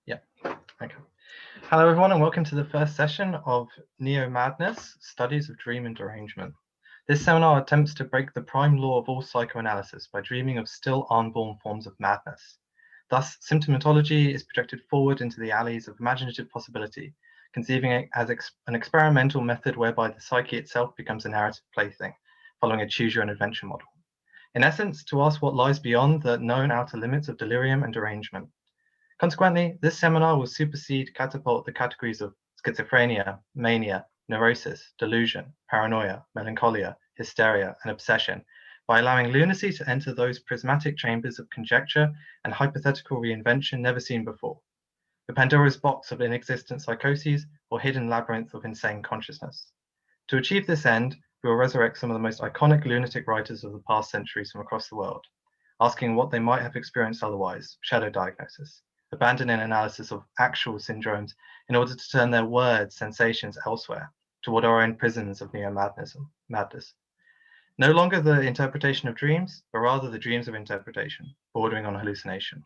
Yeah, okay. Hello everyone and welcome to the first session of Neomadness, Studies of Dream and Derangement. This seminar attempts to break the prime law of all psychoanalysis by dreaming of still unborn forms of madness. Thus, symptomatology is projected forward into the alleys of imaginative possibility, conceiving it as an experimental method whereby the psyche itself becomes a narrative plaything, following a choose-your-own-adventure model. In essence, to ask what lies beyond the known outer limits of delirium and derangement. Consequently, this seminar will supersede catapult the categories of schizophrenia, mania, neurosis, delusion, paranoia, melancholia, hysteria, and obsession by allowing lunacy to enter those prismatic chambers of conjecture and hypothetical reinvention never seen before, the Pandora's box of inexistent psychoses or hidden labyrinth of insane consciousness. To achieve this end, we will resurrect some of the most iconic lunatic writers of the past centuries from across the world, asking what they might have experienced otherwise, shadow diagnosis, abandoning analysis of actual syndromes in order to turn their words, sensations elsewhere, toward our own prisons of neo-madness. No longer the interpretation of dreams, but rather the dreams of interpretation, bordering on hallucination.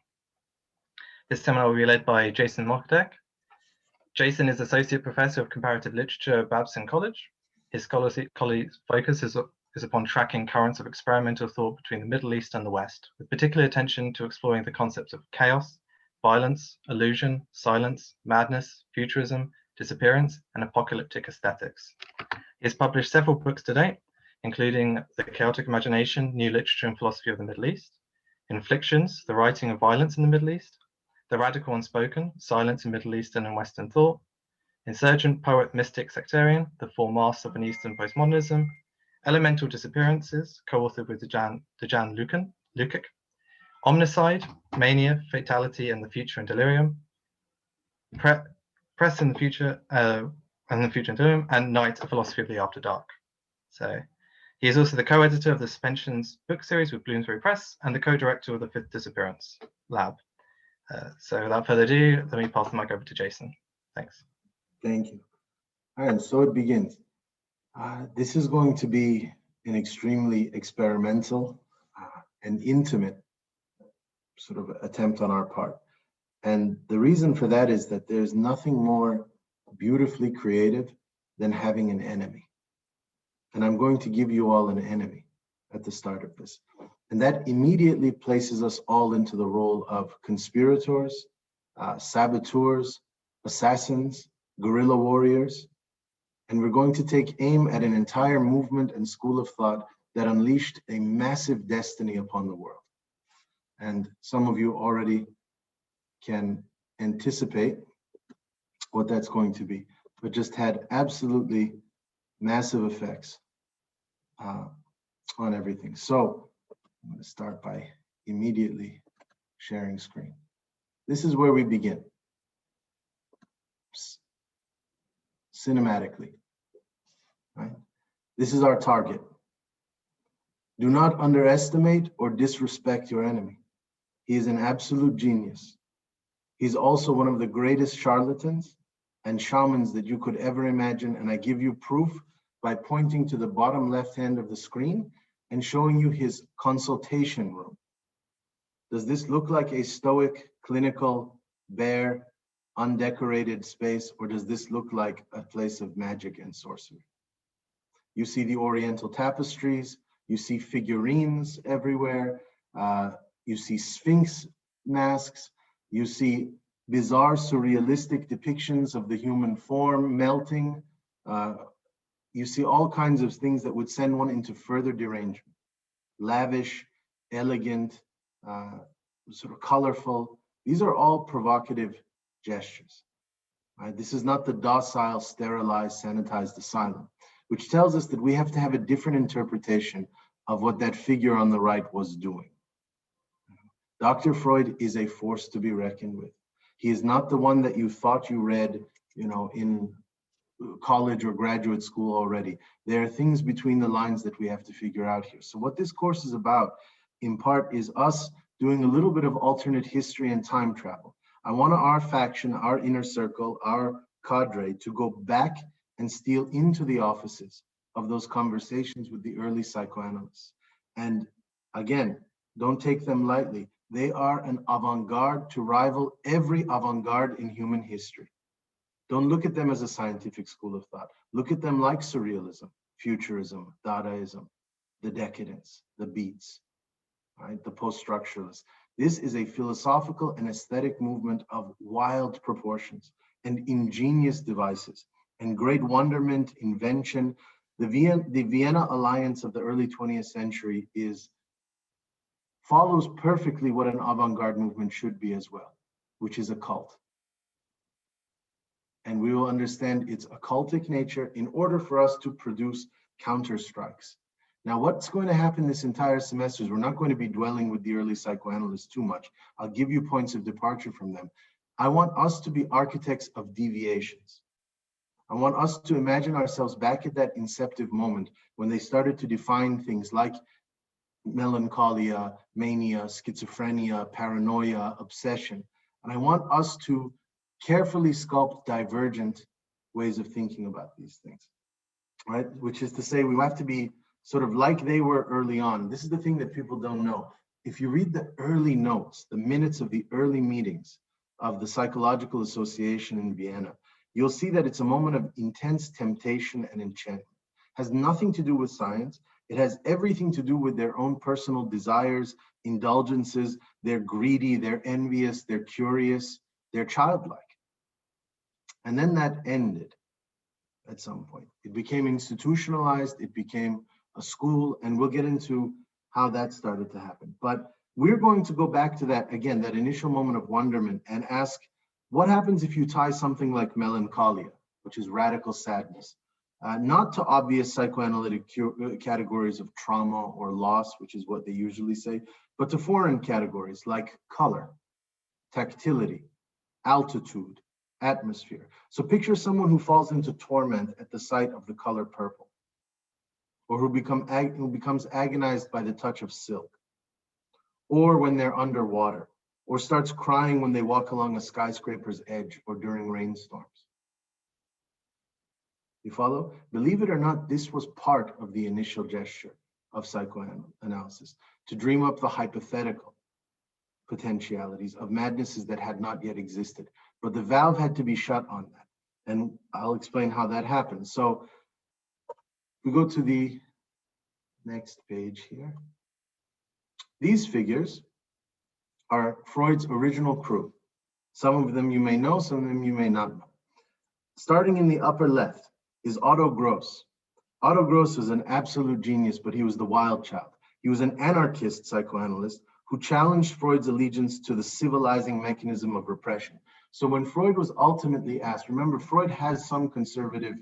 This seminar will be led by Jason Mohaghegh. Jason is Associate Professor of Comparative Literature at Babson College. His scholarly focus is upon tracking currents of experimental thought between the Middle East and the West, with particular attention to exploring the concepts of chaos, violence, illusion, silence, madness, futurism, disappearance, and apocalyptic aesthetics. He has published several books to date, including The Chaotic Imagination, New Literature and Philosophy of the Middle East, Inflictions, The Writing of Violence in the Middle East, The Radical Unspoken, Silence in Middle Eastern and Western Thought, Insurgent, Poet, Mystic, Sectarian, The Four Masks of an Eastern Postmodernism, Elemental Disappearances, co-authored with Dejan Lukic, Omnicide, Mania, Fatality and the Future and Delirium, Press in the Future and Delirium, and Night, A Philosophy of the After Dark. So he is also the co-editor of the Suspensions book series with Bloomsbury Press and the co-director of the Fifth Disappearance Lab. So without further ado, let me pass the mic over to Jason. Thanks. Thank you. All right, so it begins. This is going to be an extremely experimental and intimate sort of attempt on our part. And the reason for that is that there's nothing more beautifully creative than having an enemy. And I'm going to give you all an enemy at the start of this. And that immediately places us all into the role of conspirators, saboteurs, assassins, guerrilla warriors. And we're going to take aim at an entire movement and school of thought that unleashed a massive destiny upon the world. And some of you already can anticipate what that's going to be, but just had absolutely massive effects on everything. So I'm going to start by immediately sharing screen. This is where we begin. Cinematically, right? This is our target. Do not underestimate or disrespect your enemy. He is an absolute genius. He's also one of the greatest charlatans and shamans that you could ever imagine. And I give you proof by pointing to the bottom left hand of the screen and showing you his consultation room. Does this look like a stoic, clinical, bare, undecorated space, or does this look like a place of magic and sorcery? You see the Oriental tapestries, you see figurines everywhere, you see Sphinx masks, you see bizarre surrealistic depictions of the human form melting. You see all kinds of things that would send one into further derangement. Lavish, elegant, sort of colorful. These are all provocative gestures. Right? This is not the docile, sterilized, sanitized asylum, which tells us that we have to have a different interpretation of what that figure on the right was doing. Dr. Freud is a force to be reckoned with. He is not the one that you thought you read, in college or graduate school already. There are things between the lines that we have to figure out here. So what this course is about, in part, is us doing a little bit of alternate history and time travel. I want our faction, our inner circle, our cadre to go back and steal into the offices of those conversations with the early psychoanalysts. And again, don't take them lightly. They are an avant-garde to rival every avant-garde in human history. Don't look at them as a scientific school of thought. Look at them like surrealism, futurism, Dadaism, the decadence, the beats, right? The post-structuralists. This is a philosophical and aesthetic movement of wild proportions and ingenious devices and great wonderment, invention. The Vienna Alliance of the early 20th century follows perfectly what an avant-garde movement should be as well, which is a cult. And we will understand its occultic nature in order for us to produce counter strikes. Now, what's going to happen this entire semester is we're not going to be dwelling with the early psychoanalysts too much. I'll give you points of departure from them. I want us to be architects of deviations. I want us to imagine ourselves back at that inceptive moment when they started to define things like melancholia, mania, schizophrenia, paranoia, obsession. And I want us to carefully sculpt divergent ways of thinking about these things, right? Which is to say, we have to be sort of like they were early on. This is the thing that people don't know. If you read the early notes, the minutes of the early meetings of the Psychological Association in Vienna, you'll see that it's a moment of intense temptation and enchantment. It has nothing to do with science. It has everything to do with their own personal desires, indulgences. They're greedy, they're envious, they're curious, they're childlike. And then that ended at some point. It became institutionalized, it became a school, and we'll get into how that started to happen. But we're going to go back to that, again, that initial moment of wonderment and ask, what happens if you tie something like melancholia, which is radical sadness, not to obvious psychoanalytic categories of trauma or loss, which is what they usually say, but to foreign categories like color, tactility, altitude, atmosphere. So picture someone who falls into torment at the sight of the color purple, or who becomes agonized by the touch of silk, or when they're underwater, or starts crying when they walk along a skyscraper's edge or during rainstorms. You follow? Believe it or not, this was part of the initial gesture of psychoanalysis, to dream up the hypothetical potentialities of madnesses that had not yet existed. But the valve had to be shut on that. And I'll explain how that happened. So we go to the next page here. These figures are Freud's original crew. Some of them you may know, some of them you may not know. Starting in the upper left is Otto Gross. Otto Gross was an absolute genius, but he was the wild child. He was an anarchist psychoanalyst who challenged Freud's allegiance to the civilizing mechanism of repression. So when Freud was ultimately asked, remember, Freud has some conservative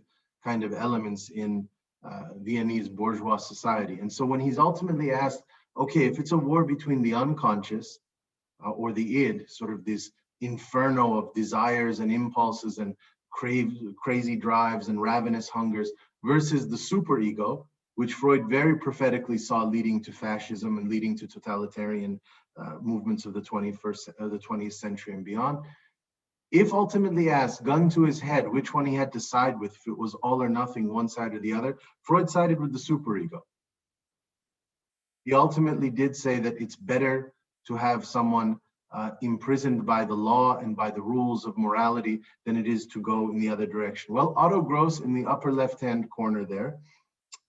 kind of elements in Viennese bourgeois society. And so when he's ultimately asked, okay, if it's a war between the unconscious or the id, sort of this inferno of desires and impulses and crazy drives and ravenous hungers, versus the superego, which Freud very prophetically saw leading to fascism and leading to totalitarian movements of the 20th century and beyond. If ultimately asked, gun to his head, which one he had to side with, if it was all or nothing, one side or the other, Freud sided with the superego. He ultimately did say that it's better to have someone imprisoned by the law and by the rules of morality than it is to go in the other direction. Well, Otto Gross in the upper left-hand corner there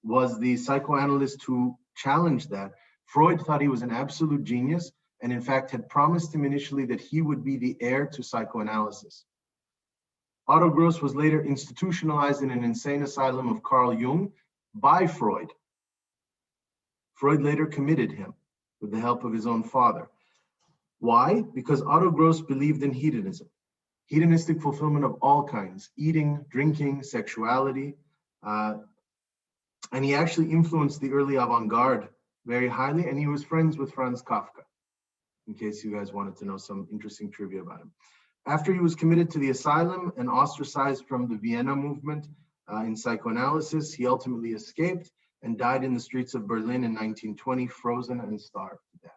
was the psychoanalyst who challenged that. Freud thought he was an absolute genius, and in fact had promised him initially that he would be the heir to psychoanalysis. Otto Gross was later institutionalized in an insane asylum of Carl Jung by Freud. Freud later committed him with the help of his own father. Why? Because Otto Gross believed in hedonism, hedonistic fulfillment of all kinds, eating, drinking, sexuality, and he actually influenced the early avant-garde very highly, and he was friends with Franz Kafka, in case you guys wanted to know some interesting trivia about him. After he was committed to the asylum and ostracized from the Vienna movement in psychoanalysis, he ultimately escaped and died in the streets of Berlin in 1920, frozen and starved to death.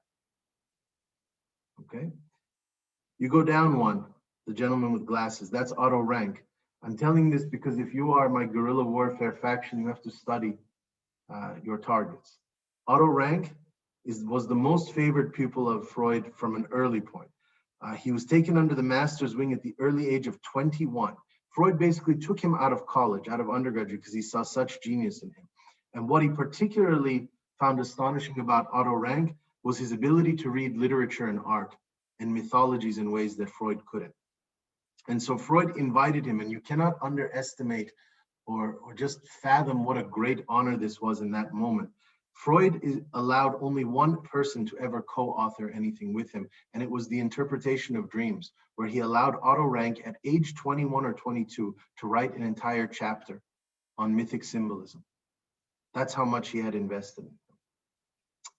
Okay? You go down one, the gentleman with glasses, that's Otto Rank. I'm telling this because if you are my guerrilla warfare faction, you have to study your targets. Otto Rank was the most favored pupil of Freud from an early point. He was taken under the master's wing at the early age of 21. Freud basically took him out of college, out of undergraduate, because he saw such genius in him. And what he particularly found astonishing about Otto Rank was his ability to read literature and art and mythologies in ways that Freud couldn't. And so Freud invited him, and you cannot underestimate or just fathom what a great honor this was in that moment. Freud allowed only one person to ever co-author anything with him, and it was the interpretation of dreams, where he allowed Otto Rank at age 21 or 22 to write an entire chapter on mythic symbolism. That's how much he had invested in him.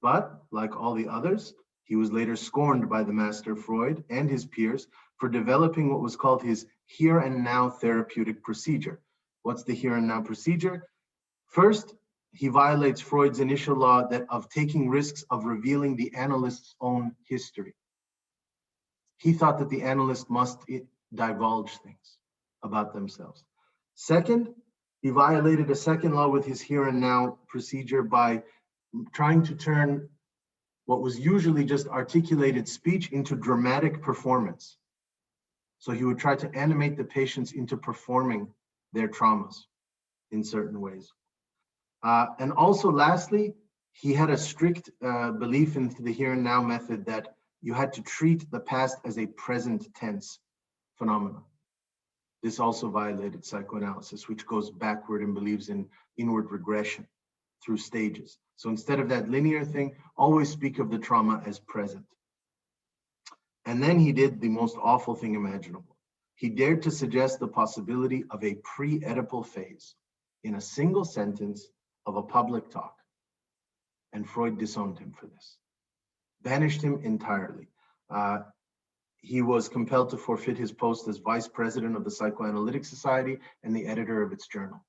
But like all the others, he was later scorned by the master Freud and his peers for developing what was called his here and now therapeutic procedure. What's the here and now procedure? First, he violates Freud's initial law of taking risks of revealing the analyst's own history. He thought that the analyst must divulge things about themselves. Second, he violated a second law with his here and now procedure by trying to turn what was usually just articulated speech into dramatic performance. So he would try to animate the patients into performing their traumas in certain ways. And also, lastly, he had a strict belief in the here and now method that you had to treat the past as a present tense phenomenon. This also violated psychoanalysis, which goes backward and believes in inward regression through stages. So instead of that linear thing, always speak of the trauma as present. And then he did the most awful thing imaginable. He dared to suggest the possibility of a pre-Oedipal phase in a single sentence of a public talk. And Freud disowned him for this, banished him entirely. He was compelled to forfeit his post as vice president of the Psychoanalytic Society and the editor of its journal,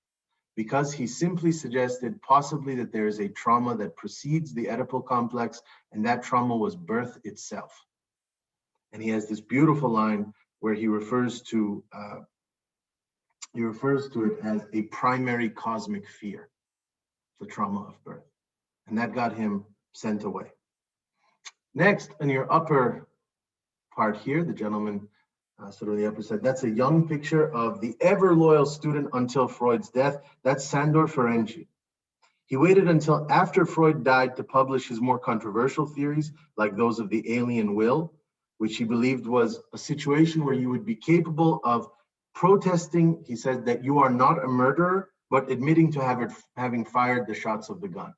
because he simply suggested possibly that there is a trauma that precedes the Oedipal complex, and that trauma was birth itself. And he has this beautiful line where he refers to it as a primary cosmic fear, the trauma of birth. And that got him sent away. Next, in your upper part here, the gentleman sort of on the upper side, that's a young picture of the ever loyal student until Freud's death. That's Sandor Ferenczi. He waited until after Freud died to publish his more controversial theories, like those of the alien will, which he believed was a situation where you would be capable of protesting. He said that you are not a murderer, but admitting to having fired the shots of the gun.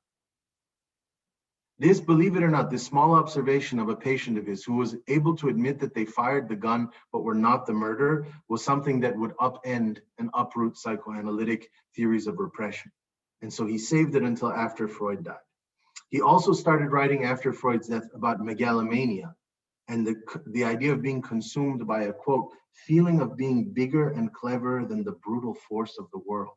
This, believe it or not, this small observation of a patient of his who was able to admit that they fired the gun but were not the murderer was something that would upend and uproot psychoanalytic theories of repression. And so he saved it until after Freud died. He also started writing after Freud's death about megalomania and the idea of being consumed by a, quote, feeling of being bigger and cleverer than the brutal force of the world.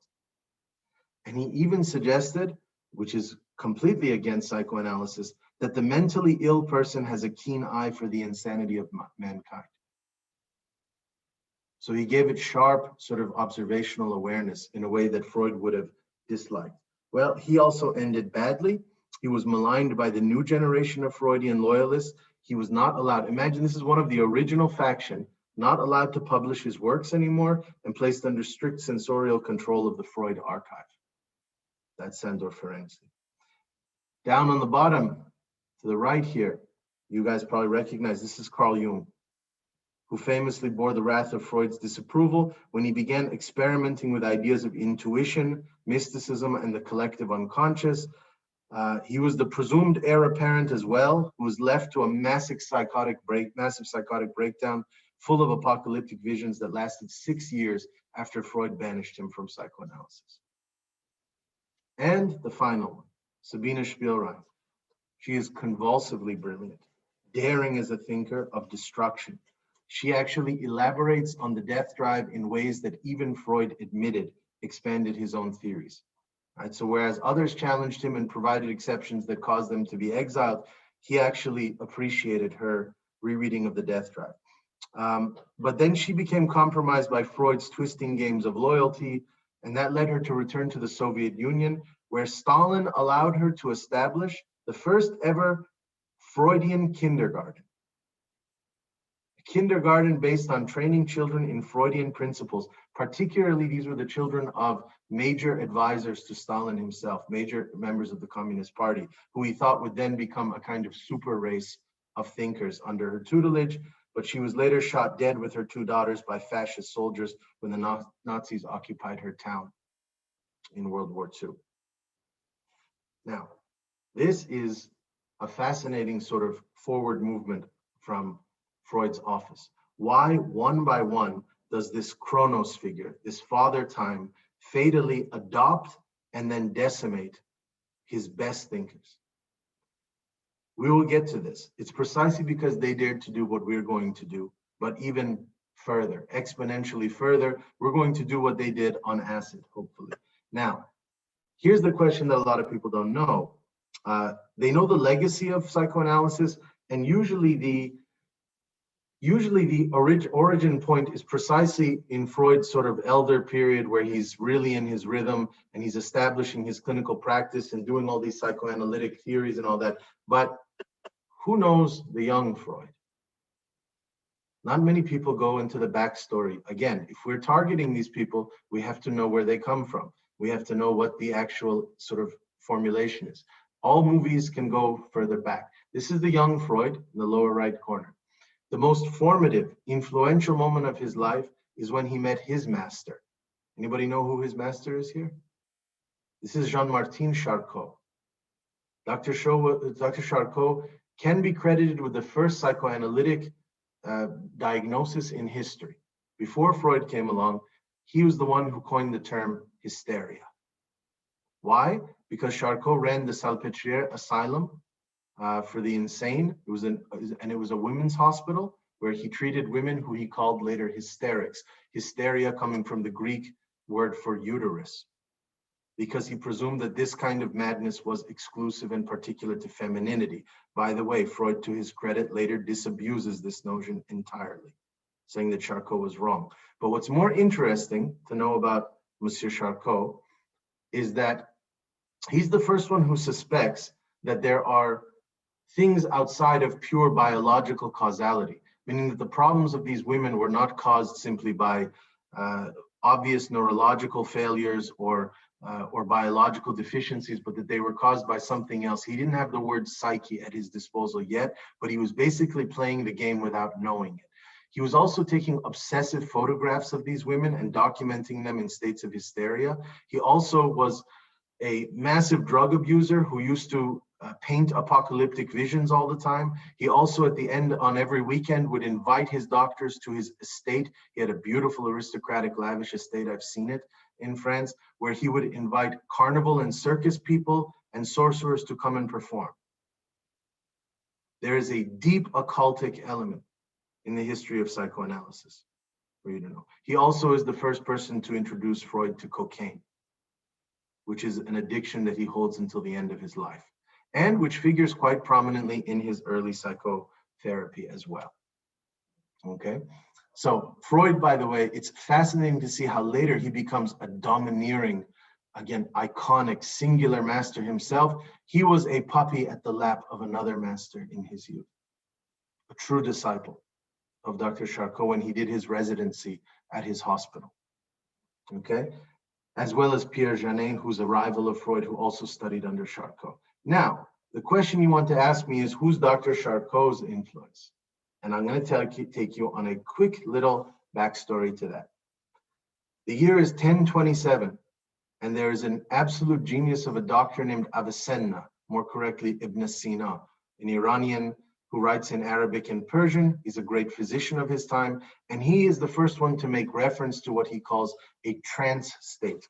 And he even suggested, which is completely against psychoanalysis, that the mentally ill person has a keen eye for the insanity of mankind. So he gave it sharp sort of observational awareness in a way that Freud would have disliked. Well, he also ended badly. He was maligned by the new generation of Freudian loyalists. He was not allowed, imagine this is one of the original faction, not allowed to publish his works anymore and placed under strict censorial control of the Freud archive. That's Sandor Ferenczi. Down on the bottom, to the right here, you guys probably recognize this is Carl Jung, who famously bore the wrath of Freud's disapproval when he began experimenting with ideas of intuition, mysticism, and the collective unconscious. He was the presumed heir apparent as well, who was left to a massive psychotic breakdown, full of apocalyptic visions that lasted 6 years after Freud banished him from psychoanalysis. And the final one, Sabine Schmiorin. She is convulsively brilliant, daring as a thinker of destruction. She actually elaborates on the death drive in ways that even Freud admitted expanded his own theories. Right? So whereas others challenged him and provided exceptions that caused them to be exiled, he actually appreciated her rereading of the death drive. But then she became compromised by Freud's twisting games of loyalty, and that led her to return to the Soviet Union, where Stalin allowed her to establish the first ever Freudian kindergarten. A kindergarten based on training children in Freudian principles. Particularly, these were the children of major advisors to Stalin himself, major members of the Communist Party, who he thought would then become a kind of super race of thinkers under her tutelage. But she was later shot dead with her 2 daughters by fascist soldiers when the Nazis occupied her town in World War II. Now, this is a fascinating sort of forward movement from Freud's office. Why, one by one, does this Chronos figure, this father time, fatally adopt and then decimate his best thinkers? We will get to this. It's precisely because they dared to do what we're going to do, but even further, exponentially further, we're going to do what they did on acid, hopefully. Now, here's the question that a lot of people don't know. They know the legacy of psychoanalysis, and usually the origin point is precisely in Freud's sort of elder period, where he's really in his rhythm and he's establishing his clinical practice and doing all these psychoanalytic theories and all that. But who knows the young Freud? Not many people go into the backstory. Again, if we're targeting these people, we have to know where they come from. We have to know what the actual sort of formulation is. All movies can go further back. This is the young Freud in the lower right corner. The most formative, influential moment of his life is when he met his master. Anybody know who his master is here? This is Jean-Martin Charcot. Dr. Charcot can be credited with the first psychoanalytic diagnosis in history. Before Freud came along, he was the one who coined the term hysteria. Why? Because Charcot ran the Salpêtrière Asylum for the insane. It was a women's hospital where he treated women who he called later hysterics. Hysteria coming from the Greek word for uterus, because he presumed that this kind of madness was exclusive and particular to femininity. By the way, Freud, to his credit, later disabuses this notion entirely, saying that Charcot was wrong. But what's more interesting to know about Monsieur Charcot is that he's the first one who suspects that there are things outside of pure biological causality, meaning that the problems of these women were not caused simply by obvious neurological failures or biological deficiencies, but that they were caused by something else. He didn't have the word psyche at his disposal yet, but he was basically playing the game without knowing it. He was also taking obsessive photographs of these women and documenting them in states of hysteria. He also was a massive drug abuser who used to paint apocalyptic visions all the time. He also, at the end, on every weekend, would invite his doctors to his estate. He had a beautiful, aristocratic, lavish estate. I've seen it in France, where he would invite carnival and circus people and sorcerers to come and perform. There is a deep occultic element in the history of psychoanalysis for you to know. He also is the first person to introduce Freud to cocaine, which is an addiction that he holds until the end of his life, and which figures quite prominently in his early psychotherapy as well. Okay, so Freud, by the way, it's fascinating to see how later he becomes a domineering, again, iconic, singular master himself. He was a puppy at the lap of another master in his youth, a true disciple of Dr. Charcot when he did his residency at his hospital. Okay, as well as Pierre Janin, who's a rival of Freud, who also studied under Charcot. Now, the question you want to ask me is, who's Dr. Charcot's influence? And I'm going to take you on a quick little backstory to that. The year is 1027, and there is an absolute genius of a doctor named Avicenna, more correctly Ibn Sina, an Iranian who writes in Arabic and Persian. He's a great physician of his time, and he is the first one to make reference to what he calls a trance state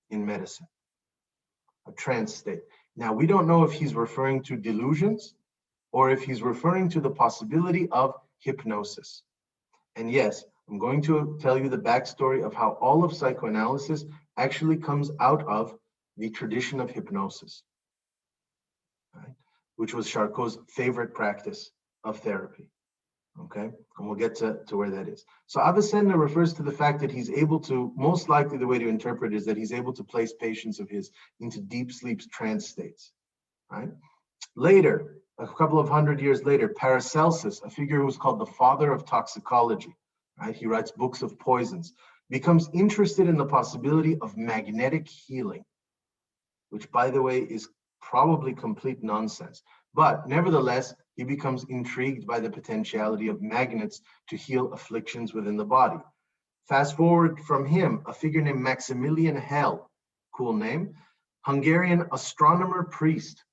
in medicine. A trance state. Now, we don't know if he's referring to delusions or if he's referring to the possibility of hypnosis. And yes, I'm going to tell you the backstory of how all of psychoanalysis actually comes out of the tradition of hypnosis, right? Which was Charcot's favorite practice of therapy. Okay, and we'll get to where that is. So Avicenna refers to the fact that he's able to, most likely the way to interpret it is that he's able to place patients of his into deep sleep trance states, right? Later, A couple of hundred years later, Paracelsus, a figure who was called the father of toxicology, right? He writes books of poisons, becomes interested in the possibility of magnetic healing, which, by the way, is probably complete nonsense. But nevertheless, he becomes intrigued by the potentiality of magnets to heal afflictions within the body. Fast forward from him, a figure named Maximilian Hell, cool name, Hungarian astronomer priest,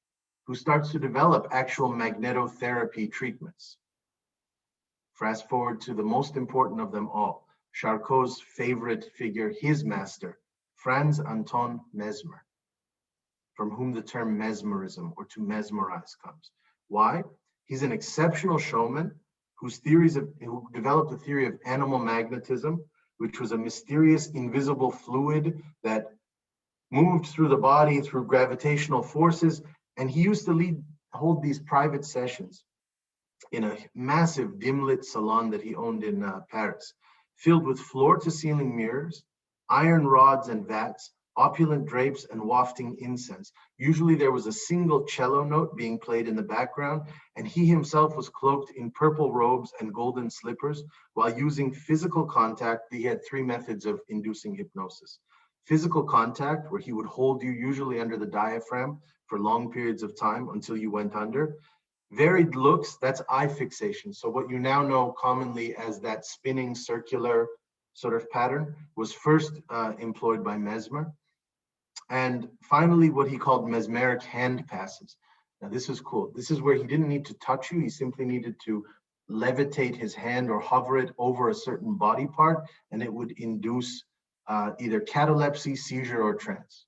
who starts to develop actual magnetotherapy treatments. Fast forward to the most important of them all, Charcot's favorite figure, his master, Franz Anton Mesmer, from whom the term mesmerism or to mesmerize comes. Why? He's an exceptional showman who developed the theory of animal magnetism, which was a mysterious invisible fluid that moved through the body through gravitational forces. And he used to hold these private sessions in a massive dim lit salon that he owned in Paris, filled with floor to ceiling mirrors, iron rods and vats, opulent drapes and wafting incense. Usually there was a single cello note being played in the background, and he himself was cloaked in purple robes and golden slippers while using physical contact. He had three methods of inducing hypnosis. Physical contact, where he would hold you usually under the diaphragm for long periods of time until you went under. Varied looks, that's eye fixation. So what you now know commonly as that spinning circular sort of pattern was first employed by Mesmer. And finally, what he called mesmeric hand passes. Now this is cool. This is where he didn't need to touch you. He simply needed to levitate his hand or hover it over a certain body part, and it would induce either catalepsy, seizure, or trance.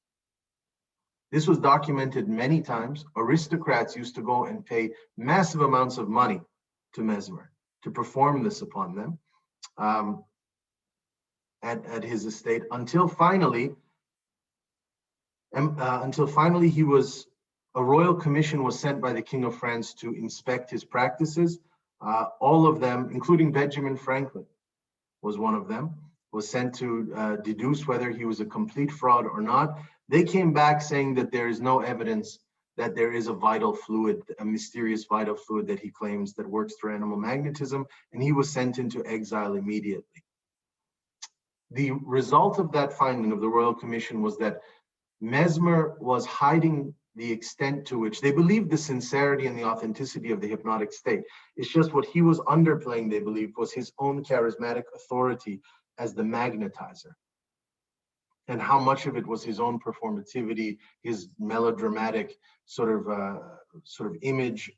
This was documented many times. Aristocrats used to go and pay massive amounts of money to Mesmer to perform this upon them at his estate until finally a royal commission was sent by the King of France to inspect his practices. All of them, including Benjamin Franklin, was one of them, was sent to deduce whether he was a complete fraud or not. They came back saying that there is no evidence that there is a vital fluid, a mysterious vital fluid that he claims that works through animal magnetism, and he was sent into exile immediately. The result of that finding of the Royal Commission was that Mesmer was hiding the extent to which they believed the sincerity and the authenticity of the hypnotic state. It's just what he was underplaying, they believed, was his own charismatic authority as the magnetizer, and how much of it was his own performativity, his melodramatic sort of image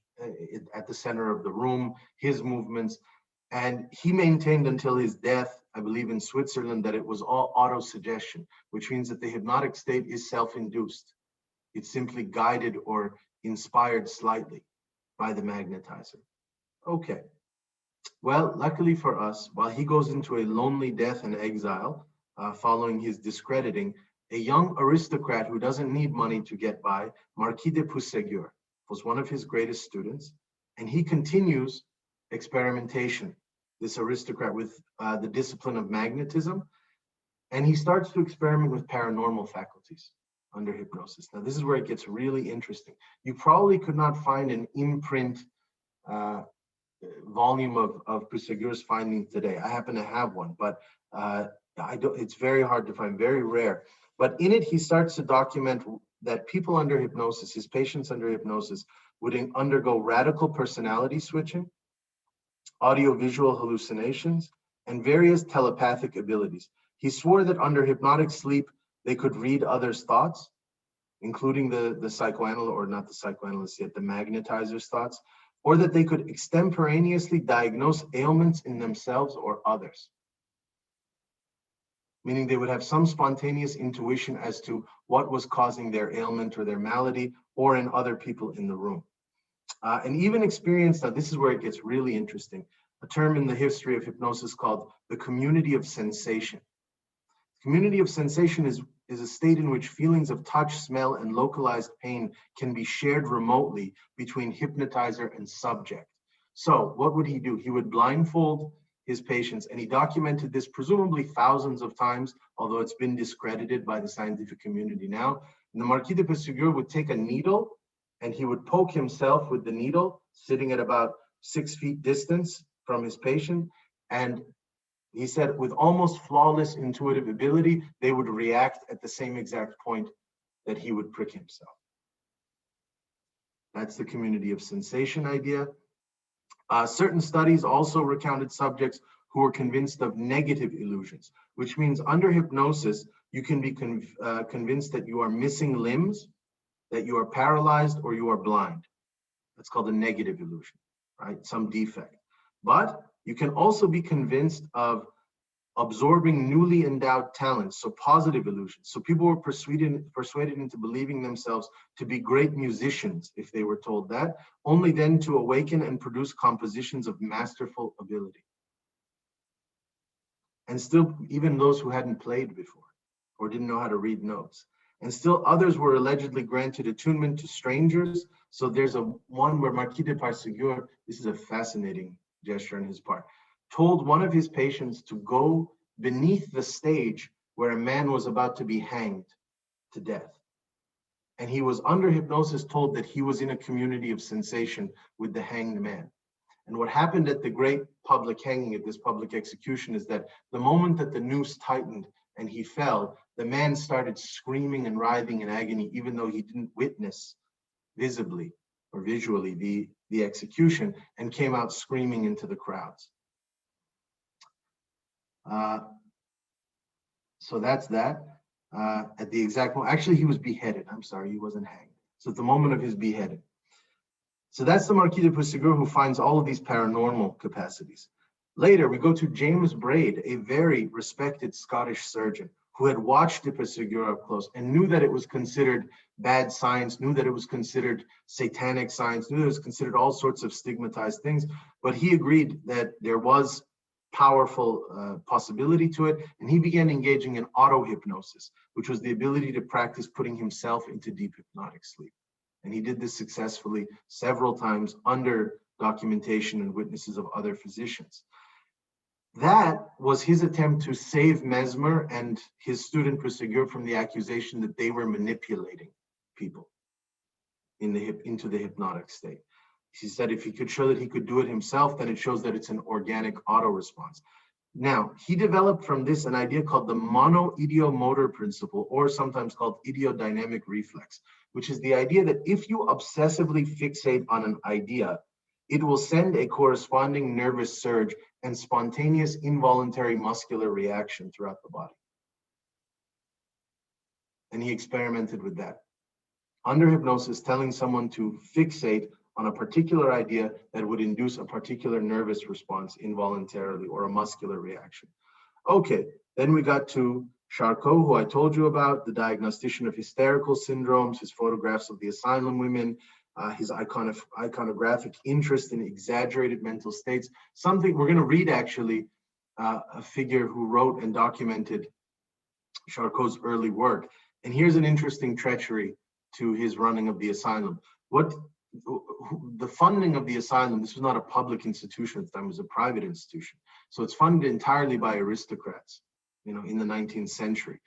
at the center of the room, his movements. And he maintained until his death, I believe in Switzerland, that it was all autosuggestion, which means that the hypnotic state is self-induced. It's simply guided or inspired slightly by the magnetizer. Okay. Well, luckily for us, while he goes into a lonely death and exile, following his discrediting, a young aristocrat who doesn't need money to get by, Marquis de Puységur, was one of his greatest students, and he continues experimentation, this aristocrat, with the discipline of magnetism, and he starts to experiment with paranormal faculties under hypnosis. Now, this is where it gets really interesting. You probably could not find an imprint volume of Puységur's findings today. I happen to have one, but it's very hard to find, very rare. But in it, he starts to document that people under hypnosis, his patients under hypnosis, would undergo radical personality switching, audiovisual hallucinations, and various telepathic abilities. He swore that under hypnotic sleep, they could read others' thoughts, including the psychoanalyst, or not the psychoanalyst yet, the magnetizer's thoughts, or that they could extemporaneously diagnose ailments in themselves or others. Meaning they would have some spontaneous intuition as to what was causing their ailment or their malady, or in other people in the room. And even experience, now this is where it gets really interesting, a term in the history of hypnosis called the community of sensation. Community of sensation is a state in which feelings of touch, smell, and localized pain can be shared remotely between hypnotizer and subject. So what would he do? He would blindfold his patients, and he documented this presumably thousands of times, although it's been discredited by the scientific community now. And the Marquis de Puységur would take a needle and he would poke himself with the needle, sitting at about 6 feet distance from his patient. And he said with almost flawless intuitive ability, they would react at the same exact point that he would prick himself. That's the community of sensation idea. Certain studies also recounted subjects who were convinced of negative illusions, which means under hypnosis, you can be convinced that you are missing limbs, that you are paralyzed, or you are blind. That's called a negative illusion, right? Some defect. But you can also be convinced of absorbing newly endowed talents, so positive illusions. So people were persuaded into believing themselves to be great musicians, if they were told that, only then to awaken and produce compositions of masterful ability. And still, even those who hadn't played before or didn't know how to read notes. And still others were allegedly granted attunement to strangers. So there's one where Marquis de Parsegur, this is a fascinating gesture on his part, told one of his patients to go beneath the stage where a man was about to be hanged to death. And he was under hypnosis told that he was in a community of sensation with the hanged man. And what happened at the great public hanging, at this public execution, is that the moment that the noose tightened and he fell, the man started screaming and writhing in agony, even though he didn't witness visibly or visually the execution, and came out screaming into the crowds. So that's that. At the exact moment, actually he was beheaded. I'm sorry, he wasn't hanged. So at the moment of his beheading. So that's the Marquis de Puysegur, who finds all of these paranormal capacities. Later, we go to James Braid, a very respected Scottish surgeon who had watched de Puysegur up close and knew that it was considered bad science, knew that it was considered satanic science, knew that it was considered all sorts of stigmatized things, but he agreed that there was powerful possibility to it, and he began engaging in auto-hypnosis, which was the ability to practice putting himself into deep hypnotic sleep. And he did this successfully several times under documentation and witnesses of other physicians. That was his attempt to save Mesmer and his student Puysegur from the accusation that they were manipulating people into the hypnotic state. He said if he could show that he could do it himself, then it shows that it's an organic auto response. Now, he developed from this an idea called the mono-idiomotor principle, or sometimes called idiodynamic reflex, which is the idea that if you obsessively fixate on an idea, it will send a corresponding nervous surge and spontaneous involuntary muscular reaction throughout the body. And he experimented with that. Under hypnosis, telling someone to fixate on a particular idea that would induce a particular nervous response involuntarily or a muscular reaction. Okay, then we got to Charcot, who I told you about, the diagnostician of hysterical syndromes, his photographs of the asylum women, his iconographic interest in exaggerated mental states. Something we're going to read actually a figure who wrote and documented Charcot's early work. And here's an interesting treachery to his running of the asylum. The funding of the asylum, this was not a public institution at the time, it was a private institution. So it's funded entirely by aristocrats, in the 19th century,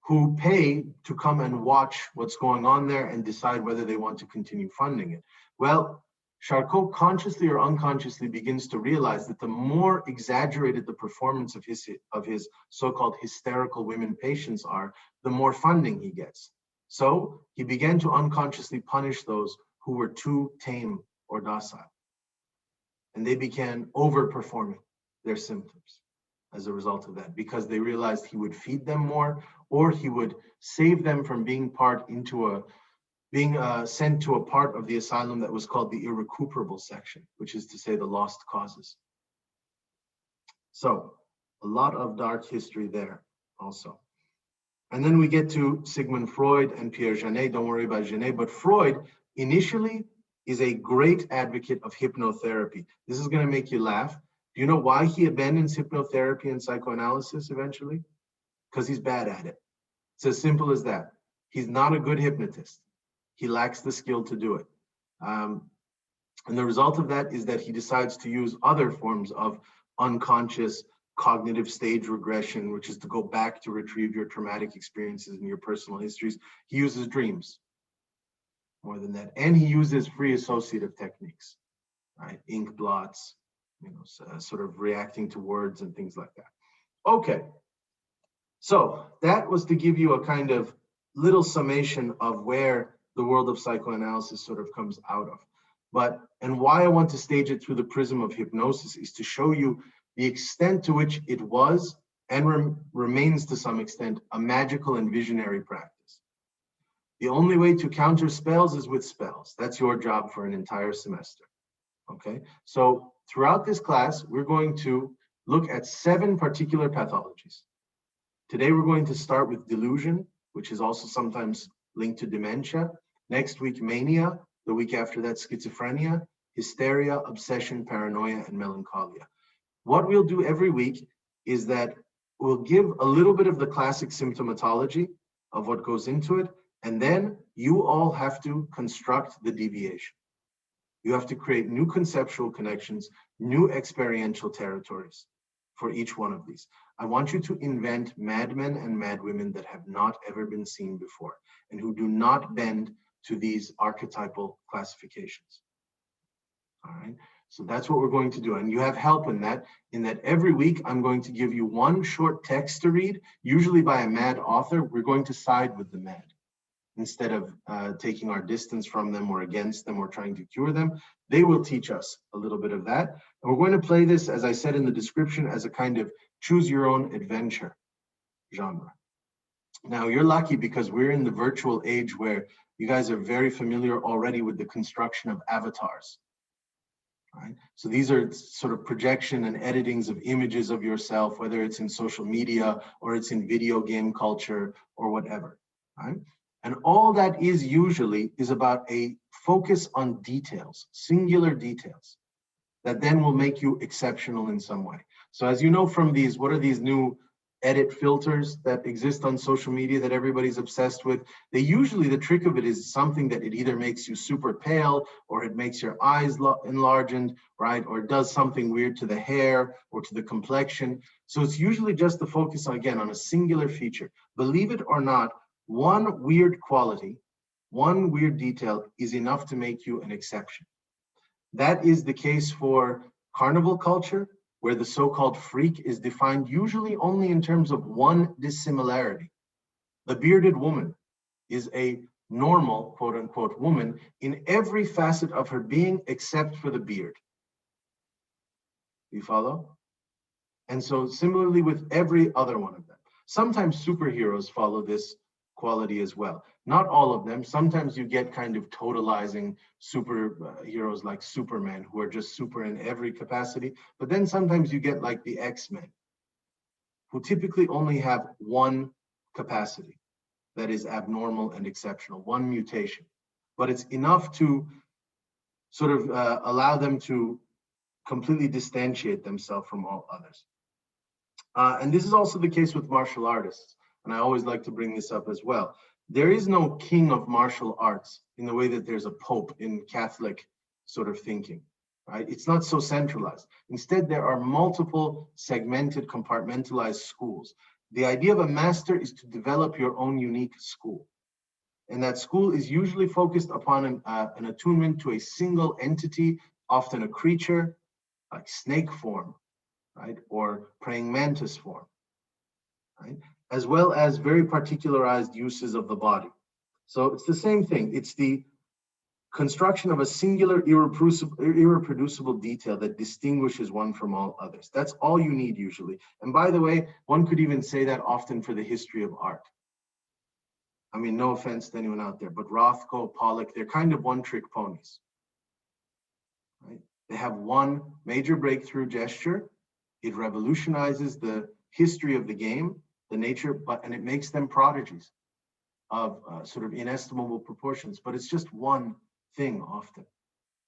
who pay to come and watch what's going on there and decide whether they want to continue funding it. Well, Charcot consciously or unconsciously begins to realize that the more exaggerated the performance of his so-called hysterical women patients are, the more funding he gets. So he began to unconsciously punish those who were too tame or docile. And they began overperforming their symptoms as a result of that, because they realized he would feed them more, or he would save them from being sent to a part of the asylum that was called the irrecuperable section, which is to say the lost causes. So a lot of dark history there also. And then we get to Sigmund Freud and Pierre Janet. Don't worry about Janet, but Freud initially is a great advocate of hypnotherapy. This is going to make you laugh. Do you know why he abandons hypnotherapy and psychoanalysis eventually? Because he's bad at it. It's as simple as that. He's not a good hypnotist. He lacks the skill to do it. And the result of that is that he decides to use other forms of unconscious cognitive stage regression, which is to go back to retrieve your traumatic experiences and your personal histories. He uses dreams. more than that. And he uses free associative techniques, right? Ink blots, sort of reacting to words and things like that. Okay, so that was to give you a kind of little summation of where the world of psychoanalysis sort of comes out of. And why I want to stage it through the prism of hypnosis is to show you the extent to which it was and remains to some extent a magical and visionary practice. The only way to counter spells is with spells. That's your job for an entire semester. Okay, so throughout this class, we're going to look at 7 particular pathologies. Today, we're going to start with delusion, which is also sometimes linked to dementia. Next week, mania. The week after that, schizophrenia, hysteria, obsession, paranoia, and melancholia. What we'll do every week is that we'll give a little bit of the classic symptomatology of what goes into it, and then you all have to construct the deviation. You have to create new conceptual connections, new experiential territories for each one of these. I want you to invent madmen and madwomen that have not ever been seen before and who do not bend to these archetypal classifications. All right, so that's what we're going to do. And you have help in that every week I'm going to give you one short text to read, usually by a mad author. We're going to side with the mad. Instead of taking our distance from them or against them or trying to cure them, they will teach us a little bit of that. And we're going to play this, as I said in the description, as a kind of choose your own adventure genre. Now, you're lucky because we're in the virtual age where you guys are very familiar already with the construction of avatars. Right? So these are sort of projection and editings of images of yourself, whether it's in social media or it's in video game culture or whatever. Right? And all that is usually is about a focus on details, singular details, that then will make you exceptional in some way. So as you know from these, what are these new edit filters that exist on social media that everybody's obsessed with? They usually, the trick of it is something that it either makes you super pale or it makes your eyes enlarged, right? Or it does something weird to the hair or to the complexion. So it's usually just the focus, again, on a singular feature. Believe it or not, one weird quality, one weird detail is enough to make you an exception. That is the case for carnival culture, where the so-called freak is defined usually only in terms of one dissimilarity. The bearded woman is a normal, quote unquote, woman in every facet of her being except for the beard. You follow? And so similarly with every other one of them. Sometimes superheroes follow this quality as well. Not all of them. Sometimes you get kind of totalizing superheroes like Superman, who are just super in every capacity. But then sometimes you get like the X-Men, who typically only have one capacity that is abnormal and exceptional, one mutation. But it's enough to sort of allow them to completely distantiate themselves from all others. And this is also the case with martial artists. And I always like to bring this up as well. There is no king of martial arts in the way that there's a pope in Catholic sort of thinking, right? It's not so centralized. Instead, there are multiple segmented, compartmentalized schools. The idea of a master is to develop your own unique school. And that school is usually focused upon an attunement to a single entity, often a creature, like snake form, right? Or praying mantis form, right? As well as very particularized uses of the body. So it's the same thing. It's the construction of a singular, irreproducible detail that distinguishes one from all others. That's all you need usually. And by the way, one could even say that often for the history of art. I mean, no offense to anyone out there, but Rothko, Pollock, they're kind of one-trick ponies, right? They have one major breakthrough gesture. It revolutionizes the history of the game, the nature, and it makes them prodigies of sort of inestimable proportions. But it's just one thing often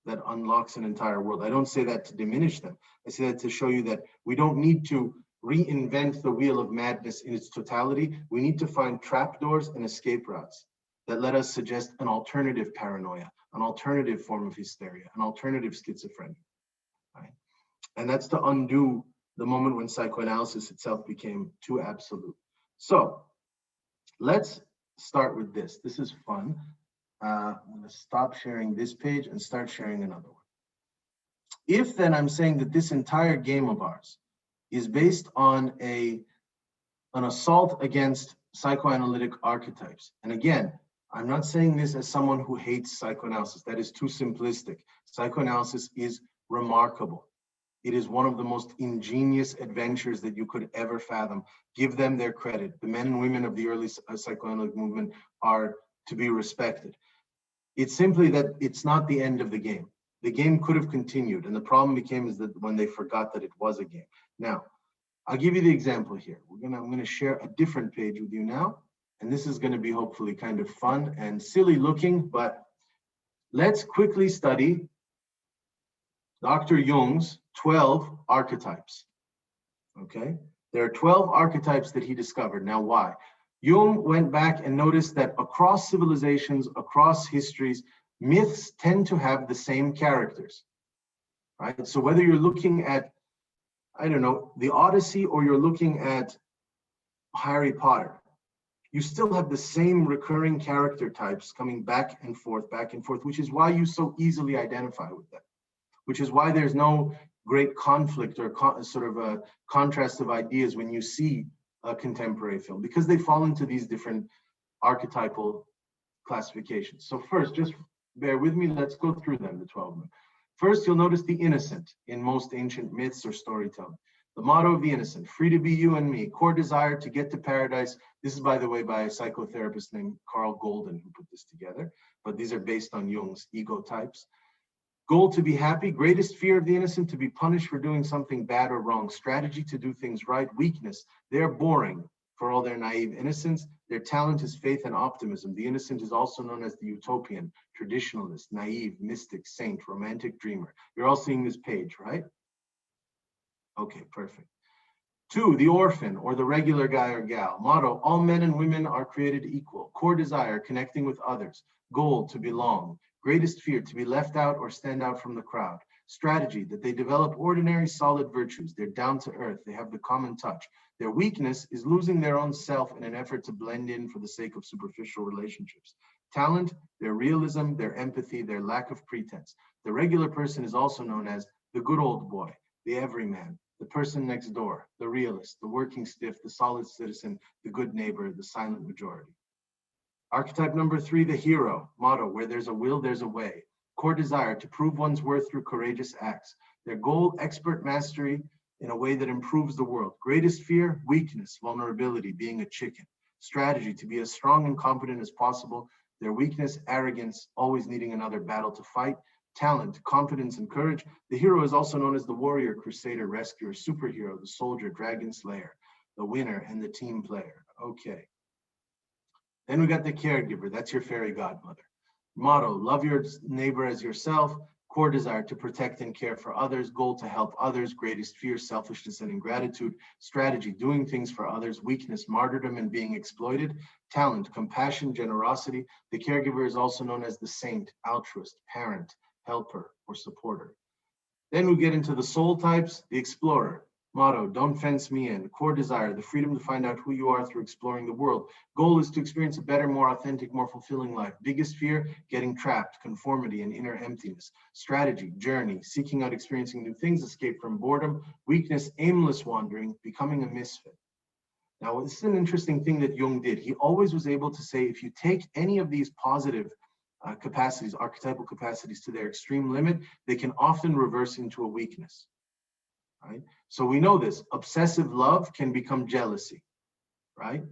that unlocks an entire world. I don't say that to diminish them. I say that to show you that we don't need to reinvent the wheel of madness in its totality. We need to find trapdoors and escape routes that let us suggest an alternative paranoia, an alternative form of hysteria, an alternative schizophrenia, right? And that's to undo the moment when psychoanalysis itself became too absolute. So let's start with this. This is fun. I'm going to stop sharing this page and start sharing another one. If then I'm saying that this entire game of ours is based on an assault against psychoanalytic archetypes, and again, I'm not saying this as someone who hates psychoanalysis. That is too simplistic. Psychoanalysis is remarkable. It is one of the most ingenious adventures that you could ever fathom. Give them their credit. The men and women of the early psychoanalytic movement are to be respected. It's simply that it's not the end of the game. The game could have continued, and the problem became is that when they forgot that it was a game. Now, I'll give you the example here. I'm going to share a different page with you now, and this is going to be hopefully kind of fun and silly looking, but let's quickly study Dr. Jung's 12 archetypes. Okay, there are 12 archetypes that he discovered. Now, why? Jung went back and noticed that across civilizations, across histories, myths tend to have the same characters, right? So whether you're looking at, I don't know, the Odyssey, or you're looking at Harry Potter, you still have the same recurring character types coming back and forth, which is why you so easily identify with them, which is why there's no great conflict or sort of a contrast of ideas when you see a contemporary film, because they fall into these different archetypal classifications. So first, just bear with me, let's go through them, the 12 of them. First, you'll notice the innocent in most ancient myths or storytelling. The motto of the innocent, free to be you and me, core desire to get to paradise. This is, by the way, by a psychotherapist named Carl Golden who put this together, but these are based on Jung's ego types. Goal to be happy, greatest fear of the innocent, to be punished for doing something bad or wrong, strategy to do things right, weakness, they're boring for all their naive innocence. Their talent is faith and optimism. The innocent is also known as the utopian, traditionalist, naive, mystic, saint, romantic dreamer. You're all seeing this page, right? Okay, perfect. 2, the orphan, or the regular guy or gal. Motto, all men and women are created equal. Core desire, connecting with others. Goal, to belong. Greatest fear, to be left out or stand out from the crowd. Strategy, that they develop ordinary solid virtues. They're down to earth. They have the common touch. Their weakness is losing their own self in an effort to blend in for the sake of superficial relationships. Talent, their realism, their empathy, their lack of pretense. The regular person is also known as the good old boy, the everyman, the person next door, the realist, the working stiff, the solid citizen, the good neighbor, the silent majority. Archetype number 3, the hero. Motto, where there's a will, there's a way. Core desire, to prove one's worth through courageous acts. Their goal, expert mastery in a way that improves the world. Greatest fear, weakness, vulnerability, being a chicken. Strategy, to be as strong and competent as possible. Their weakness, arrogance, always needing another battle to fight. Talent, confidence, and courage. The hero is also known as the warrior, crusader, rescuer, superhero, the soldier, dragon slayer, the winner, and the team player. Okay. Then we got the caregiver. That's your fairy godmother. Motto, love your neighbor as yourself. Core desire, to protect and care for others. Goal, to help others. Greatest fear, selfishness and ingratitude. Strategy, doing things for others. Weakness, martyrdom and being exploited. Talent, compassion, generosity. The caregiver is also known as the saint, altruist, parent, helper, or supporter. Then we get into the soul types. The explorer. Motto, don't fence me in. Core desire, the freedom to find out who you are through exploring the world. Goal is to experience a better, more authentic, more fulfilling life. Biggest fear, getting trapped, conformity, and inner emptiness. Strategy, journey, seeking out experiencing new things, escape from boredom. Weakness, aimless wandering, becoming a misfit. Now, this is an interesting thing that Jung did. He always was able to say, if you take any of these positive capacities, archetypal capacities, to their extreme limit, they can often reverse into a weakness. Right? So we know this. Obsessive love can become jealousy, right?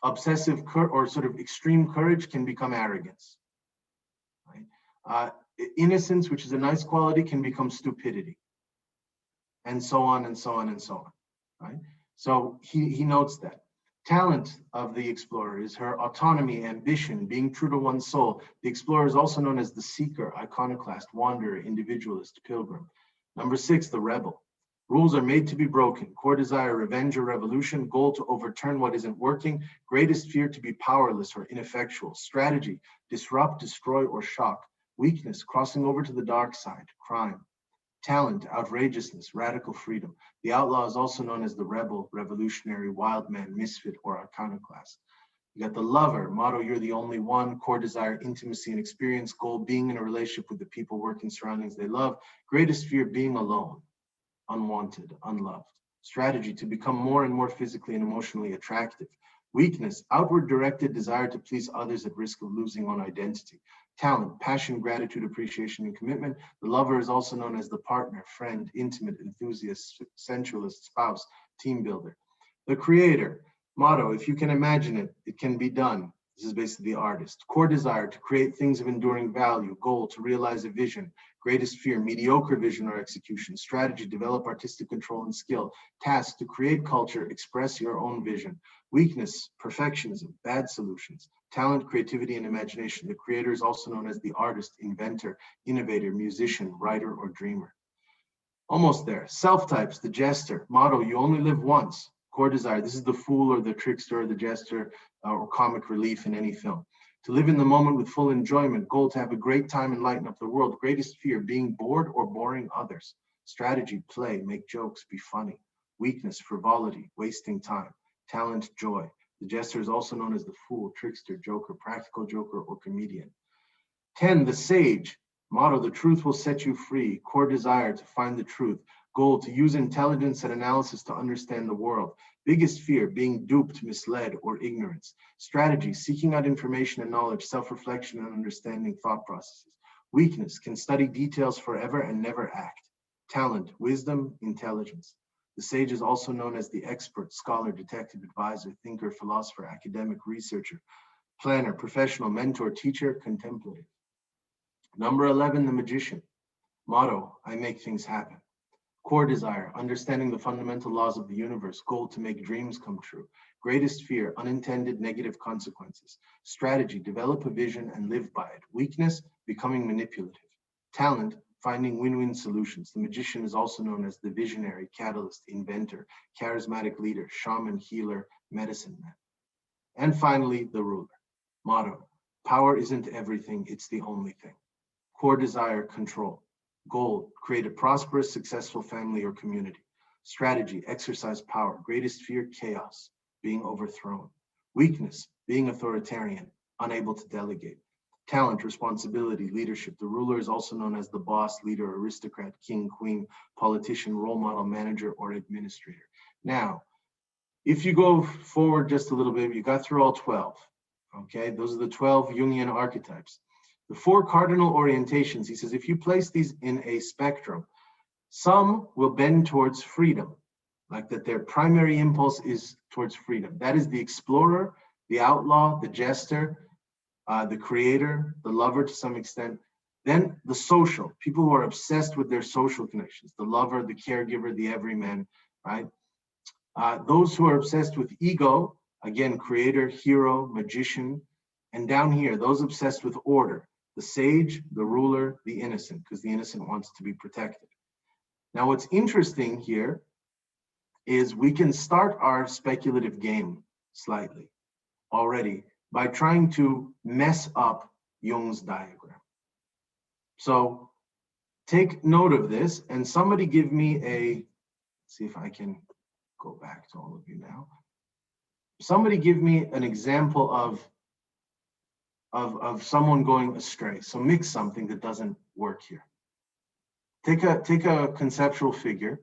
Obsessive or sort of extreme courage can become arrogance, right? Innocence, which is a nice quality, can become stupidity, and so on and so on and so on, right? So he notes that. Talent of the explorer is her autonomy, ambition, being true to one's soul. The explorer is also known as the seeker, iconoclast, wanderer, individualist, pilgrim. Number 6, the rebel. Rules are made to be broken. Core desire, revenge or revolution. Goal, to overturn what isn't working. Greatest fear, to be powerless or ineffectual. Strategy, disrupt, destroy, or shock. Weakness, crossing over to the dark side, crime. Talent, outrageousness, radical freedom. The outlaw is also known as the rebel, revolutionary, wild man, misfit, or iconoclast. You got the lover, motto, you're the only one, core desire, intimacy and experience, goal, being in a relationship with the people, work, and surroundings they love. Greatest fear, being alone, unwanted, unloved. Strategy, to become more and more physically and emotionally attractive. Weakness, outward directed desire to please others at risk of losing one's identity. Talent, passion, gratitude, appreciation, and commitment. The lover is also known as the partner, friend, intimate, enthusiast, sensualist, spouse, team builder. The creator, motto, if you can imagine it, it can be done. This is basically the artist. Core desire, to create things of enduring value. Goal, to realize a vision. Greatest fear, mediocre vision or execution. Strategy, develop artistic control and skill. Task, to create culture, express your own vision. Weakness, perfectionism, bad solutions. Talent, creativity, and imagination. The creator is also known as the artist, inventor, innovator, musician, writer, or dreamer. Almost there. Self-types, the jester. Motto, you only live once. Core desire, this is the fool or the trickster or the jester or comic relief in any film. To live in the moment with full enjoyment. Goal, to have a great time and lighten up the world. Greatest fear, being bored or boring others. Strategy, play, make jokes, be funny. Weakness, frivolity, wasting time. Talent, joy. The jester is also known as the fool, trickster, joker, practical joker, or comedian. 10, the sage. Motto, the truth will set you free. Core desire, to find the truth. Goal, to use intelligence and analysis to understand the world. Biggest fear, being duped, misled, or ignorance. Strategy, seeking out information and knowledge, self-reflection and understanding thought processes. Weakness, can study details forever and never act. Talent, wisdom, intelligence. The sage is also known as the expert, scholar, detective, advisor, thinker, philosopher, academic, researcher, planner, professional, mentor, teacher, contemplative. Number 11, the magician. Motto, I make things happen. Core desire, understanding the fundamental laws of the universe. Goal, to make dreams come true. Greatest fear, unintended negative consequences. Strategy, develop a vision and live by it. Weakness, becoming manipulative. Talent, finding win-win solutions. The magician is also known as the visionary, catalyst, inventor, charismatic leader, shaman, healer, medicine man. And finally, the ruler. Motto, power isn't everything, it's the only thing. Core desire, control. Goal, create a prosperous, successful family or community. Strategy, exercise power. Greatest fear, chaos, being overthrown. Weakness, being authoritarian, unable to delegate. Talent, responsibility, leadership. The ruler is also known as the boss, leader, aristocrat, king, queen, politician, role model, manager, or administrator. Now, if you go forward just a little bit, you got through all 12, okay? Those are the 12 Jungian archetypes. The 4 cardinal orientations, he says, if you place these in a spectrum, some will bend towards freedom, like that their primary impulse is towards freedom. That is the explorer, the outlaw, the jester, the creator, the lover to some extent. Then the social, people who are obsessed with their social connections, the lover, the caregiver, the everyman, right? Those who are obsessed with ego, again, creator, hero, magician. And down here, those obsessed with order, the sage, the ruler, the innocent, because the innocent wants to be protected. Now, what's interesting here is we can start our speculative game slightly already by trying to mess up Jung's diagram. So take note of this, and somebody give me a, see if I can go back to all of you now. Somebody give me an example of someone going astray. So mix something that doesn't work here. Take a conceptual figure.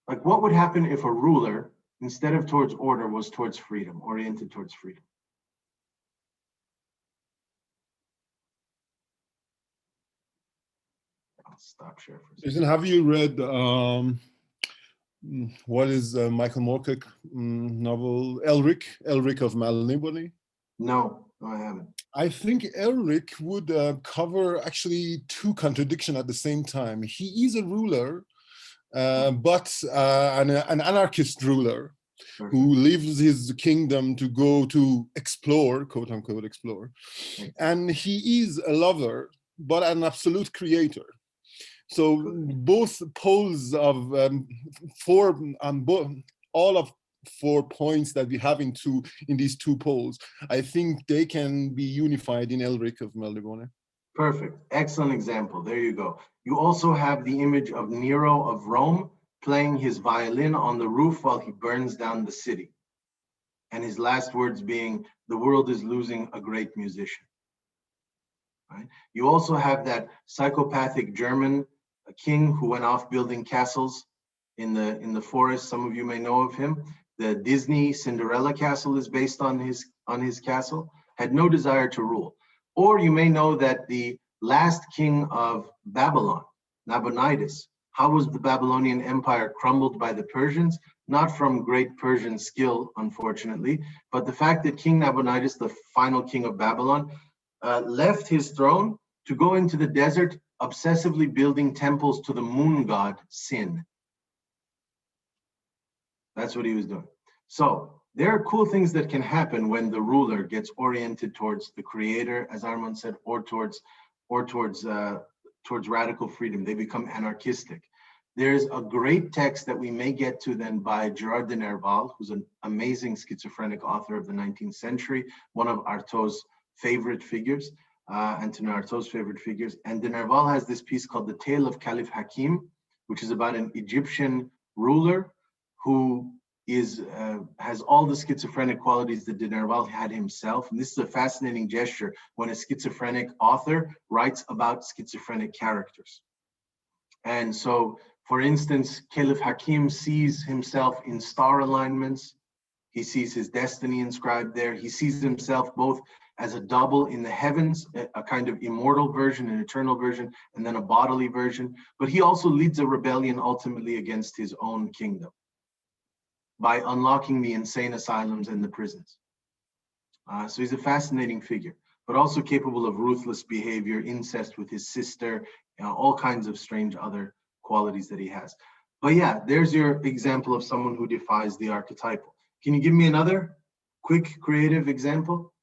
Like, what would happen if a ruler, instead of towards order, was towards freedom, oriented towards freedom? I'll stop share for a second. Have you read what is Michael Moorcock novel, Elric of Melniboné? No, I haven't. I think Elric would cover actually 2 contradictions at the same time. He is a ruler, but an anarchist ruler who leaves his kingdom to go to explore, quote unquote, explore. And he is a lover, but an absolute creator. So both poles of all of 4 points that we have in these 2 poles, I think they can be unified in Elric of Melniboné. Perfect. Excellent example. There you go. You also have the image of Nero of Rome playing his violin on the roof while he burns down the city. And his last words being, "The world is losing a great musician." Right? You also have that psychopathic German king who went off building castles in the forest. Some of you may know of him. The Disney Cinderella castle is based on his castle. Had no desire to rule. Or you may know that the last king of Babylon, Nabonidus, how was the Babylonian Empire crumbled by the Persians? Not from great Persian skill, unfortunately, but the fact that King Nabonidus, the final king of Babylon, left his throne to go into the desert, obsessively building temples to the moon god, Sin. That's what he was doing. So there are cool things that can happen when the ruler gets oriented towards the creator, as Armand said, or towards radical freedom. They become anarchistic. There's a great text that we may get to then by Gerard de Nerval, who's an amazing schizophrenic author of the 19th century, one of Artaud's favorite figures, Antonin Artaud's favorite figures. And de Nerval has this piece called The Tale of Caliph Hakim, which is about an Egyptian ruler who has all the schizophrenic qualities that de Nerval had himself. And this is a fascinating gesture when a schizophrenic author writes about schizophrenic characters. And so, for instance, Caliph Hakim sees himself in star alignments. He sees his destiny inscribed there. He sees himself both as a double in the heavens, a kind of immortal version, an eternal version, and then a bodily version. But he also leads a rebellion ultimately against his own kingdom by unlocking the insane asylums and the prisons. So he's a fascinating figure, but also capable of ruthless behavior, incest with his sister, all kinds of strange other qualities that he has. But yeah, there's your example of someone who defies the archetypal. Can you give me another quick creative example?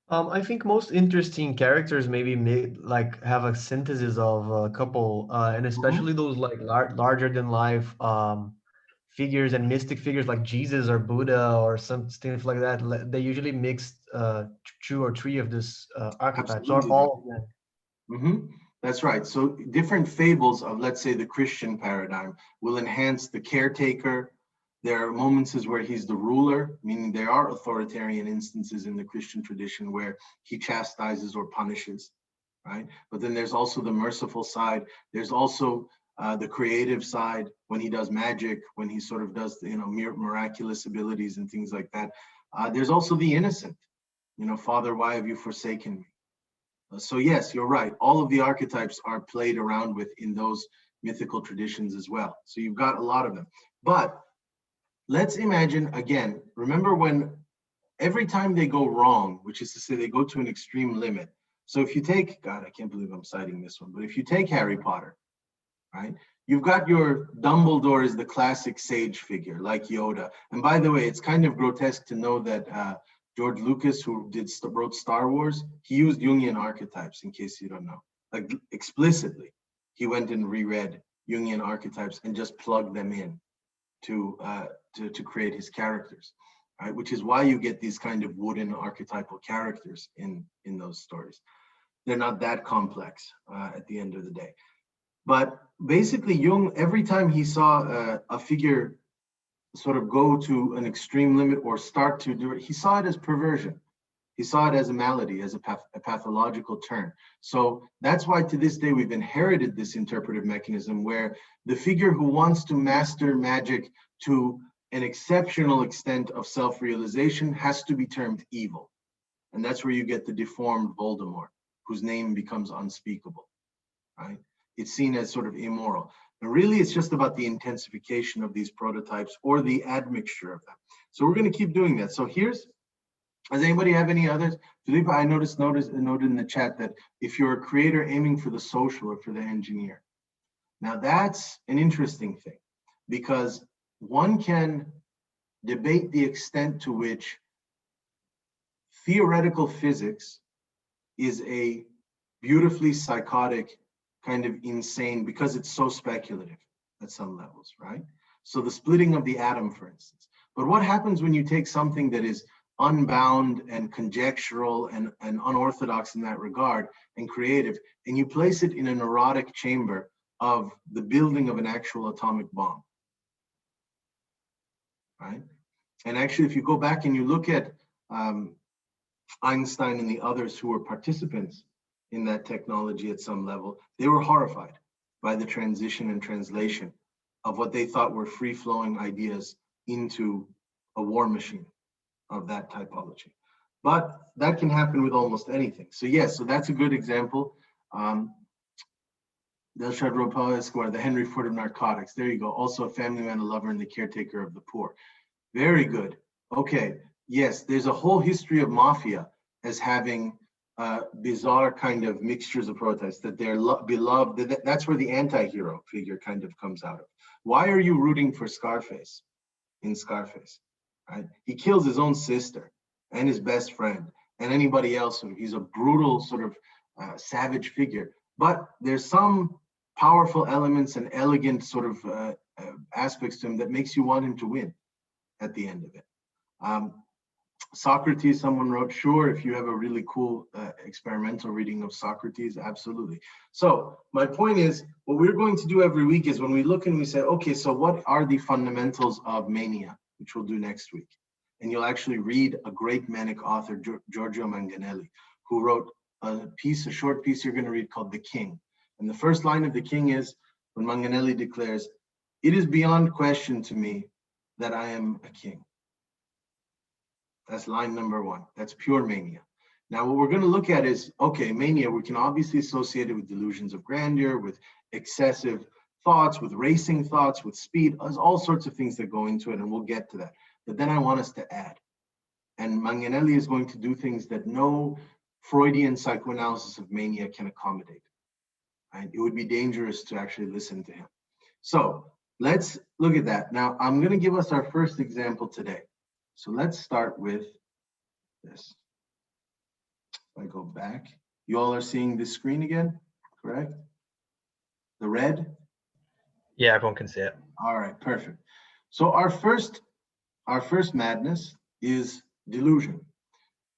I think most interesting characters maybe like have a synthesis of a couple, and especially those like larger than life figures and mystic figures like Jesus or Buddha or some stuff like that. They usually mix 2 or 3 of this archetypes or all of them. That's right. So different fables of, let's say, the Christian paradigm will enhance the caretaker. There are moments where he's the ruler, meaning there are authoritarian instances in the Christian tradition where he chastises or punishes, right? But then there's also the merciful side. There's also the creative side when he does magic, when he sort of does, miraculous abilities and things like that. There's also the innocent, Father, why have you forsaken me? So yes, you're right. All of the archetypes are played around with in those mythical traditions as well. So you've got a lot of them. But let's imagine, again, remember when every time they go wrong, which is to say they go to an extreme limit. So if you take, God, I can't believe I'm citing this one, but if you take Harry Potter, right? You've got your Dumbledore is the classic sage figure, like Yoda. And by the way, it's kind of grotesque to know that George Lucas, who wrote Star Wars, he used Jungian archetypes, in case you don't know. Like explicitly, he went and reread Jungian archetypes and just plugged them in to create his characters, right? Which is why you get these kind of wooden archetypal characters in those stories. They're not that complex at the end of the day. But basically, Jung, every time he saw a figure sort of go to an extreme limit or start to do it, he saw it as perversion. He saw it as a malady, as a pathological turn. So that's why to this day we've inherited this interpretive mechanism where the figure who wants to master magic to an exceptional extent of self-realization has to be termed evil. And that's where you get the deformed Voldemort, whose name becomes unspeakable, right? It's seen as sort of immoral. But really, it's just about the intensification of these prototypes or the admixture of them. So we're going to keep doing that. So does anybody have any others? Philippa, I noted in the chat that if you're a creator aiming for the social or for the engineer. Now that's an interesting thing because one can debate the extent to which theoretical physics is a beautifully psychotic kind of insane because it's so speculative at some levels, right? So the splitting of the atom, for instance. But what happens when you take something that is unbound and conjectural and unorthodox in that regard and creative, and you place it in a neurotic chamber of the building of an actual atomic bomb, right? And actually, if you go back and you look at Einstein and the others who were participants in that technology at some level, they were horrified by the transition and translation of what they thought were free-flowing ideas into a war machine of that typology. But that can happen with almost anything. So yes, so that's a good example. Delshad Ropal Escobar, the Henry Ford of narcotics. There you go. Also a family man, a lover, and the caretaker of the poor. Very good. Okay. Yes, there's a whole history of mafia as having bizarre kind of mixtures of prototypes, that they're beloved. That's where the anti-hero figure kind of comes out of. Why are you rooting for Scarface in Scarface? Right? He kills his own sister and his best friend and anybody else. He's a brutal sort of savage figure. But there's some powerful elements and elegant sort of aspects to him that makes you want him to win at the end of it. Socrates, someone wrote, sure, if you have a really cool experimental reading of Socrates, absolutely. So my point is, what we're going to do every week is when we look and we say, okay, so what are the fundamentals of mania, which we'll do next week. And you'll actually read a great manic author, Giorgio Manganelli, who wrote a short piece you're going to read called The King. And the first line of The King is when Manganelli declares, "It is beyond question to me that I am a king." That's line number one. That's pure mania. Now, what we're going to look at is, okay, mania, we can obviously associate it with delusions of grandeur, with excessive thoughts, with racing thoughts, with speed. There's all sorts of things that go into it, and we'll get to that. But then I want us to add. And Manganelli is going to do things that no Freudian psychoanalysis of mania can accommodate. Right? It would be dangerous to actually listen to him. So let's look at that. Now, I'm going to give us our first example today. So let's start with this. If I go back, you all are seeing this screen again, correct? The red? Yeah, everyone can see it. All right, perfect. So our first madness is delusion.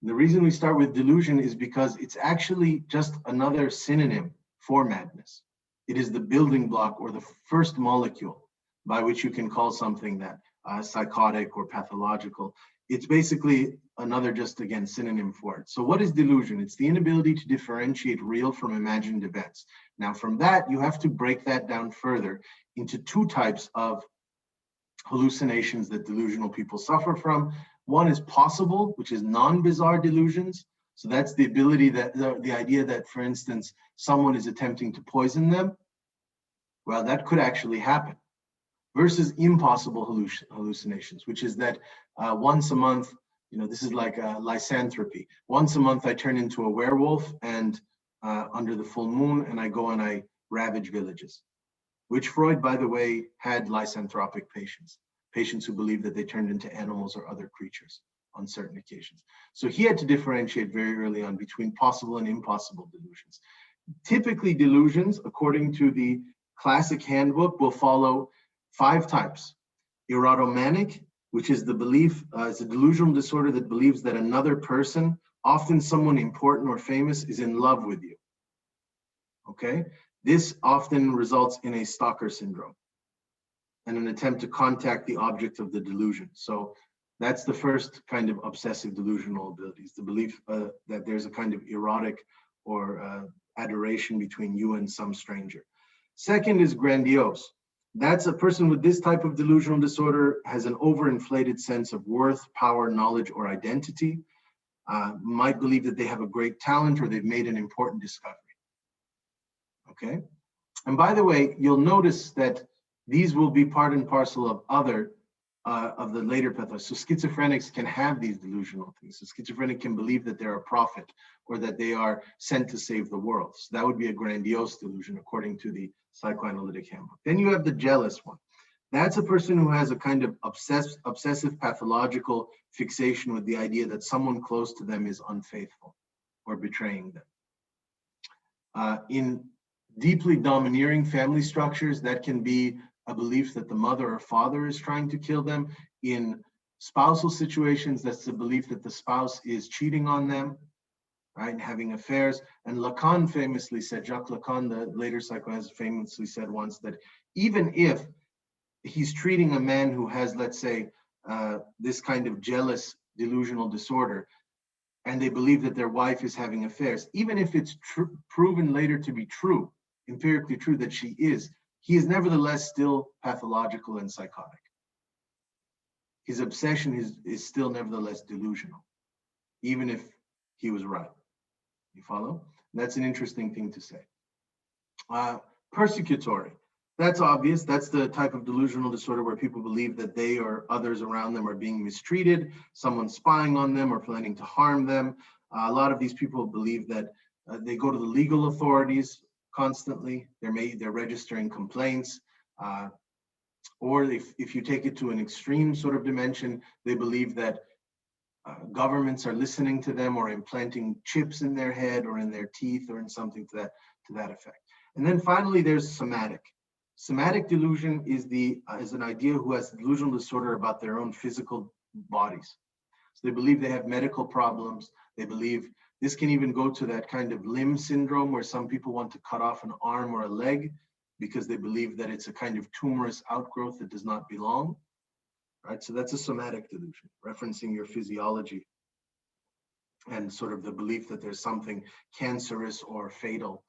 And the reason we start with delusion is because it's actually just another synonym for madness. It is the building block or the first molecule by which you can call something that psychotic or pathological. It's basically another, just again, synonym for it. So what is delusion? It's the inability to differentiate real from imagined events. Now from that, you have to break that down further into two types of hallucinations that delusional people suffer from. One is possible, which is non-bizarre delusions. So that's the ability that, the idea that, for instance, someone is attempting to poison them. Well, that could actually happen. Versus impossible hallucinations, which is that once a month, this is like a lycanthropy. Once a month, I turn into a werewolf and under the full moon, and I go and I ravage villages, which Freud, by the way, had lycanthropic patients who believed that they turned into animals or other creatures on certain occasions. So he had to differentiate very early on between possible and impossible delusions. Typically, delusions, according to the classic handbook, will follow 5 types. Erotomanic, which is the belief, it's a delusional disorder that believes that another person, often someone important or famous, is in love with you. Okay? This often results in a stalker syndrome and an attempt to contact the object of the delusion. So that's the first kind of obsessive delusional abilities, the belief that there's a kind of erotic or adoration between you and some stranger. Second is grandiose. That's a person with this type of delusional disorder has an overinflated sense of worth, power, knowledge, or identity, might believe that they have a great talent or they've made an important discovery. Okay? And by the way, you'll notice that these will be part and parcel of other of the later pathologies. So schizophrenics can have these delusional things. So schizophrenic can believe that they're a prophet or that they are sent to save the world. So that would be a grandiose delusion according to the psychoanalytic handbook. Then you have the jealous one. That's a person who has a kind of obsessive pathological fixation with the idea that someone close to them is unfaithful or betraying them. In deeply domineering family structures, that can be a belief that the mother or father is trying to kill them. In spousal situations, that's the belief that the spouse is cheating on them, right? And having affairs. And Lacan famously said, Jacques Lacan, the later psychoanalyst, famously said once that even if he's treating a man who has, let's say, this kind of jealous delusional disorder, and they believe that their wife is having affairs, even if it's proven later to be true, empirically true that she is, he is nevertheless still pathological and psychotic. His obsession is still nevertheless delusional, even if he was right. You follow? That's an interesting thing to say. Persecutory. That's obvious. That's the type of delusional disorder where people believe that they or others around them are being mistreated, someone's spying on them or planning to harm them. A lot of these people believe that they go to the legal authorities constantly. They're registering complaints. Or if you take it to an extreme sort of dimension, they believe that governments are listening to them or implanting chips in their head or in their teeth or in something to that effect. And then finally, there's somatic. Somatic delusion is an idea who has delusional disorder about their own physical bodies. So they believe they have medical problems. They believe this can even go to that kind of limb syndrome where some people want to cut off an arm or a leg because they believe that it's a kind of tumorous outgrowth that does not belong. Right? So that's a somatic delusion, referencing your physiology and sort of the belief that there's something cancerous or fatal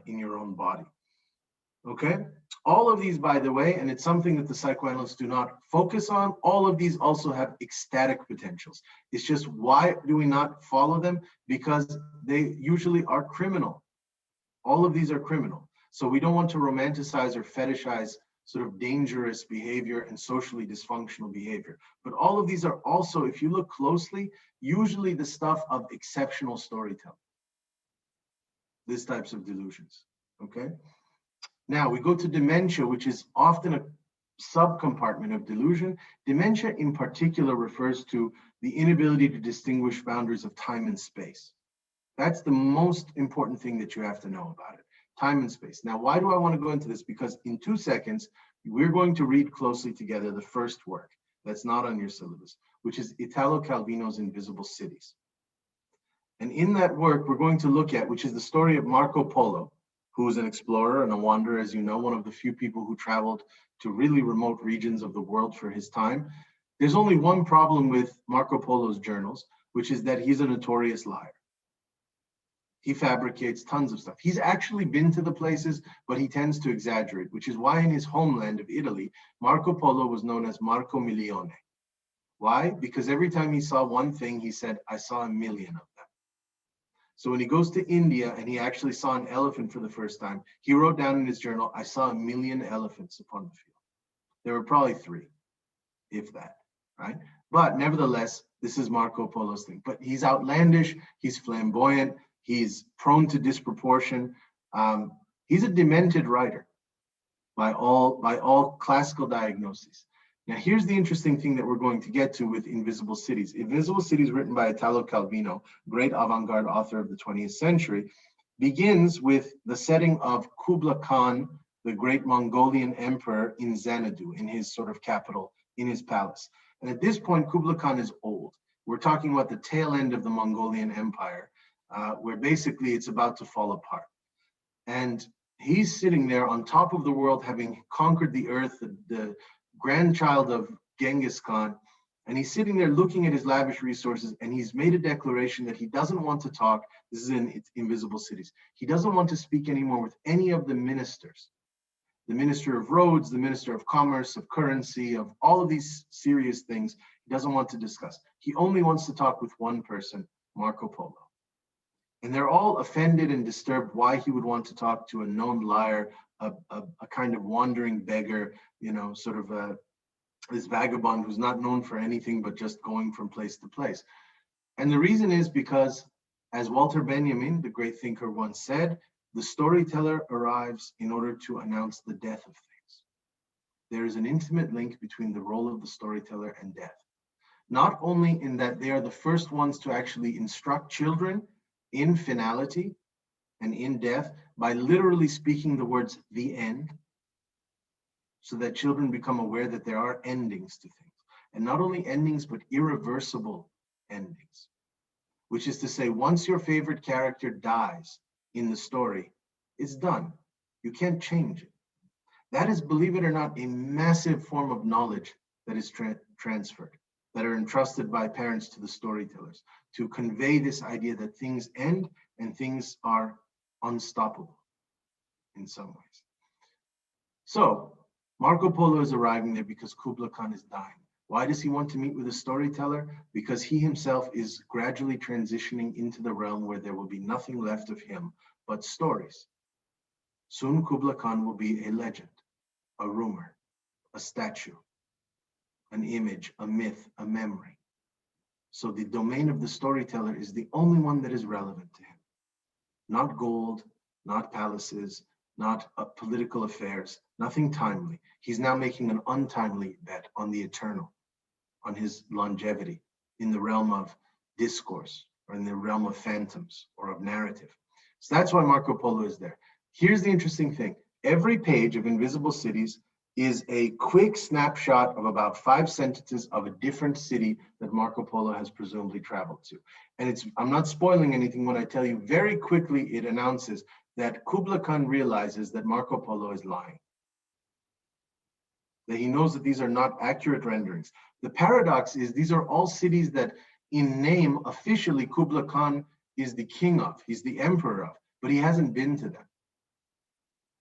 in your own body. Okay, all of these, by the way, and it's something that the psychoanalysts do not focus on, all of these also have ecstatic potentials. It's just, why do we not follow them? Because they usually are criminal. All of these are criminal. So we don't want to romanticize or fetishize sort of dangerous behavior and socially dysfunctional behavior. But all of these are also, if you look closely, usually the stuff of exceptional storytelling. These types of delusions, okay? Now we go to dementia, which is often a subcompartment of delusion. Dementia in particular refers to the inability to distinguish boundaries of time and space. That's the most important thing that you have to know about it, time and space. Now, why do I want to go into this? Because in 2 seconds, we're going to read closely together the first work that's not on your syllabus, which is Italo Calvino's Invisible Cities. And in that work, we're going to look at, which is the story of Marco Polo, who was an explorer and a wanderer, as you know, one of the few people who traveled to really remote regions of the world for his time. There's only one problem with Marco Polo's journals, which is that he's a notorious liar. He fabricates tons of stuff. He's actually been to the places, but he tends to exaggerate, which is why in his homeland of Italy, Marco Polo was known as Marco Milione. Why? Because every time he saw one thing, he said, I saw a million of them. So when he goes to India and he actually saw an elephant for the first time, he wrote down in his journal, I saw 1 million elephants upon the field. There were probably 3, if that, right? But nevertheless, this is Marco Polo's thing. But he's outlandish, he's flamboyant, he's prone to disproportion. He's a demented writer by all classical diagnoses. Now, here's the interesting thing that we're going to get to with Invisible Cities. Invisible Cities, written by Italo Calvino, great avant-garde author of the 20th century, begins with the setting of Kublai Khan, the great Mongolian emperor, in Xanadu, in his sort of capital, in his palace. And at this point, Kublai Khan is old. We're talking about the tail end of the Mongolian Empire, where basically it's about to fall apart. And he's sitting there on top of the world, having conquered the earth, the grandchild of Genghis Khan, and he's sitting there looking at his lavish resources, and he's made a declaration that he doesn't want to talk. This is in Invisible Cities. He doesn't want to speak anymore with any of the ministers, the Minister of Roads, the Minister of Commerce, of Currency, of all of these serious things. He doesn't want to discuss. He only wants to talk with one person, Marco Polo. And they're all offended and disturbed why he would want to talk to a known liar, a kind of wandering beggar, you know, sort of this vagabond who's not known for anything but just going from place to place. And the reason is because, as Walter Benjamin, the great thinker, once said, the storyteller arrives in order to announce the death of things. There is an intimate link between the role of the storyteller and death. Not only in that they are the first ones to actually instruct children in finality and in death by literally speaking the words, the end, so that children become aware that there are endings to things. And not only endings, but irreversible endings, which is to say, once your favorite character dies in the story, it's done. You can't change it. That is, believe it or not, a massive form of knowledge that is transferred, that are entrusted by parents to the storytellers to convey this idea that things end and things are unstoppable in some ways. So Marco Polo is arriving there because Kublai Khan is dying. Why does he want to meet with a storyteller? Because he himself is gradually transitioning into the realm where there will be nothing left of him but stories. Soon Kublai Khan will be a legend, a rumor, a statue, an image, a myth, a memory. So the domain of the storyteller is the only one that is relevant to him. Not gold, not palaces, not political affairs, nothing timely. He's now making an untimely bet on the eternal, on his longevity in the realm of discourse or in the realm of phantoms or of narrative. So that's why Marco Polo is there. Here's the interesting thing. Every page of Invisible Cities is a quick snapshot of about 5 sentences of a different city that Marco Polo has presumably traveled to. And I'm not spoiling anything when I tell you very quickly it announces that Kublai Khan realizes that Marco Polo is lying, that he knows that these are not accurate renderings. The paradox is these are all cities that in name officially Kublai Khan is the king of, he's the emperor of, but he hasn't been to them.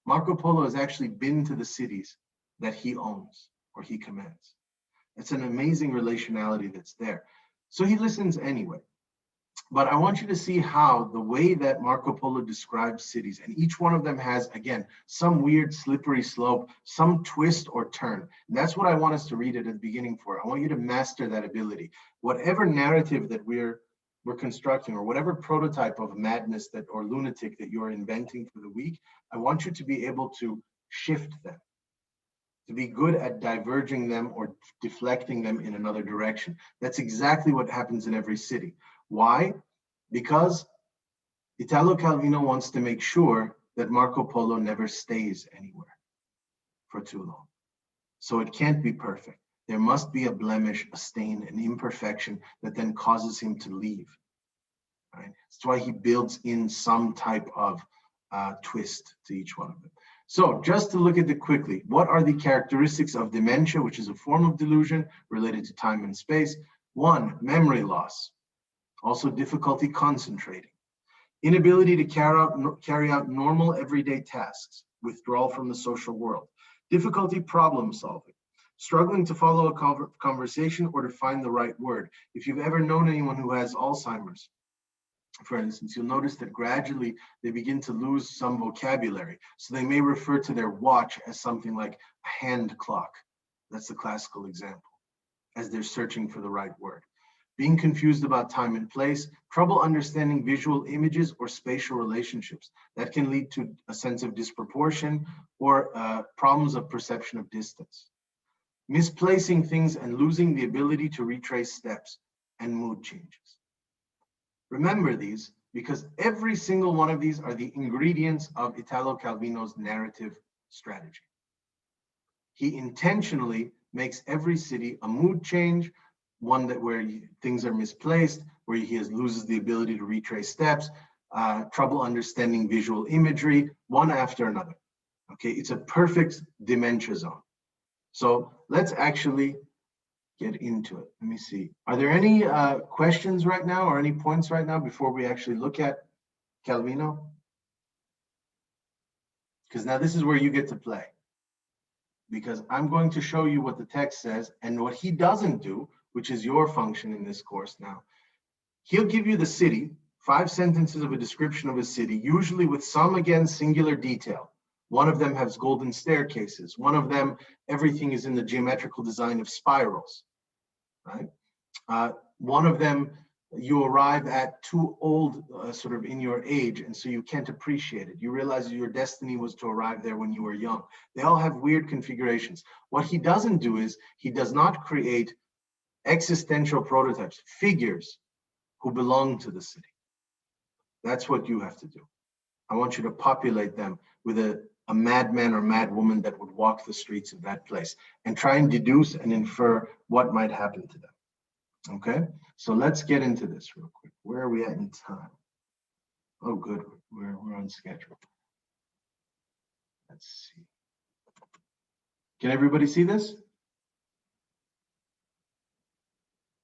Marco Polo has actually been to the cities that he owns or he commands. It's an amazing relationality that's there. So he listens anyway. But I want you to see how the way that Marco Polo describes cities, and each one of them has, again, some weird slippery slope, some twist or turn. And that's what I want us to read at the beginning for. I want you to master that ability. Whatever narrative that we're constructing, or whatever prototype of madness that or lunatic that you're inventing for the week, I want you to be able to shift them, to be good at diverging them or deflecting them in another direction. That's exactly what happens in every city. Why? Because Italo Calvino wants to make sure that Marco Polo never stays anywhere for too long. So it can't be perfect. There must be a blemish, a stain, an imperfection that then causes him to leave. Right? That's why he builds in some type of twist to each one of them. So just to look at it quickly, what are the characteristics of dementia, which is a form of delusion related to time and space? 1, memory loss. Also difficulty concentrating. Inability to carry out normal everyday tasks. Withdrawal from the social world. Difficulty problem solving. Struggling to follow a conversation or to find the right word. If you've ever known anyone who has Alzheimer's, for instance, you'll notice that gradually they begin to lose some vocabulary. So they may refer to their watch as something like a hand clock. That's the classical example, as they're searching for the right word. Being confused about time and place, trouble understanding visual images or spatial relationships. That can lead to a sense of disproportion or problems of perception of distance. Misplacing things and losing the ability to retrace steps and mood changes. Remember these because every single one of these are the ingredients of Italo Calvino's narrative strategy. He intentionally makes every city a mood change, one that where things are misplaced, where he loses the ability to retrace steps, trouble understanding visual imagery, one after another. Okay, it's a perfect dementia zone. So let's actually get into it. Let me see. Are there any questions right now or any points right now before we actually look at Calvino? Because now this is where you get to play. Because I'm going to show you what the text says and what he doesn't do, which is your function in this course now. He'll give you the city, 5 sentences of a description of a city, usually with some, again, singular detail. One of them has golden staircases. One of them, everything is in the geometrical design of spirals, right? One of them, you arrive at too old, sort of in your age, and so you can't appreciate it. You realize your destiny was to arrive there when you were young. They all have weird configurations. What he doesn't do is, he does not create existential prototypes, figures who belong to the city. That's what you have to do. I want you to populate them with a madman or madwoman that would walk the streets of that place and try and deduce and infer what might happen to them. Okay, so let's get into this real quick. Where are we at in time? Oh, good, we're on schedule. Let's see. Can everybody see this?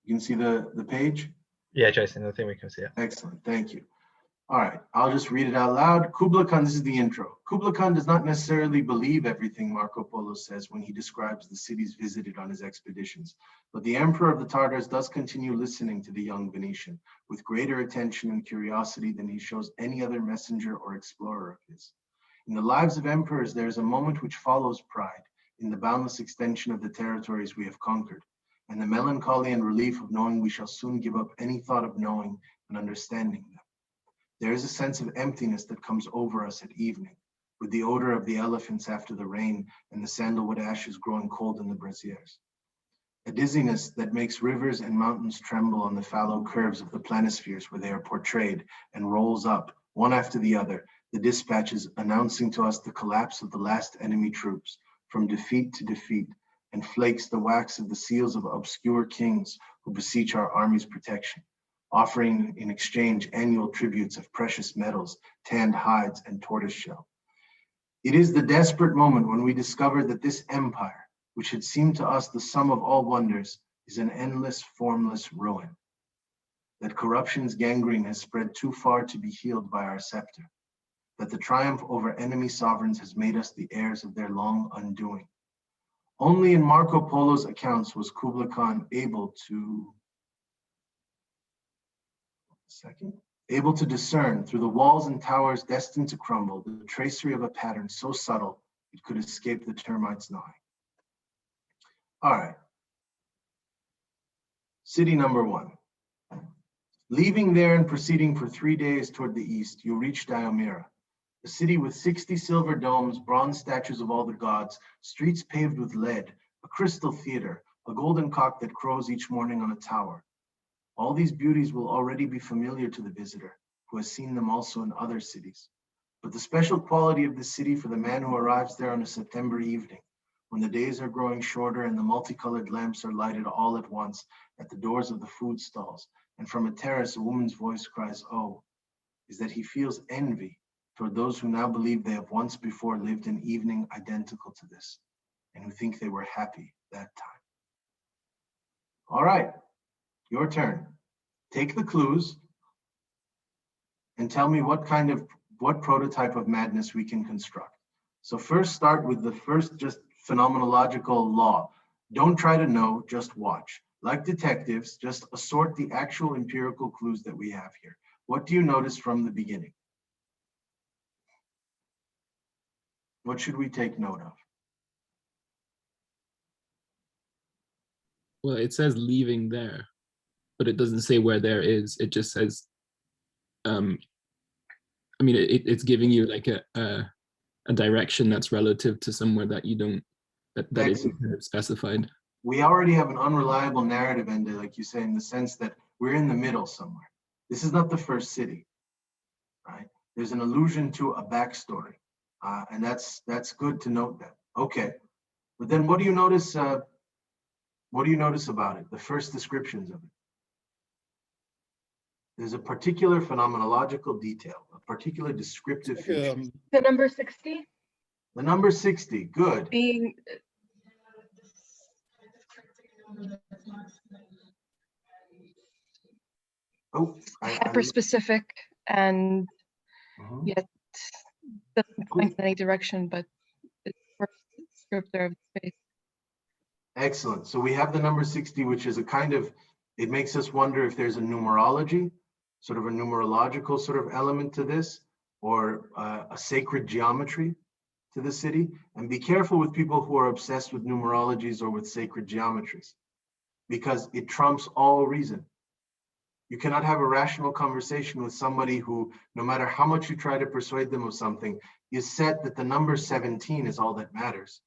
You can see the page? Yeah, Jason, I think we can see it. Excellent, thank you. All right, I'll just read it out loud. Kubla Khan, this is the intro. Kubla Khan does not necessarily believe everything Marco Polo says when he describes the cities visited on his expeditions, but the emperor of the Tartars does continue listening to the young Venetian with greater attention and curiosity than he shows any other messenger or explorer of his. In the lives of emperors, there is a moment which follows pride in the boundless extension of the territories we have conquered, and the melancholy and relief of knowing we shall soon give up any thought of knowing and understanding them. There is a sense of emptiness that comes over us at evening, with the odor of the elephants after the rain and the sandalwood ashes growing cold in the braziers. A dizziness that makes rivers and mountains tremble on the fallow curves of the planispheres where they are portrayed, and rolls up, one after the other, the dispatches announcing to us the collapse of the last enemy troops, from defeat to defeat, and flakes the wax of the seals of obscure kings who beseech our army's protection, offering in exchange annual tributes of precious metals, tanned hides, and tortoiseshell. It is the desperate moment when we discover that this empire, which had seemed to us the sum of all wonders, is an endless, formless ruin, that corruption's gangrene has spread too far to be healed by our scepter, that the triumph over enemy sovereigns has made us the heirs of their long undoing. Only in Marco Polo's accounts was Kubla Khan able to discern through the walls and towers destined to crumble the tracery of a pattern so subtle it could escape the termites' gnawing. All right. City number 1. Leaving there and proceeding for 3 days toward the east, you reach Diomira, a city with 60 silver domes, bronze statues of all the gods, streets paved with lead, a crystal theater, a golden cock that crows each morning on a tower. All these beauties will already be familiar to the visitor, who has seen them also in other cities. But the special quality of this city for the man who arrives there on a September evening, when the days are growing shorter and the multicolored lamps are lighted all at once at the doors of the food stalls, and from a terrace a woman's voice cries, "Oh," is that he feels envy toward those who now believe they have once before lived an evening identical to this, and who think they were happy that time. All right, your turn. Take the clues and tell me what prototype of madness we can construct. So first start with the first just phenomenological law. Don't try to know, just watch. Like detectives, just assort the actual empirical clues that we have here. What do you notice from the beginning? What should we take note of? Well, it says leaving there, but it doesn't say where there is. It just says, I mean, it's giving you like a direction that's relative to somewhere that you don't, that isn't kind of specified. We already have an unreliable narrative ended, like you say, in the sense that we're in the middle somewhere. This is not the first city, right? There's an allusion to a backstory, and that's good to note that. Okay, but then what do you notice? What do you notice about it? The first descriptions of it. There's a particular phenomenological detail, a particular descriptive feature. The number 60? The number 60, good. Being hyper-specific and yet doesn't point in any direction, but it's a descriptor of space. Excellent. So we have the number 60, which is a kind of, it makes us wonder if there's a numerology, sort of a numerological sort of element to this, or a sacred geometry to the city. And be careful with people who are obsessed with numerologies or with sacred geometries, because it trumps all reason. You cannot have a rational conversation with somebody who, no matter how much you try to persuade them of something, is set that the number 17 is all that matters.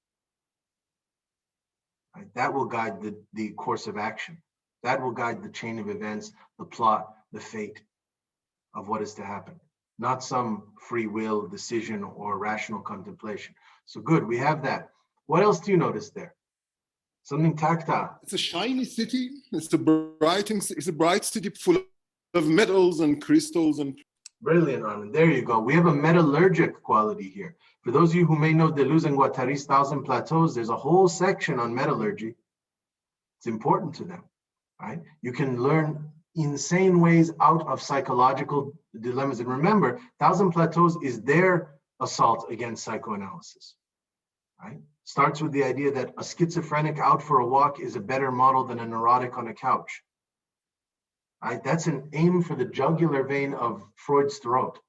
Right? That will guide the course of action. That will guide the chain of events, the plot, the fate of what is to happen, not some free will decision or rational contemplation. So good, we have that. What else do you notice there? Something tactile. It's a shiny city. It's a bright city full of metals and crystals and. Brilliant, Armin. There you go. We have a metallurgic quality here. For those of you who may know Deleuze and Guattari's 1,000 Plateaus, there's a whole section on metallurgy. It's important to them, right? You can learn insane ways out of psychological dilemmas. And remember, 1,000 Plateaus is their assault against psychoanalysis, right? Starts with the idea that a schizophrenic out for a walk is a better model than a neurotic on a couch. Right? That's an aim for the jugular vein of Freud's throat,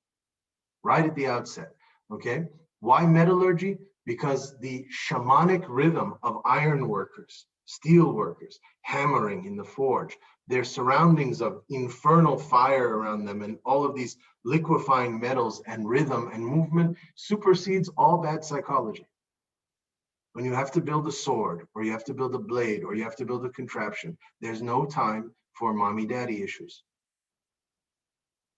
right at the outset, okay? Why metallurgy? Because the shamanic rhythm of iron workers, steel workers, hammering in the forge, their surroundings of infernal fire around them and all of these liquefying metals and rhythm and movement supersedes all bad psychology. When you have to build a sword, or you have to build a blade, or you have to build a contraption, there's no time for mommy daddy issues.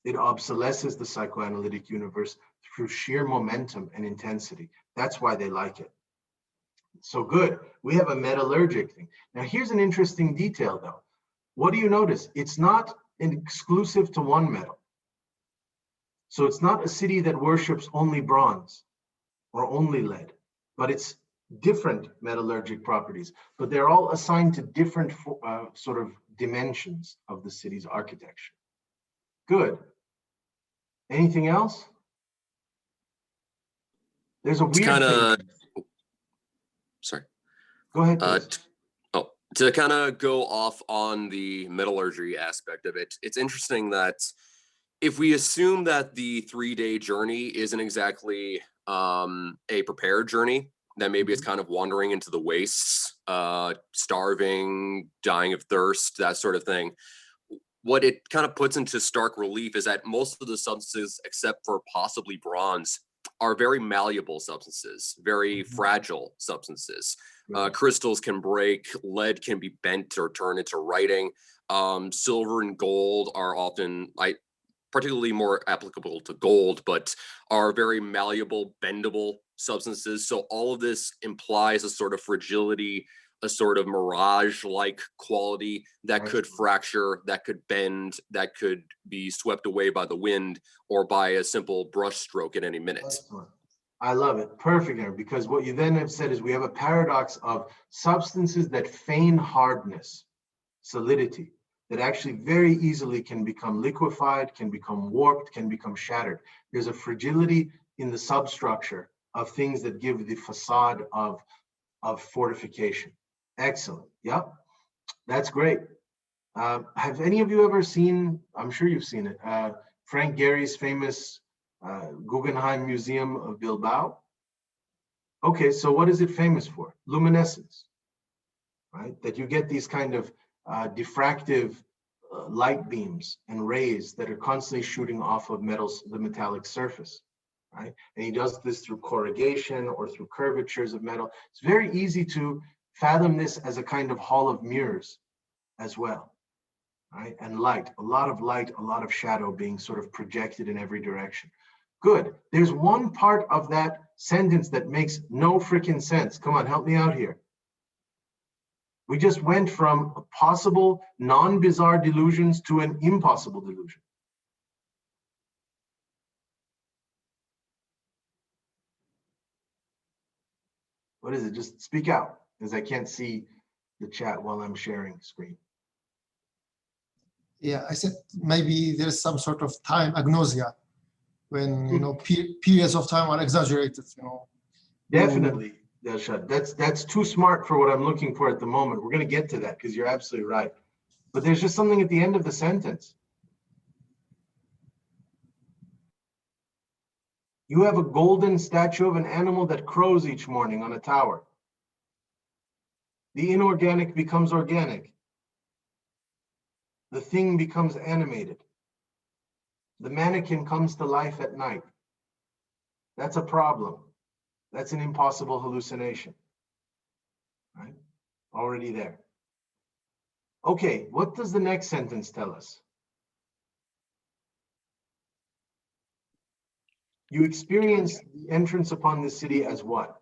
It obsolesces the psychoanalytic universe through sheer momentum and intensity. That's why they like it. So good, we have a metallurgic thing. Now here's an interesting detail though. What do you notice? It's not exclusive to one metal. So it's not a city that worships only bronze or only lead, but it's different metallurgic properties, but they're all assigned to different sort of dimensions of the city's architecture. Good. Anything else? There's a weird thing. Sorry. Go ahead. To kind of go off on the metallurgy aspect of it, it's interesting that if we assume that the 3-day journey isn't exactly a prepared journey, then maybe it's kind of wandering into the wastes, starving, dying of thirst, that sort of thing. What it kind of puts into stark relief is that most of the substances, except for possibly bronze, are very malleable substances, very fragile substances. Crystals can break, lead can be bent or turned into writing. Silver and gold are often, particularly more applicable to gold, but are very malleable, bendable substances. So all of this implies a sort of fragility, a sort of mirage-like quality that could fracture, that could bend, that could be swept away by the wind or by a simple brush stroke at any minute. Excellent. I love it. Perfect, Aaron, because what you then have said is we have a paradox of substances that feign hardness, solidity, that actually very easily can become liquefied, can become warped, can become shattered. There's a fragility in the substructure of things that give the facade of fortification. Excellent. Yep, that's great. Have any of you ever seen, I'm sure you've seen it, Frank Gehry's famous Guggenheim Museum of Bilbao? Okay, so what is it famous for? Luminescence, right? That you get these kind of diffractive light beams and rays that are constantly shooting off of the metallic surface, right? And he does this through corrugation or through curvatures of metal. It's very easy to fathom this as a kind of hall of mirrors as well, right? And light, a lot of shadow being sort of projected in every direction. Good. There's one part of that sentence that makes no freaking sense. Come on, help me out here. We just went from possible non-bizarre delusions to an impossible delusion. What is it? Just speak out, because I can't see the chat while I'm sharing screen. Yeah, I said maybe there's some sort of time agnosia when, you know, periods of time are exaggerated, you know. Definitely, Delshad. That's too smart for what I'm looking for at the moment. We're going to get to that because you're absolutely right. But there's just something at the end of the sentence. You have a golden statue of an animal that crows each morning on a tower. The inorganic becomes organic. The thing becomes animated. The mannequin comes to life at night. That's a problem. That's an impossible hallucination, right? Already there. Okay, what does the next sentence tell us? You experience the entrance upon the city as what?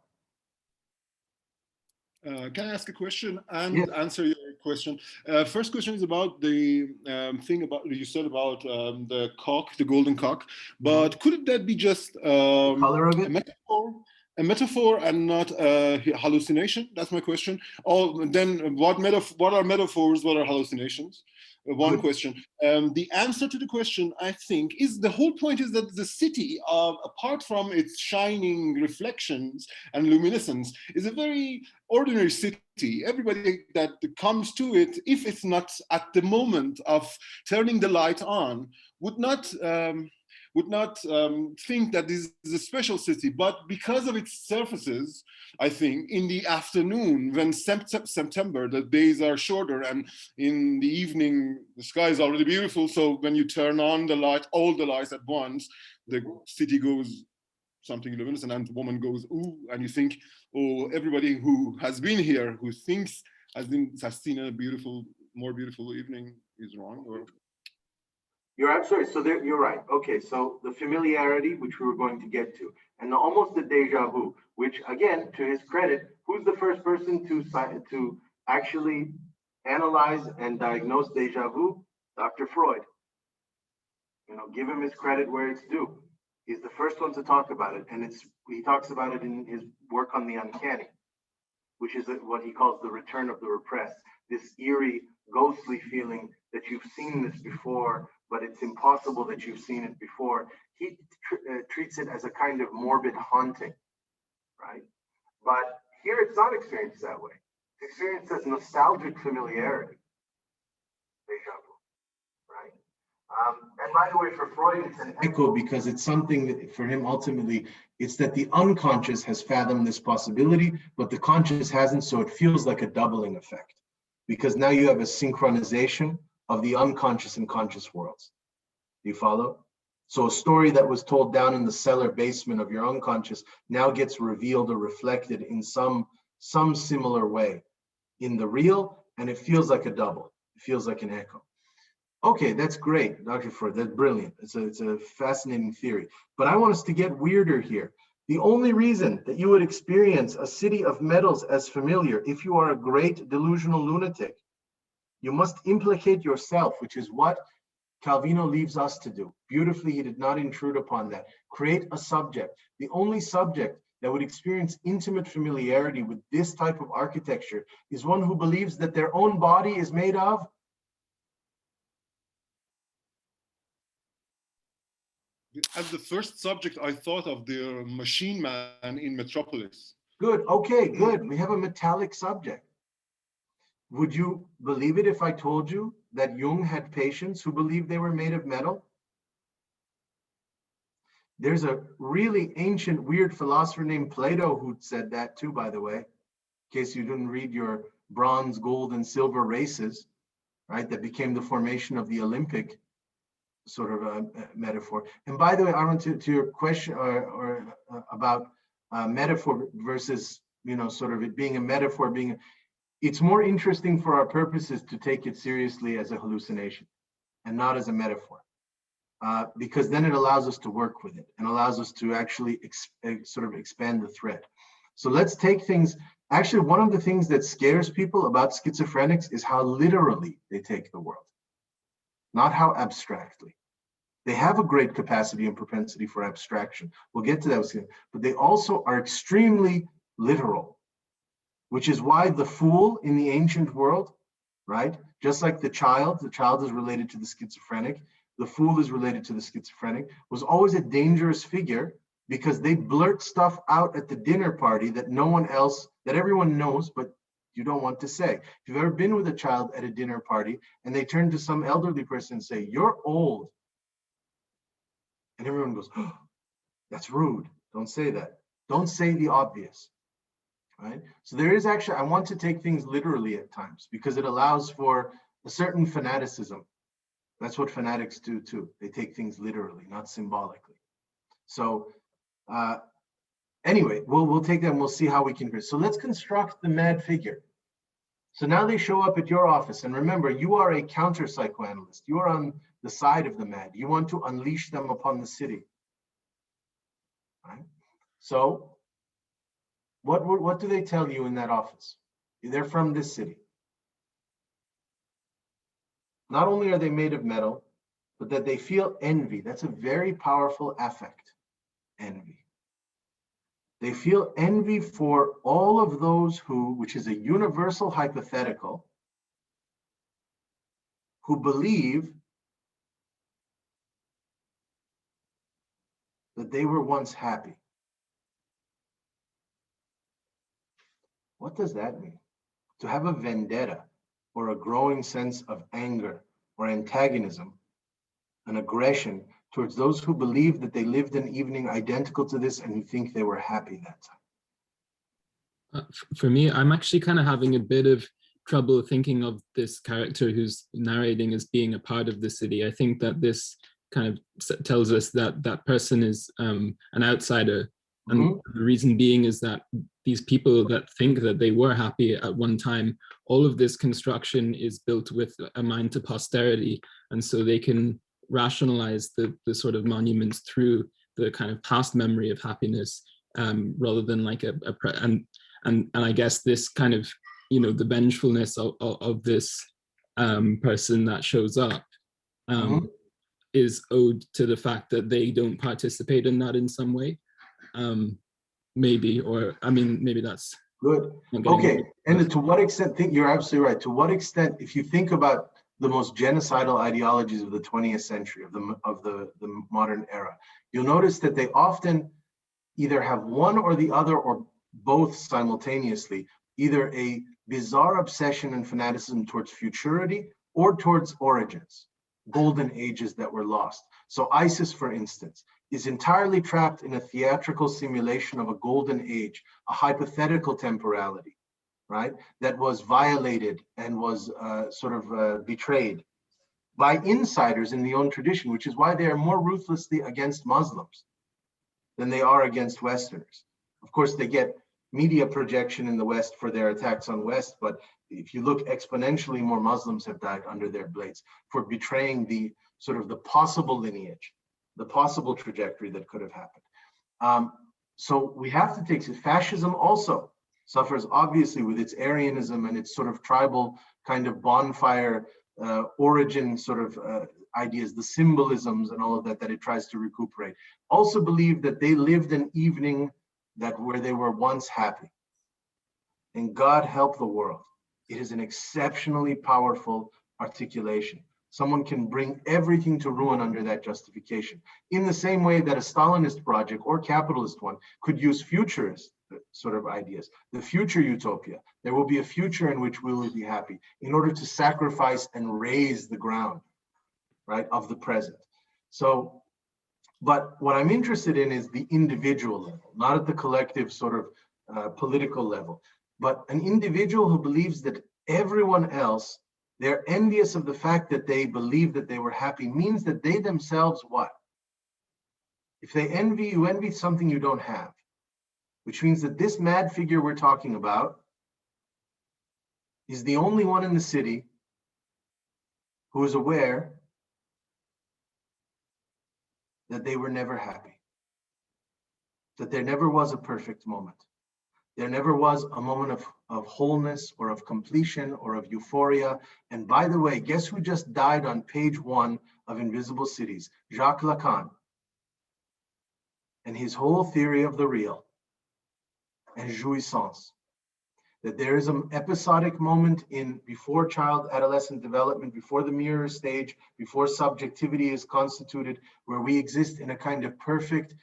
Can I ask a question and Yes. answer your question? First question is about the thing about you said about the cock, the golden cock, but couldn't that be just Color of it? a metaphor and not a hallucination? That's my question. Or then what are metaphors? What are hallucinations? One question. The answer to the question, I think, is the whole point is that the city, apart from its shining reflections and luminescence, is a very ordinary city. Everybody that comes to it, if it's not at the moment of turning the light on, would not think that this is a special city, but because of its surfaces, I think in the afternoon, when September, the days are shorter, and in the evening, the sky is already beautiful. So when you turn on the light, all the lights at once, the city goes something luminous, and the woman goes, ooh, and you think, oh, everybody who has been here, who thinks has seen a more beautiful evening is wrong, or? You're absolutely, so there, you're right. Okay, so the familiarity, which we were going to get to, and almost the deja vu, which again, to his credit, who's the first person to actually analyze and diagnose deja vu? Dr. Freud. You know, give him his credit where it's due. He's the first one to talk about it, and he talks about it in his work on the uncanny, which is what he calls the return of the repressed, this eerie, ghostly feeling that you've seen this before, but it's impossible that you've seen it before. He treats it as a kind of morbid haunting, right? But here it's not experienced that way. It's experienced as nostalgic familiarity, deja vu, right? And by the way, for Freud, it's an echo because it's something that for him, ultimately, it's that the unconscious has fathomed this possibility, but the conscious hasn't, so it feels like a doubling effect. Because now you have a synchronization of the unconscious and conscious worlds. Do you follow? So a story that was told down in the cellar basement of your unconscious now gets revealed or reflected in some similar way in the real, and it feels like a double. It feels like an echo. Okay, that's great, Dr. Freud, that's brilliant. It's a fascinating theory. But I want us to get weirder here. The only reason that you would experience a city of metals as familiar, if you are a great delusional lunatic, you must implicate yourself, which is what Calvino leaves us to do. Beautifully, he did not intrude upon that. Create a subject. The only subject that would experience intimate familiarity with this type of architecture is one who believes that their own body is made of as the first subject, I thought of the machine man in Metropolis. Good. Okay, good. We have a metallic subject. Would you believe it if I told you that Jung had patients who believed they were made of metal? There's a really ancient, weird philosopher named Plato who said that too, by the way, in case you didn't read your bronze, gold, and silver races, right? That became the formation of the Olympic sort of metaphor. And by the way, Armin, to your question or about metaphor versus, sort of it being a metaphor, it's more interesting for our purposes to take it seriously as a hallucination and not as a metaphor, because then it allows us to work with it and allows us to actually sort of expand the thread. So let's take things, actually, one of the things that scares people about schizophrenics is how literally they take the world, not how abstractly. They have a great capacity and propensity for abstraction. We'll get to that, but they also are extremely literal, which is why the fool in the ancient world, right? Just like the child is related to the schizophrenic, the fool is related to the schizophrenic, was always a dangerous figure because they blurt stuff out at the dinner party that no one else, that everyone knows, but you don't want to say. If you've ever been with a child at a dinner party and they turn to some elderly person and say, "You're old," and everyone goes, "Oh, that's rude. Don't say that." Don't say the obvious, right? So there is actually, I want to take things literally at times because it allows for a certain fanaticism. That's what fanatics do too. They take things literally, not symbolically. So anyway, we'll take that and we'll see how we can. So let's construct the mad figure. So now they show up at your office, and remember, you are a counter psychoanalyst. You are on the side of the mad. You want to unleash them upon the city. Right? So what do they tell you in that office? They're from this city. Not only are they made of metal, but that they feel envy. That's a very powerful affect, envy. They feel envy for all of those who, which is a universal hypothetical, who believe that they were once happy. What does that mean? To have a vendetta or a growing sense of anger or antagonism, an aggression towards those who believe that they lived an evening identical to this and who think they were happy that time. For me, I'm actually kind of having a bit of trouble thinking of this character who's narrating as being a part of the city. I think that this kind of tells us that that person is an outsider. And the reason being is that these people that think that they were happy at one time, all of this construction is built with a mind to posterity. And so they can rationalize the sort of monuments through the kind of past memory of happiness, rather than like and I guess this kind of, you know, the vengefulness of this person that shows up is owed to the fact that they don't participate in that in some way. Maybe, or I mean, maybe that's good. Okay, and to what extent, you're absolutely right. To what extent, if you think about the most genocidal ideologies of the 20th century, of the modern era, you'll notice that they often either have one or the other or both simultaneously, either a bizarre obsession and fanaticism towards futurity or towards origins, golden ages that were lost. So ISIS, for instance, is entirely trapped in a theatrical simulation of a golden age, a hypothetical temporality, right? That was violated and was betrayed by insiders in the own tradition, which is why they are more ruthlessly against Muslims than they are against Westerners. Of course, they get media projection in the West for their attacks on West, but if you look exponentially, more Muslims have died under their blades for betraying the sort of the possible lineage, the possible trajectory that could have happened. So we have to take fascism also suffers obviously with its Aryanism and its sort of tribal kind of bonfire origin sort of ideas, the symbolisms and all of that it tries to recuperate. Also believe that they lived an evening where they were once happy. And God help the world. It is an exceptionally powerful articulation. Someone can bring everything to ruin under that justification. In the same way that a Stalinist project or capitalist one could use futurist sort of ideas, the future utopia. There will be a future in which we will be happy in order to sacrifice and raise the ground, right, of the present. So, but what I'm interested in is the individual level, not at the collective sort of political level, but an individual who believes that everyone else, they're envious of the fact that they believe that they were happy, means that they themselves what? If they envy, you envy something you don't have, which means that this mad figure we're talking about is the only one in the city who is aware that they were never happy, that there never was a perfect moment. There never was a moment of wholeness or of completion or of euphoria. And by the way, guess who just died on page 1 of Invisible Cities? Jacques Lacan and his whole theory of the real and jouissance. That there is an episodic moment before child adolescent development, before the mirror stage, before subjectivity is constituted, where we exist in a kind of perfect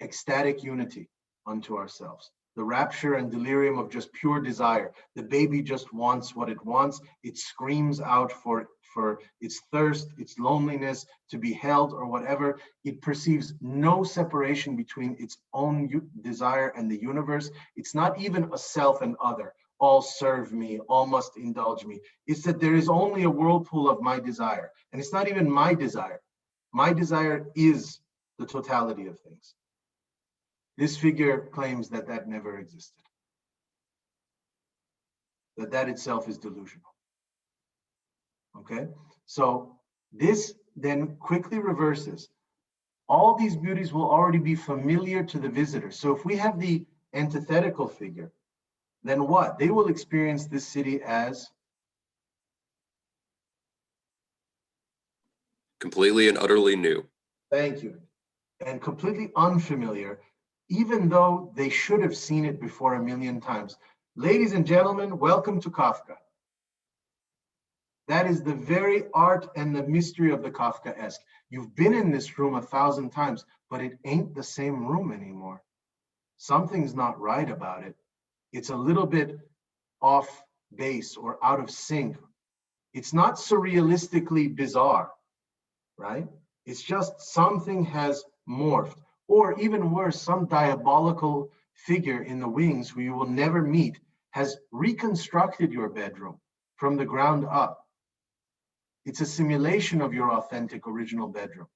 ecstatic unity unto ourselves. The rapture and delirium of just pure desire. The baby just wants what it wants. It screams out for its thirst, its loneliness, to be held or whatever. It perceives no separation between its own desire and the universe. It's not even a self and other. All serve me, all must indulge me. It's that there is only a whirlpool of my desire. And it's not even my desire. My desire is the totality of things. This figure claims that never existed, that itself is delusional. Okay, so this then quickly reverses. All these beauties will already be familiar to the visitor. So if we have the antithetical figure, then what? They will experience this city as completely and utterly new. thank you, and completely unfamiliar, even though they should have seen it before a million times. Ladies and gentlemen, welcome to Kafka. That is the very art and the mystery of the Kafkaesque. You've been in this room 1,000 times, but it ain't the same room anymore. Something's not right about it. It's a little bit off base or out of sync. It's not surrealistically bizarre, right? It's just something has morphed, or even worse, some diabolical figure in the wings who you will never meet has reconstructed your bedroom from the ground up. It's a simulation of your authentic original bedroom,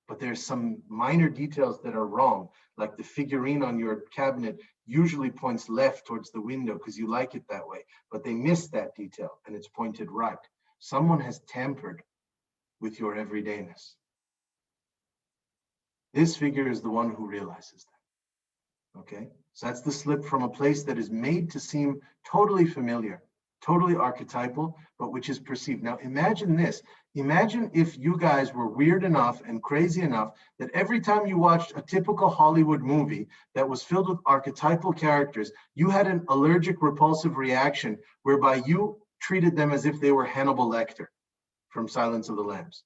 but there's some minor details that are wrong, like the figurine on your cabinet usually points left towards the window because you like it that way, but they missed that detail and it's pointed right. Someone has tampered with your everydayness. This figure is the one who realizes that, okay? So that's the slip from a place that is made to seem totally familiar, totally archetypal, but which is perceived. Now imagine this. Imagine if you guys were weird enough and crazy enough that every time you watched a typical Hollywood movie that was filled with archetypal characters, you had an allergic repulsive reaction whereby you treated them as if they were Hannibal Lecter from Silence of the Lambs.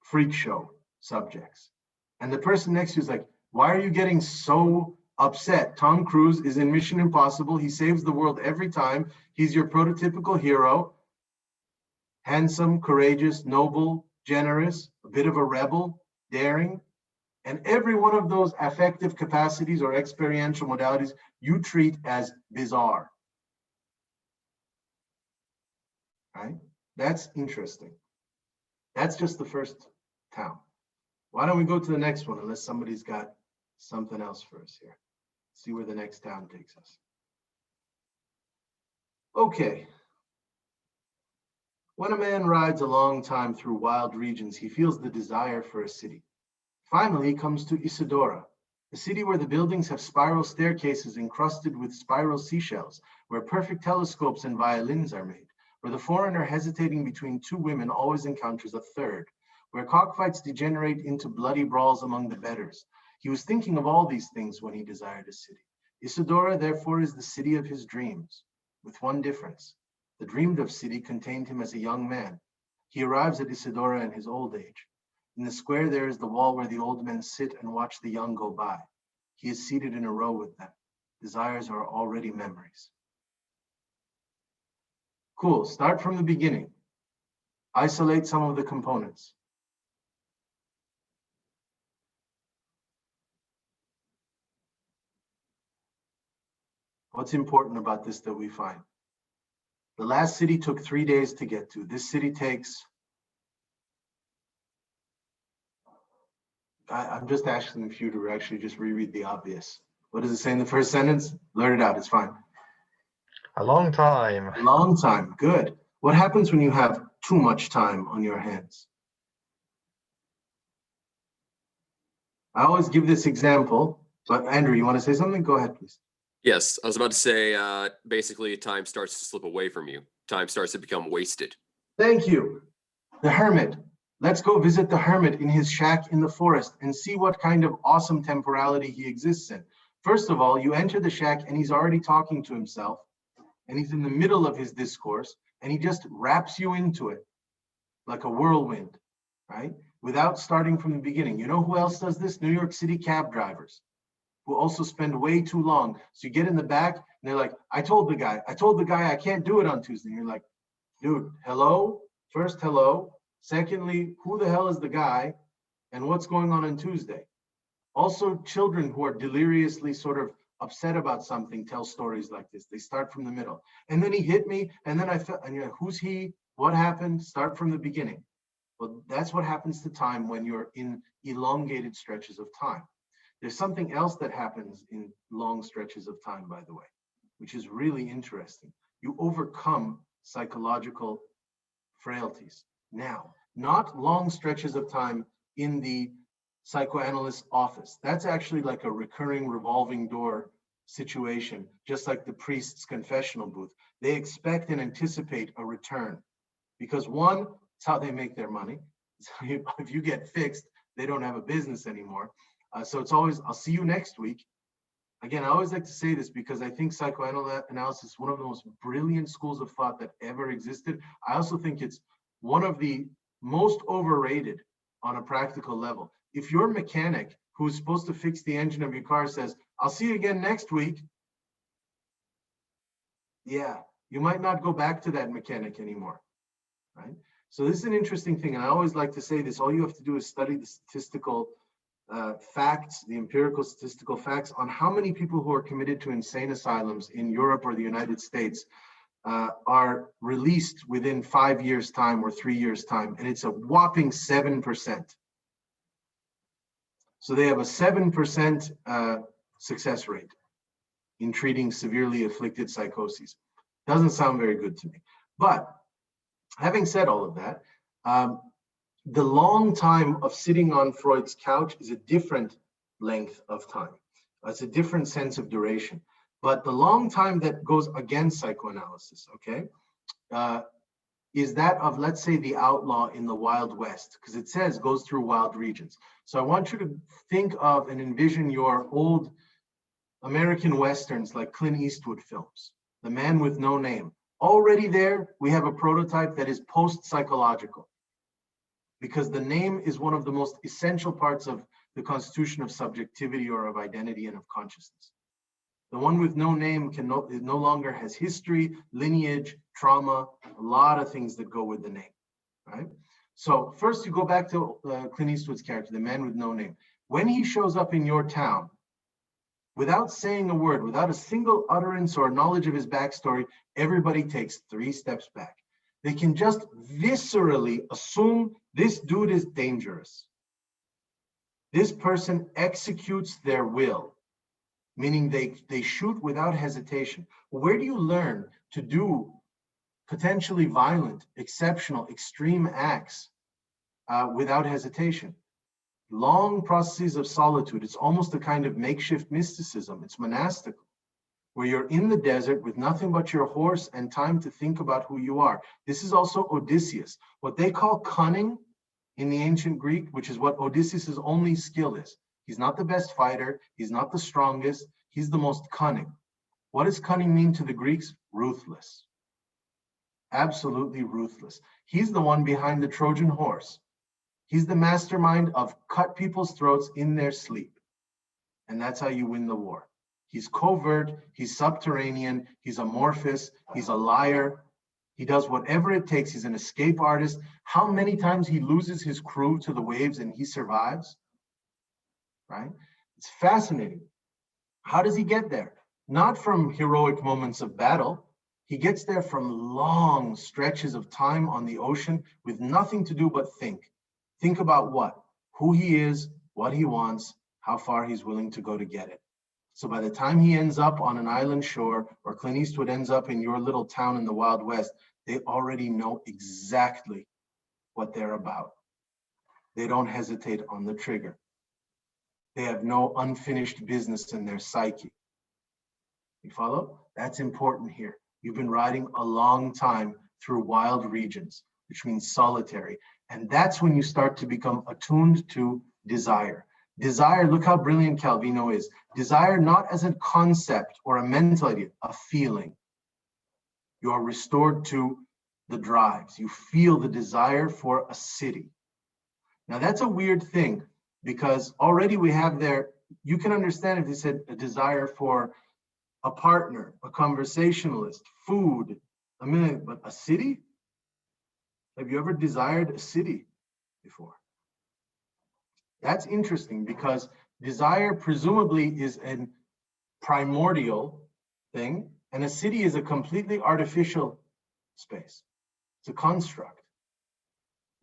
Freak show subjects. And the person next to you is like, why are you getting so upset? Tom Cruise is in Mission Impossible. He saves the world every time. He's your prototypical hero. Handsome, courageous, noble, generous, a bit of a rebel, daring. And every one of those affective capacities or experiential modalities you treat as bizarre. Right? That's interesting. That's just the first town. Why don't we go to the next one, unless somebody's got something else for us here. See where the next town takes us. Okay. When a man rides a long time through wild regions, he feels the desire for a city. Finally, he comes to Isidora, a city where the buildings have spiral staircases encrusted with spiral seashells, where perfect telescopes and violins are made, where the foreigner hesitating between two women always encounters a third, where cockfights degenerate into bloody brawls among the betters. He was thinking of all these things when he desired a city. Isidora, therefore, is the city of his dreams, with one difference. The dreamed of city contained him as a young man. He arrives at Isidora in his old age. In the square, there is the wall where the old men sit and watch the young go by. He is seated in a row with them. Desires are already memories. Cool, start from the beginning. Isolate some of the components. What's important about this that we find? The last city took 3 days to get to. This city takes, I'm just asking you to actually just reread the obvious. What does it say in the first sentence? Blurt it out, it's fine. A long time. A long time, good. What happens when you have too much time on your hands? I always give this example, but Andrew, you want to say something? Go ahead, please. Yes, I was about to say, basically, time starts to slip away from you. Time starts to become wasted. Thank you. The hermit. Let's go visit the hermit in his shack in the forest and see what kind of awesome temporality he exists in. First of all, you enter the shack and he's already talking to himself, and he's in the middle of his discourse, and he just wraps you into it like a whirlwind, right? Without starting from the beginning. You know who else does this? New York City cab drivers, who also spend way too long. So you get in the back and they're like, I told the guy I can't do it on Tuesday. And you're like, dude, hello? First, hello. Secondly, who the hell is the guy? And what's going on Tuesday? Also, children who are deliriously sort of upset about something tell stories like this. They start from the middle. And then he hit me, and then I felt, and you're like, who's he? What happened? Start from the beginning. Well, that's what happens to time when you're in elongated stretches of time. There's something else that happens in long stretches of time, by the way, which is really interesting. You overcome psychological frailties. Now, not long stretches of time in the psychoanalyst office. That's actually like a recurring revolving door situation, just like the priest's confessional booth. They expect and anticipate a return because one, it's how they make their money. So if you get fixed, they don't have a business anymore. So it's always, I'll see you next week. Again, I always like to say this because I think psychoanalysis is one of the most brilliant schools of thought that ever existed. I also think it's one of the most overrated on a practical level. If your mechanic who's supposed to fix the engine of your car says, I'll see you again next week, yeah, you might not go back to that mechanic anymore, right? So this is an interesting thing, and I always like to say this, all you have to do is study the statistical facts, the empirical statistical facts on how many people who are committed to insane asylums in Europe or the United States are released within 5 years' time or 3 years' time, and it's a whopping 7%. So they have a 7% success rate in treating severely afflicted psychoses. Doesn't sound very good to me. But having said all of that, the long time of sitting on Freud's couch is a different length of time. It's a different sense of duration. But the long time that goes against psychoanalysis, okay, is that of, let's say, the outlaw in the Wild West, because it says goes through wild regions. So I want you to think of and envision your old American Westerns like Clint Eastwood films, The Man with No Name. Already there, we have a prototype that is post-psychological, because the name is one of the most essential parts of the constitution of subjectivity or of identity and of consciousness. The one with no name no longer has history, lineage, trauma, a lot of things that go with the name, right? So first you go back to Clint Eastwood's character, the man with no name. When he shows up in your town, without saying a word, without a single utterance or knowledge of his backstory, everybody takes 3 steps back. They can just viscerally assume this dude is dangerous. This person executes their will, meaning they shoot without hesitation. Where do you learn to do potentially violent, exceptional, extreme acts without hesitation? Long processes of solitude. It's almost a kind of makeshift mysticism. It's monastical, where you're in the desert with nothing but your horse and time to think about who you are. This is also Odysseus. What they call cunning in the ancient Greek, which is what Odysseus' only skill is. He's not the best fighter. He's not the strongest. He's the most cunning. What does cunning mean to the Greeks? Ruthless. Absolutely ruthless. He's the one behind the Trojan horse. He's the mastermind of cut people's throats in their sleep. And that's how you win the war. He's covert, he's subterranean, he's amorphous, he's a liar. He does whatever it takes. He's an escape artist. How many times he loses his crew to the waves and he survives, right? It's fascinating. How does he get there? Not from heroic moments of battle. He gets there from long stretches of time on the ocean with nothing to do but think. Think about what? Who he is, what he wants, how far he's willing to go to get it. So by the time he ends up on an island shore, or Clint Eastwood ends up in your little town in the Wild West, they already know exactly what they're about. They don't hesitate on the trigger. They have no unfinished business in their psyche. You follow? That's important here. You've been riding a long time through wild regions, which means solitary. And that's when you start to become attuned to desire. Desire, look how brilliant Calvino is. Desire not as a concept or a mental idea, a feeling. You are restored to the drives. You feel the desire for a city. Now that's a weird thing, because already we have there, you can understand if they said a desire for a partner, a conversationalist, food, but a city? Have you ever desired a city before? That's interesting, because desire presumably is a primordial thing, and a city is a completely artificial space. It's a construct.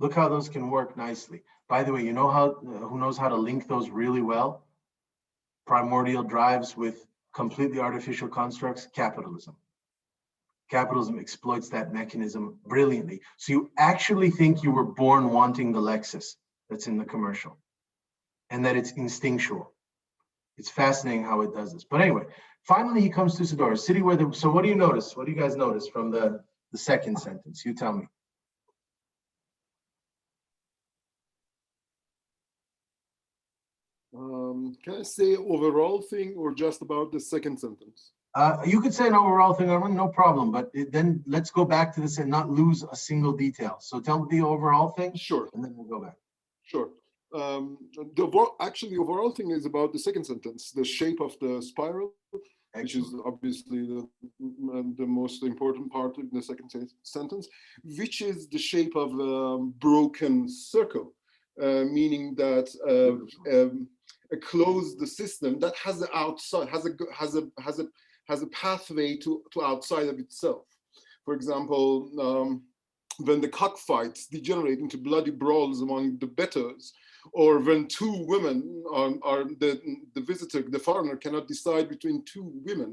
Look how those can work nicely. By the way, you know how who knows how to link those really well? Primordial drives with completely artificial constructs? Capitalism. Capitalism exploits that mechanism brilliantly. So you actually think you were born wanting the Lexus that's in the commercial, and that it's instinctual. It's fascinating how it does this. But anyway, finally he comes to Sidor, a city where so what do you notice? What do you guys notice from the second sentence? You tell me. Can I say overall thing or just about the second sentence? You could say an overall thing, Armin, no problem. But then let's go back to this and not lose a single detail. So tell me the overall thing. Sure. And then we'll go back. Sure. Actually, the overall thing is about the second sentence, the shape of the spiral, which is obviously the most important part of the second sentence, which is the shape of a broken circle, meaning that a closed system that has an outside, has a pathway to outside of itself. For example, when the cockfights degenerate into bloody brawls among the betters, or when two women are the visitor, the foreigner cannot decide between two women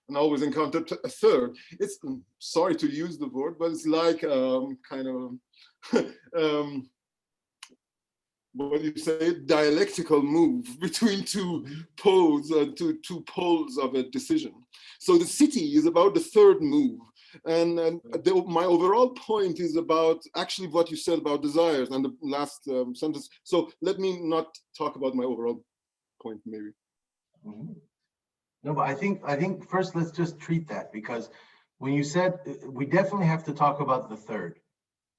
and always encounter a third. It's, sorry to use the word, but it's like kind of, what do you say, dialectical move between two poles, two poles of a decision. So the city is about the third move. And my overall point is about actually what you said about desires and the last sentence. So let me not talk about my overall point, maybe. No, but I think first let's just treat that, because when you said we definitely have to talk about the third,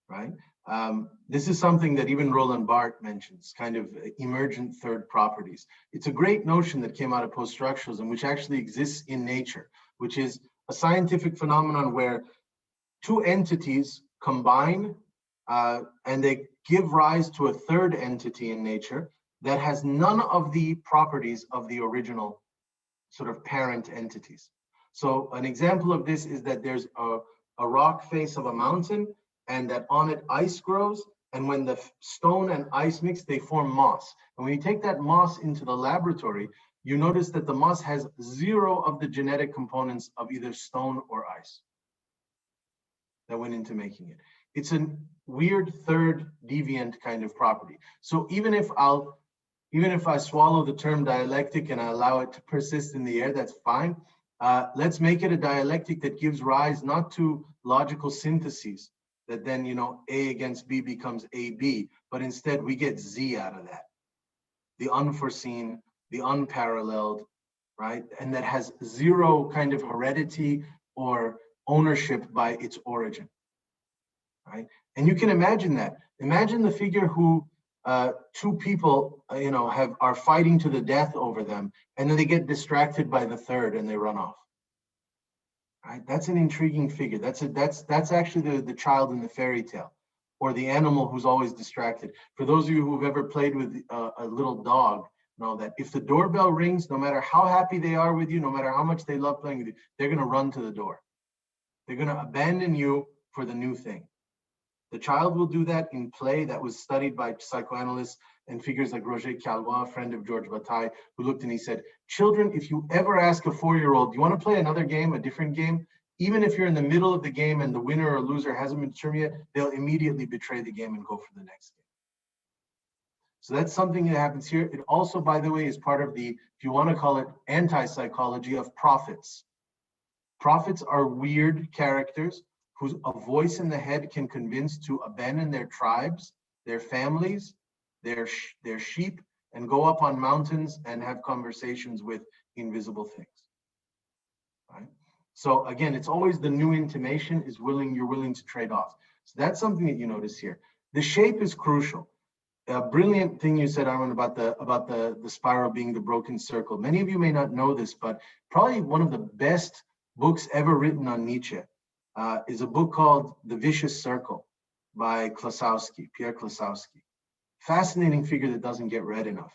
right? This is something that even Roland Barthes mentions, kind of emergent third properties. It's a great notion that came out of post-structuralism, which actually exists in nature, which is a scientific phenomenon where two entities combine and they give rise to a third entity in nature that has none of the properties of the original sort of parent entities. So an example of this is that there's a rock face of a mountain, and that on it ice grows, and when the stone and ice mix, they form moss. And when you take that moss into the laboratory, you notice that the moss has zero of the genetic components of either stone or ice that went into making it. It's a weird third deviant kind of property. So even if I swallow the term dialectic and I allow it to persist in the air, that's fine. Let's make it a dialectic that gives rise not to logical syntheses, that then, A against B becomes AB, but instead we get Z out of that. The unforeseen, the unparalleled, right? And that has zero kind of heredity or ownership by its origin, right? And you can imagine that. Imagine the figure who two people, are fighting to the death over them, and then they get distracted by the third and they run off. Right? That's an intriguing figure. That's actually the child in the fairy tale, or the animal who's always distracted. For those of you who've ever played with a little dog, know that if the doorbell rings, no matter how happy they are with you, no matter how much they love playing with you, they're going to run to the door. They're going to abandon you for the new thing. The child will do that in play. That was studied by psychoanalysts and figures like Roger Calvois, a friend of George Bataille, who looked and he said, children, if you ever ask a 4-year-old, do you want to play another game, a different game? Even if you're in the middle of the game and the winner or loser hasn't been determined yet, they'll immediately betray the game and go for the next game. So that's something that happens here. It also, by the way, is part of the, if you want to call it anti-psychology, of prophets. Prophets are weird characters whose a voice in the head can convince to abandon their tribes, their families, their sheep, and go up on mountains and have conversations with invisible things. Right? So again, it's always the new intimation is you're willing to trade off. So that's something that you notice here. The shape is crucial. A brilliant thing you said, Armin, about the spiral being the broken circle. Many of you may not know this, but probably one of the best books ever written on Nietzsche is a book called The Vicious Circle by Pierre Klosowski. Fascinating figure that doesn't get read enough.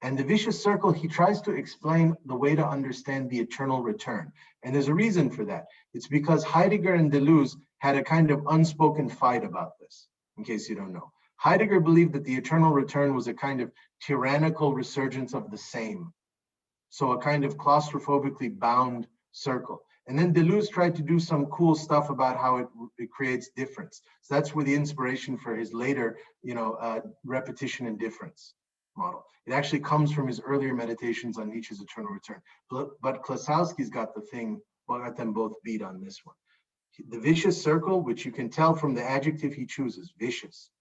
And The Vicious Circle, he tries to explain the way to understand the eternal return. And there's a reason for that. It's because Heidegger and Deleuze had a kind of unspoken fight about this, in case you don't know. Heidegger believed that the eternal return was a kind of tyrannical resurgence of the same. So a kind of claustrophobically bound circle. And then Deleuze tried to do some cool stuff about how it creates difference. So that's where the inspiration for his later, repetition and difference, model. It actually comes from his earlier meditations on Nietzsche's eternal return. But Klasowski's got the thing, well, got them both beat on this one. The vicious circle, which you can tell from the adjective he chooses, vicious,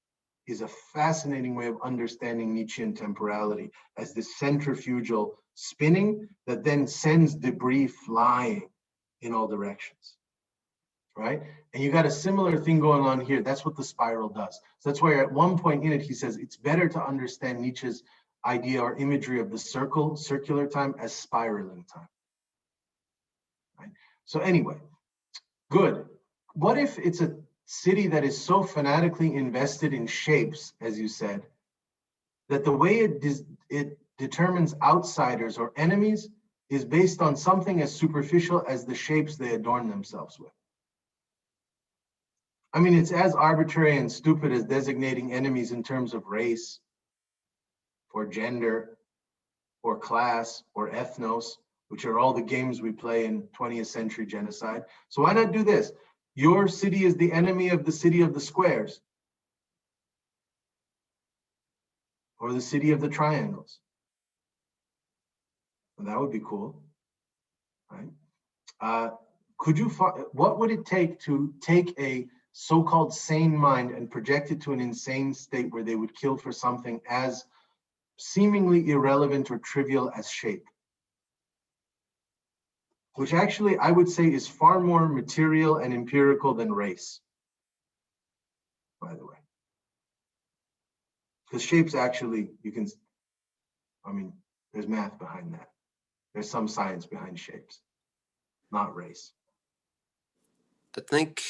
is a fascinating way of understanding Nietzschean temporality as this centrifugal spinning that then sends debris flying in all directions, right? And you got a similar thing going on here. That's what the spiral does. So that's why at one point in it, he says it's better to understand Nietzsche's idea or imagery of the circular time as spiraling time, right? So anyway, good. What if it's a city that is so fanatically invested in shapes, as you said, that the way it determines outsiders or enemies is based on something as superficial as the shapes they adorn themselves with? I mean, it's as arbitrary and stupid as designating enemies in terms of race, or gender, or class, or ethnos, which are all the games we play in 20th century genocide. So why not do this? Your city is the enemy of the city of the squares, or the city of the triangles. And that would be cool, right? What would it take to take a so-called sane mind and project it to an insane state where they would kill for something as seemingly irrelevant or trivial as shape? Which actually I would say is far more material and empirical than race, by the way. Because shapes actually, there's math behind that. There's some science behind shapes, not race. I think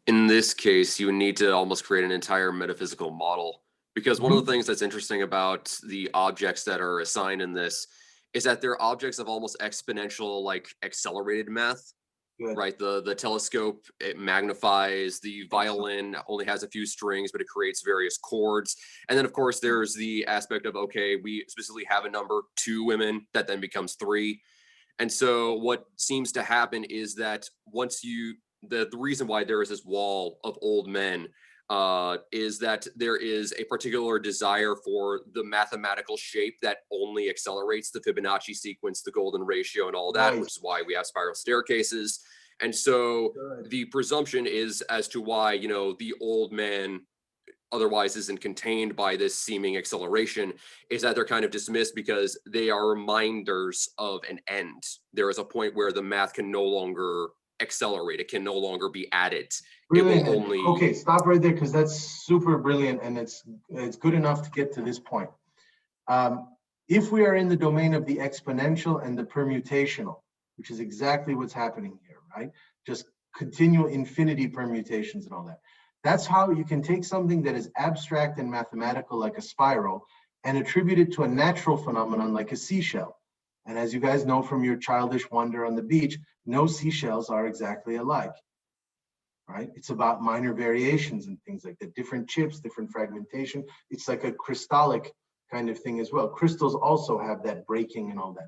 in this case, you would need to almost create an entire metaphysical model, because one of the things that's interesting about the objects that are assigned in this is that they're objects of almost exponential, like accelerated math. Good. Right? The telescope, it magnifies. The violin only has a few strings, but it creates various chords. And then, of course, there's the aspect of, okay, we specifically have a number 2 women that then becomes 3. And so what seems to happen is that once the reason why there is this wall of old men is that there is a particular desire for the mathematical shape that only accelerates the Fibonacci sequence, the golden ratio, and all that, which is why we have spiral staircases. And so the presumption is as to why, the old man otherwise isn't contained by this seeming acceleration is that they're kind of dismissed because they are reminders of an end. There is a point where the math can no longer accelerate. It can no longer be added. Brilliant. It will only... Okay, stop right there, because that's super brilliant, and it's good enough to get to this point. If we are in the domain of the exponential and the permutational, which is exactly what's happening here, right? Just continual infinity permutations and all that. That's how you can take something that is abstract and mathematical, like a spiral, and attribute it to a natural phenomenon like a seashell. And as you guys know from your childish wonder on the beach, no seashells are exactly alike, right? It's about minor variations and things like that, different chips, different fragmentation. It's like a crystallic kind of thing as well. Crystals also have that breaking and all that.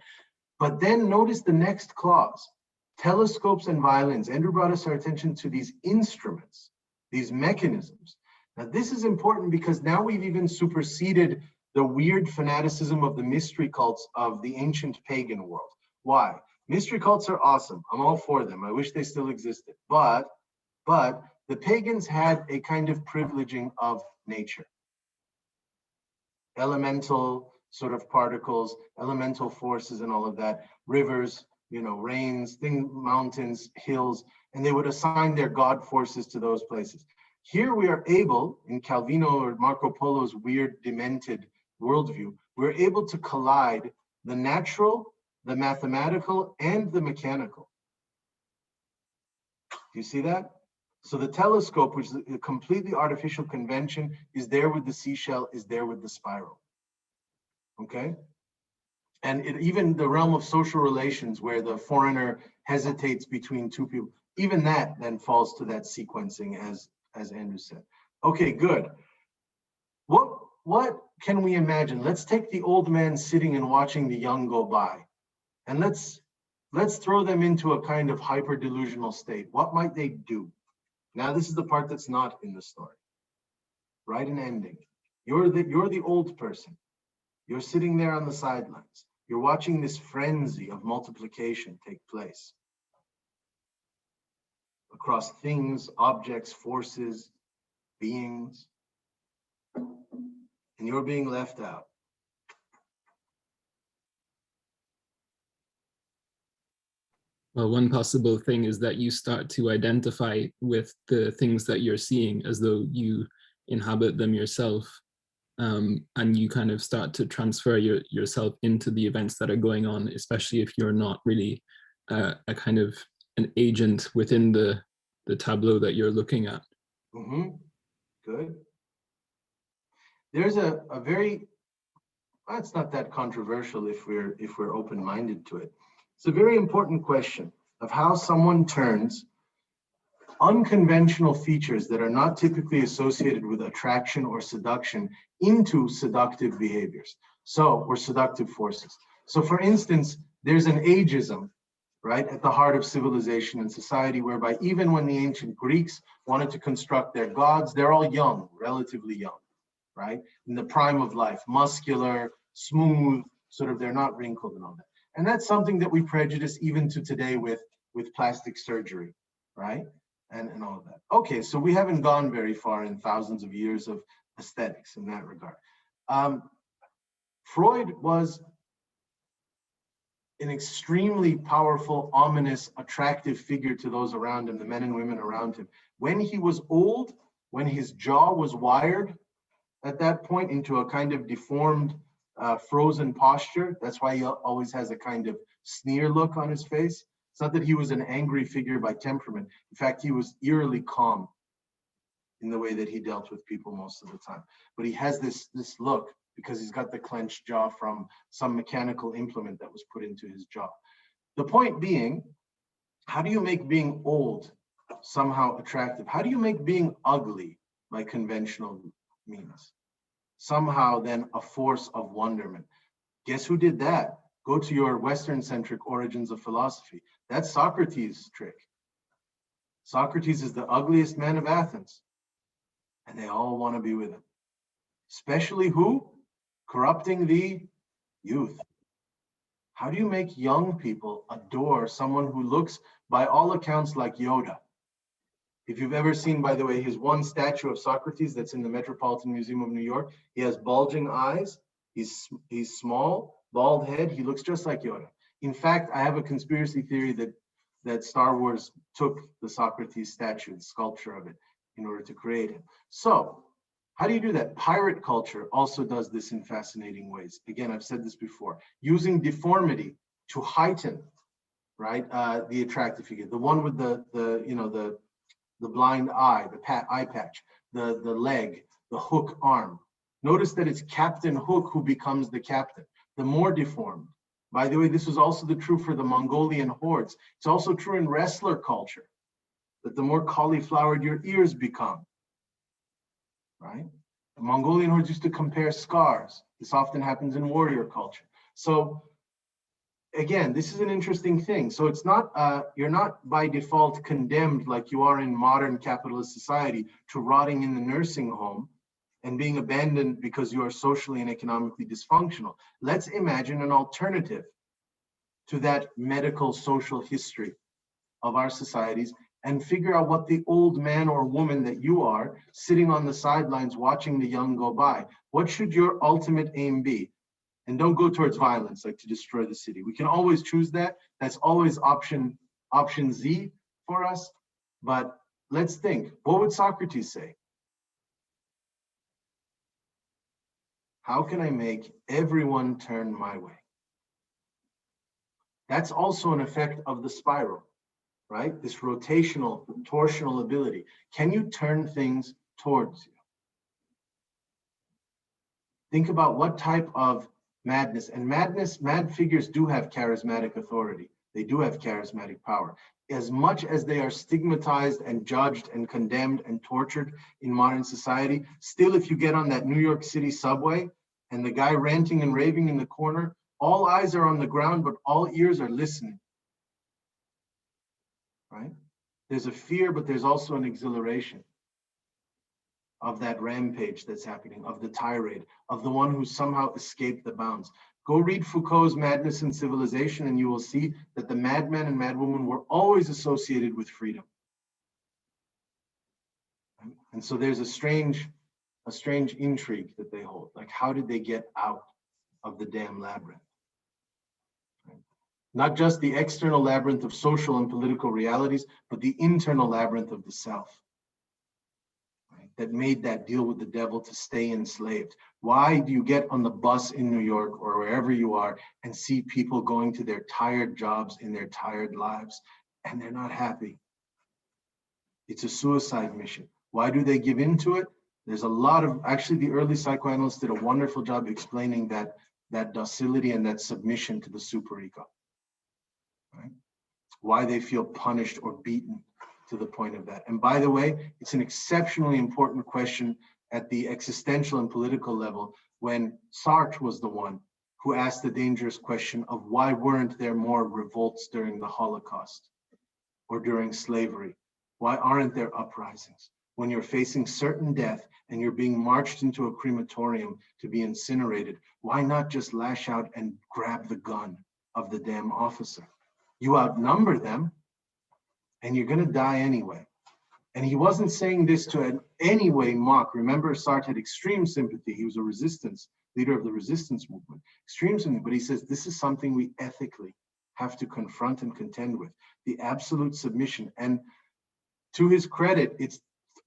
But then notice the next clause, telescopes and violins. Andrew brought us our attention to these instruments, these mechanisms. Now this is important because now we've even superseded the weird fanaticism of the mystery cults of the ancient pagan world. Why? Mystery cults are awesome. I'm all for them. I wish they still existed. But the pagans had a kind of privileging of nature. Elemental sort of particles, elemental forces and all of that, rivers, rains, mountains, hills, and they would assign their god forces to those places. Here we are able, in Calvino or Marco Polo's weird, demented worldview, we're able to collide the natural, the mathematical, and the mechanical. Do you see that? So the telescope, which is a completely artificial convention, is there with the seashell, is there with the spiral. Okay? And even the realm of social relations, where the foreigner hesitates between two people, even that then falls to that sequencing, as Andrew said. Okay, good. What can we imagine? Let's take the old man sitting and watching the young go by, and let's throw them into a kind of hyper delusional state. What might they do? Now, this is the part that's not in the story. Write an ending. You're the old person. You're sitting there on the sidelines. You're watching this frenzy of multiplication take place across things, objects, forces, beings, and you're being left out. Well, one possible thing is that you start to identify with the things that you're seeing as though you inhabit them yourself. And you kind of start to transfer yourself into the events that are going on, especially if you're not really a kind of an agent within the tableau that you're looking at. Mm-hmm. Good. There's a very, well, it's not that controversial if we're open-minded to it. It's a very important question of how someone turns unconventional features that are not typically associated with attraction or seduction into seductive behaviors. Or seductive forces. So for instance, there's an ageism, right, at the heart of civilization and society, whereby even when the ancient Greeks wanted to construct their gods, they're all young, relatively young, right? In the prime of life, muscular, smooth, sort of, they're not wrinkled and all that. And that's something that we prejudice even to today with plastic surgery, right? And all of that. Okay, so we haven't gone very far in thousands of years of aesthetics in that regard. Freud was an extremely powerful, ominous, attractive figure to those around him, the men and women around him. When he was old, when his jaw was wired at that point into a kind of deformed, frozen posture, that's why he always has a kind of sneer look on his face. It's not that he was an angry figure by temperament. In fact, he was eerily calm in the way that he dealt with people most of the time. But he has this look because he's got the clenched jaw from some mechanical implement that was put into his jaw. The point being, how do you make being old somehow attractive? How do you make being ugly by conventional means somehow then a force of wonderment? Guess who did that? Go to your Western-centric origins of philosophy. That's Socrates' trick. Socrates is the ugliest man of Athens, and they all want to be with him. Especially who? Corrupting the youth. How do you make young people adore someone who looks, by all accounts, like Yoda? If you've ever seen, by the way, his one statue of Socrates that's in the Metropolitan Museum of New York, he has bulging eyes, he's small, bald head, he looks just like Yoda. In fact, I have a conspiracy theory that Star Wars took the Socrates statue, the sculpture of it, in order to create him. So, how do you do that? Pirate culture also does this in fascinating ways. Again, I've said this before, using deformity to heighten, right, the attractive figure. The one with the blind eye, the eye patch, the leg, the hook arm. Notice that it's Captain Hook who becomes the captain, the more deformed. By the way, this was also true for the Mongolian hordes. It's also true in wrestler culture, that the more cauliflowered your ears become, right? The Mongolian hordes used to compare scars. This often happens in warrior culture. So again, this is an interesting thing. So it's not, you're not by default condemned like you are in modern capitalist society to rotting in the nursing home and being abandoned because you are socially and economically dysfunctional. Let's imagine an alternative to that medical social history of our societies and figure out what the old man or woman that you are sitting on the sidelines watching the young go by. What should your ultimate aim be? And don't go towards violence, like to destroy the city. We can always choose that. That's always option Z for us. But let's think, what would Socrates say? How can I make everyone turn my way? That's also an effect of the spiral, right? This rotational, torsional ability. Can you turn things towards you? Think about what type of madness, and mad figures do have charismatic authority. They do have charismatic power. As much as they are stigmatized and judged and condemned and tortured in modern society, still if you get on that New York City subway and the guy ranting and raving in the corner, all eyes are on the ground, but all ears are listening, right? There's a fear, but there's also an exhilaration. of that rampage that's happening, of the tirade, of the one who somehow escaped the bounds. Go read Foucault's Madness and Civilization, and you will see that the madman and madwoman were always associated with freedom. And so there's a strange intrigue that they hold. Like, how did they get out of the damn labyrinth? Not just the external labyrinth of social and political realities, but the internal labyrinth of the self, right? That made that deal with the devil to stay enslaved. Why do you get on the bus in New York or wherever you are and see people going to their tired jobs in their tired lives and they're not happy? It's a suicide mission. Why do they give into it? There's a lot of, actually the early psychoanalysts did a wonderful job explaining that docility and that submission to the superego. Right? Why they feel punished or beaten to the point of that. And by the way, it's an exceptionally important question at the existential and political level when Sartre was the one who asked the dangerous question of why weren't there more revolts during the Holocaust or during slavery? Why aren't there uprisings? When you're facing certain death and you're being marched into a crematorium to be incinerated, why not just lash out and grab the gun of the damn officer? You outnumber them, and you're going to die anyway. And he wasn't saying this to in any way mock. Remember, Sartre had extreme sympathy. He was a resistance, leader of the resistance movement. Extreme sympathy, but he says this is something we ethically have to confront and contend with, the absolute submission. And to his credit, it's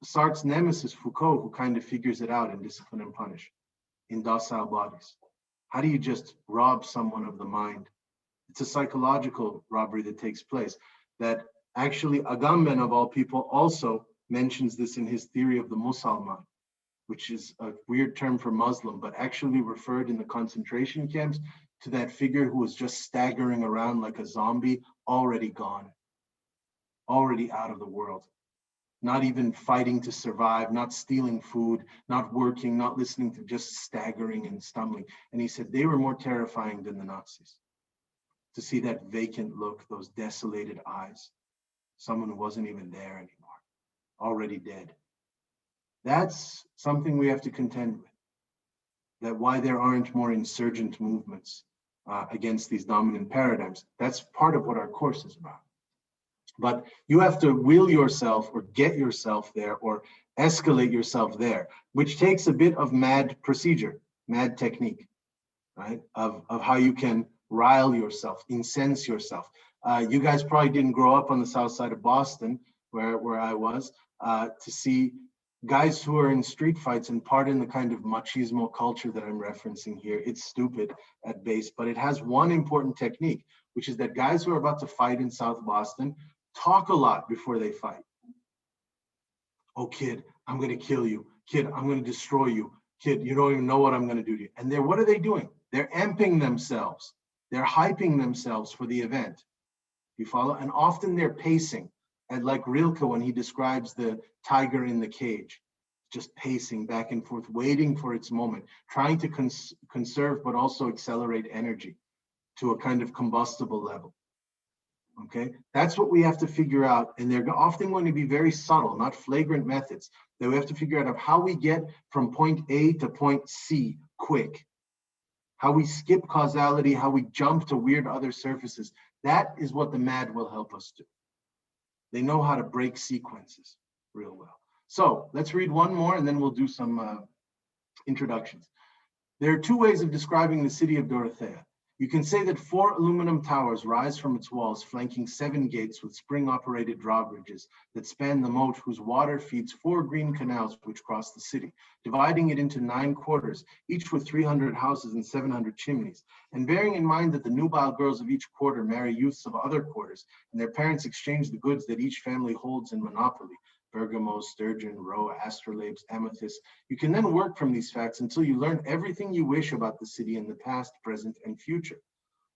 Sartre's nemesis, Foucault, who kind of figures it out in Discipline and Punish, in Docile Bodies. How do you just rob someone of the mind? It's a psychological robbery that takes place that actually Agamben, of all people, also mentions this in his theory of the Musalman, which is a weird term for Muslim, but actually referred in the concentration camps to that figure who was just staggering around like a zombie, already gone, already out of the world, not even fighting to survive, not stealing food, not working, not listening to, just staggering and stumbling. And he said they were more terrifying than the Nazis. To see that vacant look, those desolated eyes, someone who wasn't even there anymore, already dead. That's something we have to contend with. That why there aren't more insurgent movements against these dominant paradigms. That's part of what our course is about. But you have to will yourself or get yourself there or escalate yourself there, which takes a bit of mad procedure, mad technique, right? Of how you can rile yourself, incense yourself. You guys probably didn't grow up on the south side of Boston, where I was, to see guys who are in street fights and part in the kind of machismo culture that I'm referencing here. It's stupid at base, but it has one important technique, which is that guys who are about to fight in South Boston talk a lot before they fight. Oh, kid, I'm going to kill you. Kid, I'm going to destroy you. Kid, you don't even know what I'm going to do to you. And what are they doing? They're amping themselves. They're hyping themselves for the event. You follow? And often they're pacing. And like Rilke, when he describes the tiger in the cage, just pacing back and forth, waiting for its moment, trying to conserve, but also accelerate energy to a kind of combustible level. Okay, that's what we have to figure out. And they're often going to be very subtle, not flagrant methods that we have to figure out of how we get from point A to point C quick, how we skip causality, how we jump to weird other surfaces. That is what the MAD will help us do. They know how to break sequences real well. So let's read one more and then we'll do some introductions. There are two ways of describing the city of Dorothea. You can say that 4 aluminum towers rise from its walls, flanking 7 gates with spring-operated drawbridges that span the moat, whose water feeds 4 green canals which cross the city, dividing it into 9 quarters, each with 300 houses and 700 chimneys. And bearing in mind that the nubile girls of each quarter marry youths of other quarters, and their parents exchange the goods that each family holds in monopoly, bergamot, sturgeon, roe, astrolabes, amethyst. You can then work from these facts until you learn everything you wish about the city in the past, present, and future.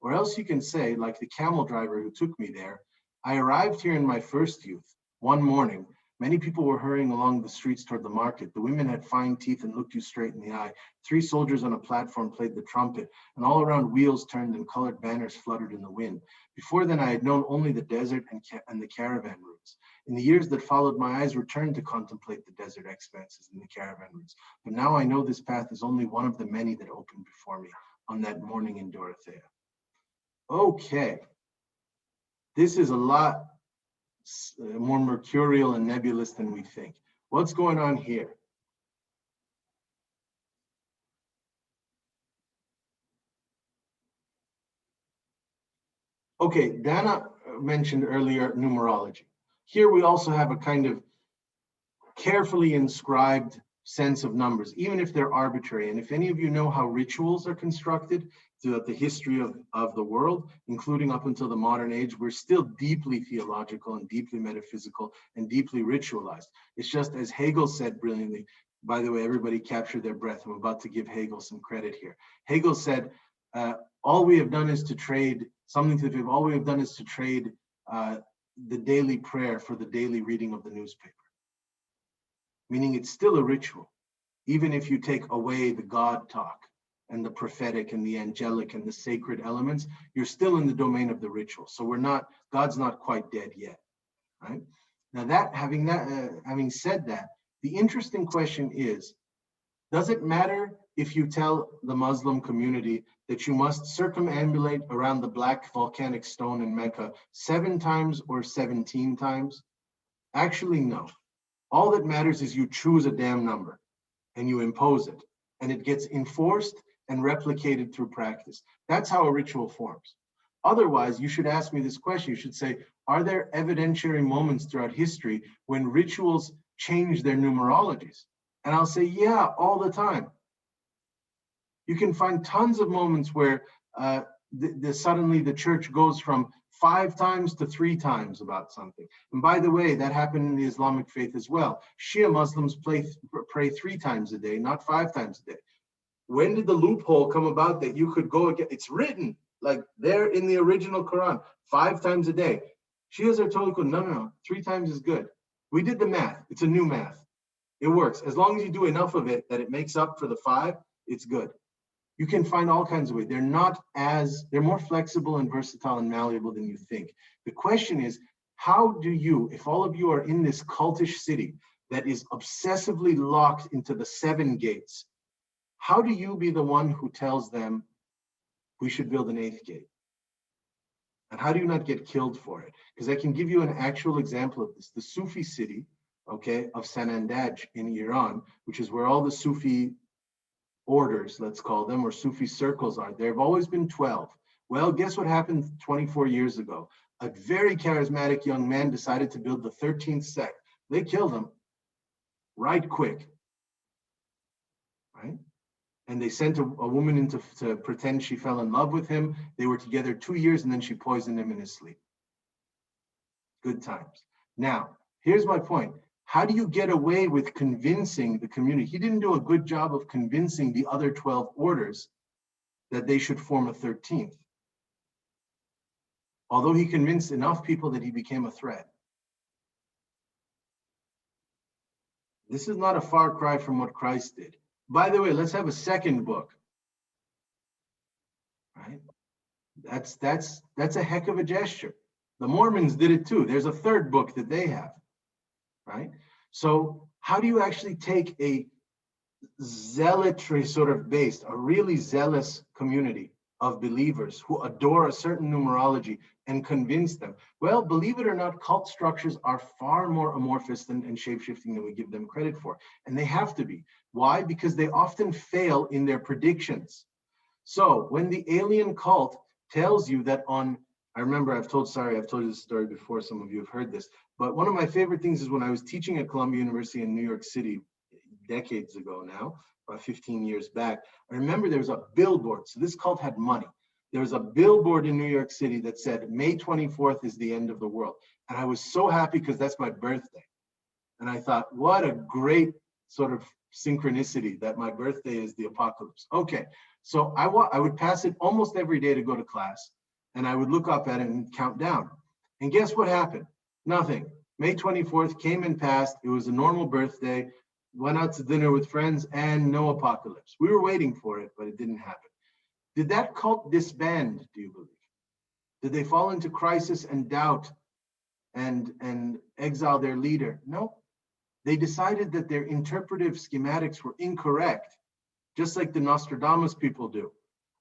Or else you can say, like the camel driver who took me there, I arrived here in my first youth, one morning, Many people were hurrying along the streets toward the market. The women had fine teeth and looked you straight in the eye. 3 soldiers on a platform played the trumpet, and all around wheels turned and colored banners fluttered in the wind. Before then, I had known only the desert and the caravan routes. In the years that followed, my eyes returned to contemplate the desert expanses and the caravan routes. But now I know this path is only one of the many that opened before me on that morning in Dorothea. Okay. This is a lot more mercurial and nebulous than we think. What's going on here? Okay, Dana mentioned earlier numerology. Here we also have a kind of carefully inscribed sense of numbers, even if they're arbitrary. And if any of you know how rituals are constructed throughout the history of the world, including up until the modern age, we're still deeply theological and deeply metaphysical and deeply ritualized. It's just as Hegel said brilliantly, by the way, everybody capture their breath. I'm about to give Hegel some credit here. Hegel said, all we have done is to trade something to the all we have done is to trade the daily prayer for the daily reading of the newspaper. Meaning it's still a ritual, even if you take away the God talk and the prophetic and the angelic and the sacred elements, you're still in the domain of the ritual. So God's not quite dead yet, right? Now having said that, the interesting question is, does it matter if you tell the Muslim community that you must circumambulate around the black volcanic stone in Mecca 7 times or 17 times? Actually, no. All that matters is you choose a damn number and you impose it, and it gets enforced and replicated through practice. That's how a ritual forms. Otherwise, you should ask me this question. You should say, are there evidentiary moments throughout history when rituals change their numerologies? And I'll say, yeah, all the time. You can find tons of moments where suddenly the church goes from 5 times to 3 times about something. And by the way, that happened in the Islamic faith as well. Shia Muslims pray 3 times a day, not 5 times a day. When did the loophole come about that you could go again? It's written like there in the original Quran, 5 times a day. Shias are totally cool. No, 3 times is good. We did the math. It's a new math. It works. As long as you do enough of it that it makes up for the 5, it's good. You can find all kinds of ways. They're more flexible and versatile and malleable than you think. The question is, how do you, if all of you are in this cultish city that is obsessively locked into the 7 gates, how do you be the one who tells them we should build an 8th gate? And how do you not get killed for it? Because I can give you an actual example of this. The Sufi city, okay, of Sanandaj in Iran, which is where all the Sufi orders, let's call them, or Sufi circles are. There have always been 12. Well, guess what happened 24 years ago? A very charismatic young man decided to build the 13th sect. They killed him right quick, right? And they sent a woman in to pretend she fell in love with him. They were together 2 years and then she poisoned him in his sleep. Good times. Now, here's my point. How do you get away with convincing the community? He didn't do a good job of convincing the other 12 orders that they should form a 13th. Although he convinced enough people that he became a threat. This is not a far cry from what Christ did. By the way, let's have a second book. Right? That's a heck of a gesture. The Mormons did it too. There's a 3rd book that they have. Right? So how do you actually take a zealotry sort of based, a really zealous community of believers who adore a certain numerology and convince them? Well, believe it or not, cult structures are far more amorphous and shape-shifting than we give them credit for. And they have to be. Why? Because they often fail in their predictions. So when the alien cult tells you that I remember I've told you this story before, some of you have heard this, but one of my favorite things is when I was teaching at Columbia University in New York City decades ago now, about 15 years back, I remember there was a billboard. So this cult had money. There was a billboard in New York City that said, May 24th is the end of the world. And I was so happy because that's my birthday. And I thought, what a great sort of synchronicity that my birthday is the apocalypse. Okay, so I would pass it almost every day to go to class. And I would look up at it and count down. And guess what happened? Nothing. May 24th came and passed. It was a normal birthday. Went out to dinner with friends and no apocalypse. We were waiting for it, but it didn't happen. Did that cult disband, do you believe? Did they fall into crisis and doubt and exile their leader? No. They decided that their interpretive schematics were incorrect, just like the Nostradamus people do.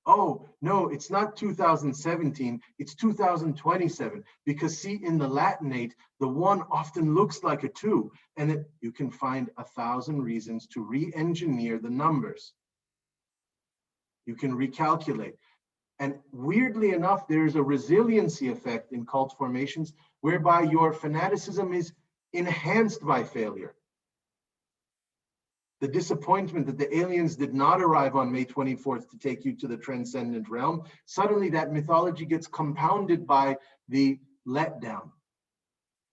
Oh, no, it's not 2017, it's 2027. Because see, in the Latinate, the 1 often looks like a 2, and you can find 1,000 reasons to re-engineer the numbers. You can recalculate. And weirdly enough, there is a resiliency effect in cult formations whereby your fanaticism is enhanced by failure. The disappointment that the aliens did not arrive on May 24th to take you to the transcendent realm, suddenly that mythology gets compounded by the letdown.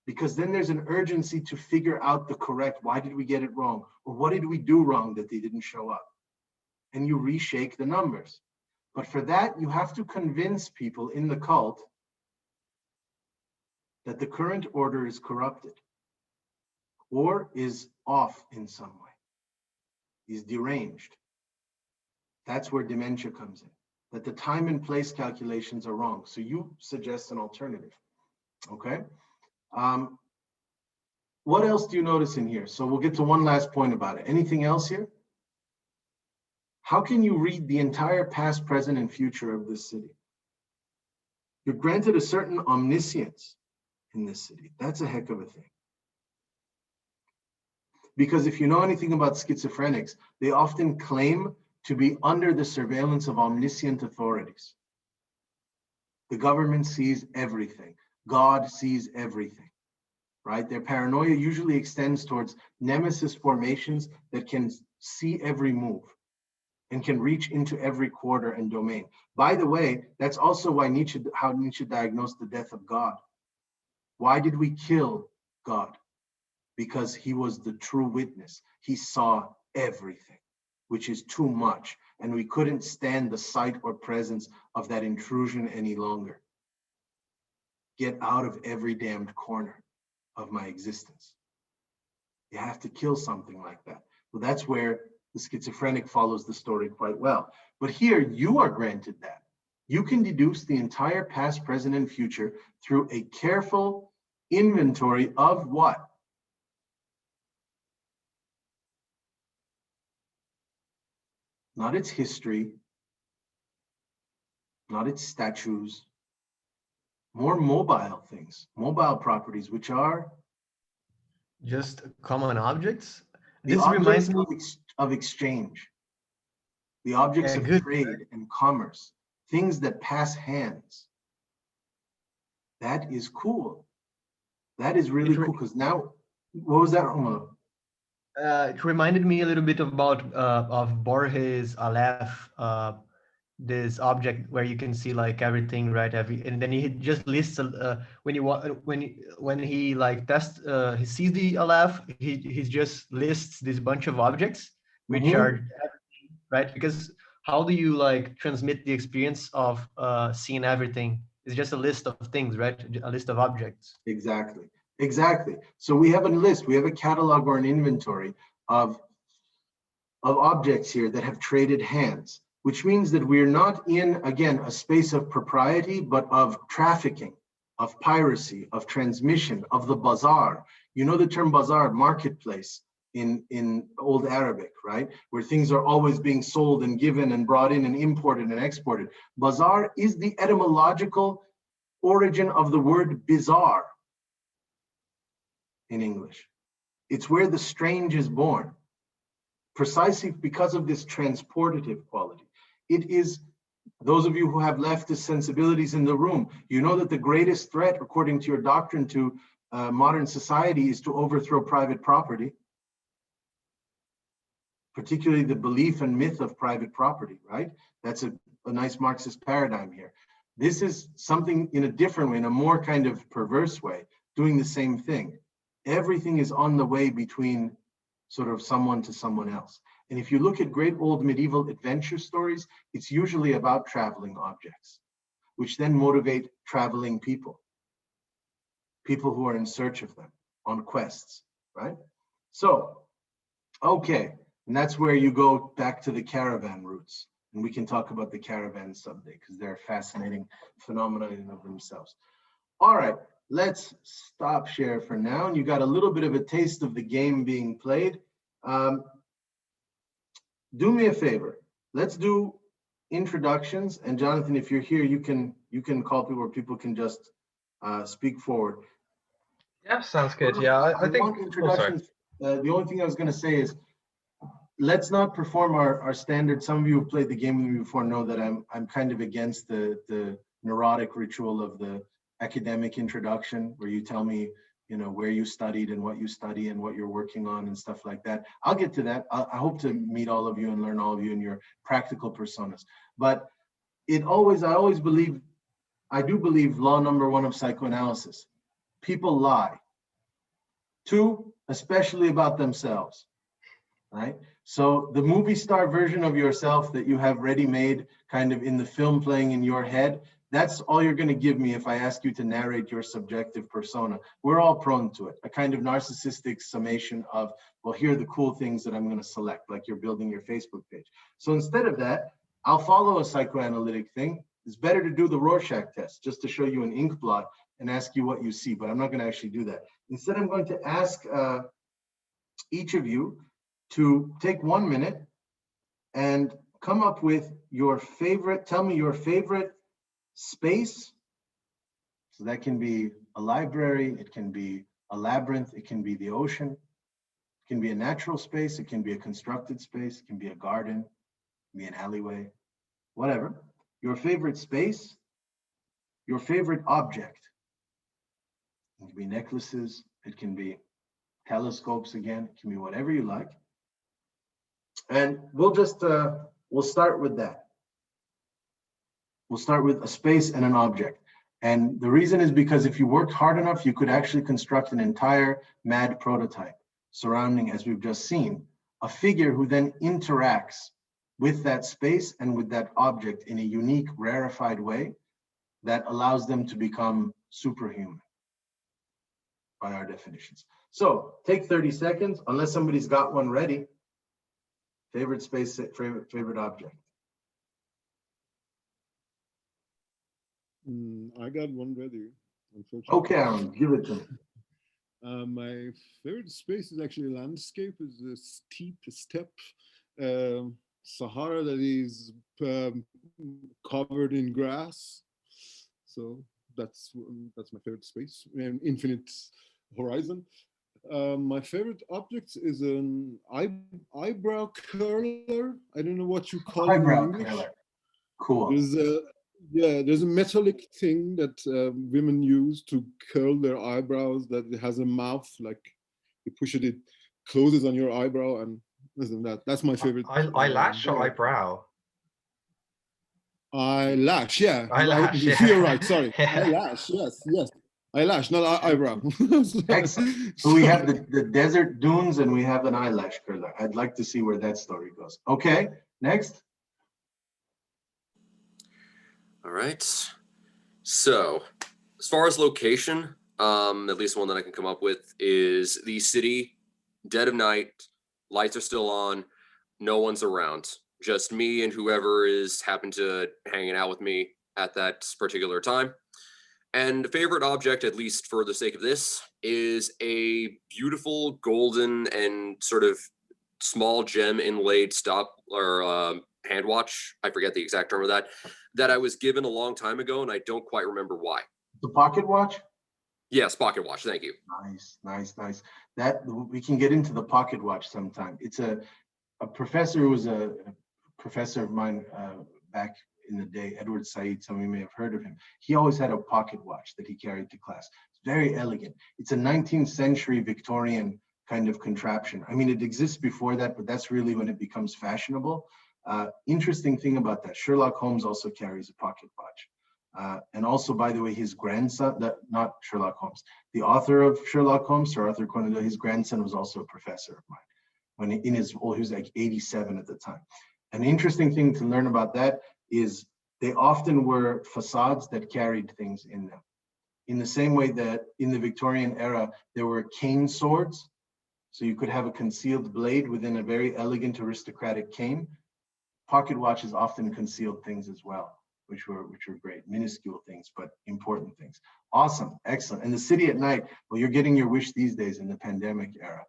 Because then there's an urgency to figure out the correct, why did we get it wrong? Or what did we do wrong that they didn't show up? And you reshake the numbers. But for that, you have to convince people in the cult that the current order is corrupted or is off in some way, is deranged. That's where dementia comes in, that the time and place calculations are wrong. So you suggest an alternative, okay? What else do you notice in here? So we'll get to one last point about it. Anything else here? How can you read the entire past, present, and future of this city? You're granted a certain omniscience in this city. That's a heck of a thing. Because if you know anything about schizophrenics, they often claim to be under the surveillance of omniscient authorities. The government sees everything. God sees everything, right? Their paranoia usually extends towards nemesis formations that can see every move and can reach into every quarter and domain. By the way, that's also why how Nietzsche diagnosed the death of God. Why did we kill God? Because he was the true witness. He saw everything, which is too much. And we couldn't stand the sight or presence of that intrusion any longer. Get out of every damned corner of my existence. You have to kill something like that. Well, that's where the schizophrenic follows the story quite well. But here you are granted that. You can deduce the entire past, present, and future through a careful inventory of what? Not its history, not its statues, more mobile things, mobile properties, which are Just common objects. the This reminds objects me of exchange, the objects of good. trade and commerce, things that pass hands. That is cool. That is really cool, because now, what was that, Romulo? It reminded me a little bit about of Borges' Aleph, this object where you can see like everything, right? And then he just lists when he like tests, he sees the Aleph, he just lists this bunch of objects which are everything, right? Because how do you like transmit the experience of seeing everything? It's just a list of things, right? A list of objects. Exactly. Exactly. So we have a list, we have a catalog or an inventory of objects here that have traded hands, which means that we're not in, again, a space of propriety, but of trafficking, of piracy, of transmission, of the bazaar. You know the term bazaar, marketplace in Old Arabic, right? Where things are always being sold and given and brought in and imported and exported. Bazaar is the etymological origin of the word bizarre in English. It's where the strange is born, precisely because of this transportative quality. It is, those of you who have leftist sensibilities in the room, you know that the greatest threat, according to your doctrine, to modern society is to overthrow private property, particularly the belief and myth of private property, right? That's a nice Marxist paradigm here. This is something in a different way, in a more kind of perverse way, doing the same thing. Everything is on the way between sort of someone to someone else. And if you look at great old medieval adventure stories, it's usually about traveling objects, which then motivate traveling people who are in search of them. on quests, right? So, okay, and that's where you go back to the caravan routes. And we can talk about the caravan someday because they're a fascinating phenomenon in and of themselves. All right, let's stop share for now. And you got a little bit of a taste of the game being played. Do me a favor. Let's do introductions. And Jonathan, if you're here, you can call people, or people can just speak forward. Yeah, sounds good. Yeah, I think introductions. The only thing I was going to say is, let's not perform our standard. Some of you who played the game with me before know that I'm kind of against the neurotic ritual of the academic introduction, where you tell me, you know, where you studied and what you study and what you're working on and stuff like that. I'll get to that. I hope to meet all of you and learn all of you in your practical personas. But I do believe law number one of psychoanalysis: people lie. 2, especially about themselves, right? So the movie star version of yourself that you have ready-made kind of in the film playing in your head, that's all you're going to give me if I ask you to narrate your subjective persona. We're all prone to it, a kind of narcissistic summation of, well, here are the cool things that I'm going to select, like you're building your Facebook page. So instead of that, I'll follow a psychoanalytic thing. It's better to do the Rorschach test, just to show you an ink blot and ask you what you see, but I'm not going to actually do that. Instead, I'm going to ask each of you to take 1 minute and come up with your favorite, tell me your favorite space. So that can be a library, it can be a labyrinth, it can be the ocean, it can be a natural space, it can be a constructed space, it can be a garden, it can be an alleyway, whatever. Your favorite space, your favorite object. It can be necklaces, it can be telescopes again, it can be whatever you like. And we'll just, we'll start with that. We'll start with a space and an object. And the reason is because if you worked hard enough, you could actually construct an entire mad prototype surrounding, as we've just seen, a figure who then interacts with that space and with that object in a unique, rarefied way that allows them to become superhuman by our definitions. So take 30 seconds, unless somebody's got one ready. Favorite space, favorite object. I got one ready, unfortunately. Okay, Aaron, give it to me. My favorite space is actually landscape. Is a steep step Sahara that is covered in grass. So that's my favorite space. And infinite horizon. My favorite object is an eyebrow curler. I don't know what you call it in English. Curler. Cool. There's a metallic thing that women use to curl their eyebrows that it has a mouth, like you push it, it closes on your eyebrow, and listen, that's my favorite. Eyelash or eyebrow? Eyelash, yeah. Eyelash, yeah. You're right, sorry. Yeah. Eyelash, yes. Eyelash, not eyebrow. Excellent. So we have the desert dunes and we have an eyelash curler. I'd like to see where that story goes. Okay, next. All right. So as far as location, at least one that I can come up with is the city, dead of night, lights are still on, no one's around, just me and whoever is happened to hanging out with me at that particular time. And a favorite object, at least for the sake of this, is a beautiful golden and sort of small gem inlaid stop or hand watch. I forget the exact term of that I was given a long time ago, and I don't quite remember why. The pocket watch? Yes, pocket watch. Thank you. Nice. That we can get into the pocket watch sometime. It's a professor who was a professor of mine back in the day, Edward Said, some of you may have heard of him. He always had a pocket watch that he carried to class. It's very elegant. It's a 19th century Victorian kind of contraption. I mean, it exists before that, but that's really when it becomes fashionable. Interesting thing about that, Sherlock Holmes also carries a pocket watch. And also, by the way, his grandson, not Sherlock Holmes, the author of Sherlock Holmes, Sir Arthur Conan Doyle, his grandson was also a professor of mine. When he was like 87 at the time. An interesting thing to learn about that is they often were facades that carried things in them. in the same way that in the Victorian era, there were cane swords. So you could have a concealed blade within a very elegant aristocratic cane. Pocket watches often concealed things as well, which were great, minuscule things, but important things. Awesome, excellent. And the city at night, well, you're getting your wish these days in the pandemic era,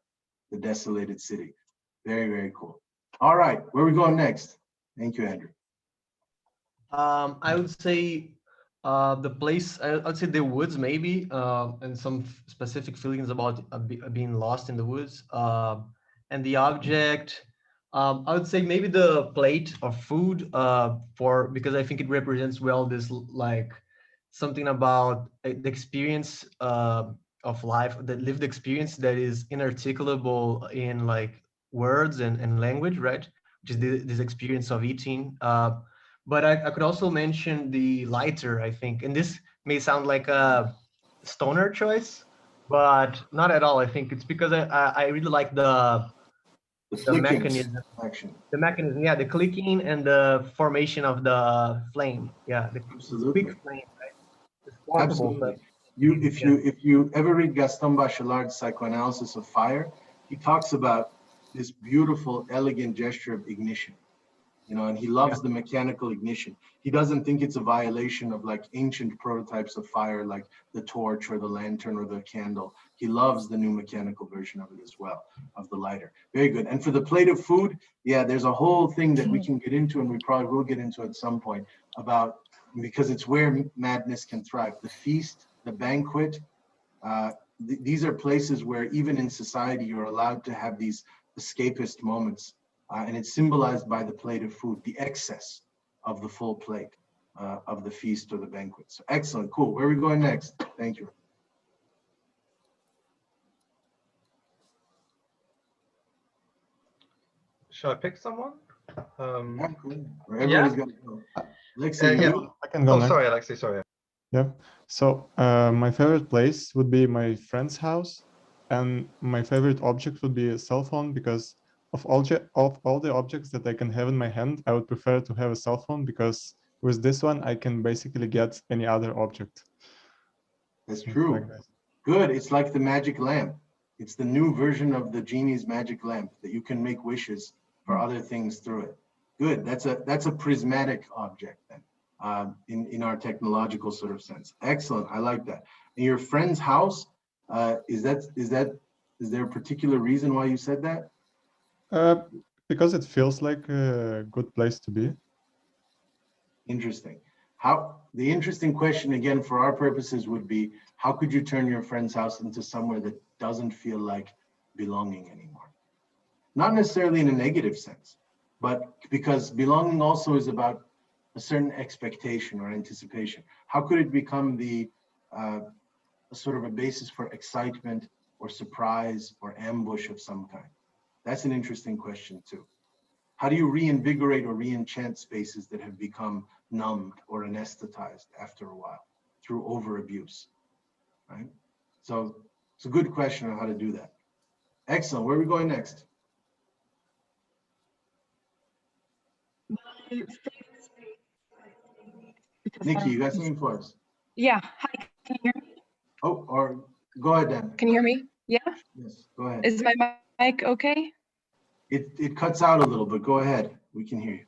the desolated city. Very, very cool. All right, where are we going next? Thank you, Andrew. I would say the place, I'd say the woods maybe, and some specific feelings about being lost in the woods. And the object, I would say maybe the plate of food, because I think it represents well this like something about the experience of life, the lived experience that is inarticulable in like words and language, right? Which is this experience of eating. But I could also mention the lighter, I think, and this may sound like a stoner choice, but not at all. I think it's because I really like the mechanism, the mechanism, yeah, the clicking and the formation of the flame, yeah, the quick flame, right? It's wonderful. Absolutely. If you ever read Gaston Bachelard's Psychoanalysis of Fire, he talks about this beautiful, elegant gesture of ignition. You know, and he loves the mechanical ignition. He doesn't think it's a violation of like ancient prototypes of fire, like the torch or the lantern or the candle. He loves the new mechanical version of it as well, of the lighter. Very good. And for the plate of food, yeah, there's a whole thing that we can get into, and we probably will get into at some point, about, because it's where madness can thrive. The feast, the banquet, these are places where even in society, you're allowed to have these escapist moments. And it's symbolized by the plate of food, the excess of the full plate of the feast or the banquet. So excellent, cool. Where are we going next? Thank you. Shall I pick someone? Yeah, cool. Everybody's got to go. Alexei, yeah. I can go next. Sorry, Alexei, sorry. Yeah. So my favorite place would be my friend's house, and my favorite object would be a cell phone, because of all the objects that I can have in my hand, I would prefer to have a cell phone, because with this one I can basically get any other object. That's true. Like that. Good. It's like the magic lamp. It's the new version of the genie's magic lamp that you can make wishes for other things through it. Good. That's a prismatic object then, in our technological sort of sense. Excellent. I like that. And your friend's house, is there a particular reason why you said that? Because it feels like a good place to be. Interesting. The interesting question again for our purposes would be, how could you turn your friend's house into somewhere that doesn't feel like belonging anymore? Not necessarily in a negative sense, but because belonging also is about a certain expectation or anticipation. How could it become a sort of a basis for excitement or surprise or ambush of some kind? That's an interesting question too. How do you reinvigorate or re-enchant spaces that have become numbed or anesthetized after a while through overabuse, right? So it's a good question on how to do that. Excellent. Where are we going next? Nikki, you got something for us? Yeah. Hi, can you hear me? Oh, or go ahead, Dan. Can you hear me? Yeah? Yes, go ahead. Is my mic okay? It cuts out a little, but go ahead. We can hear you.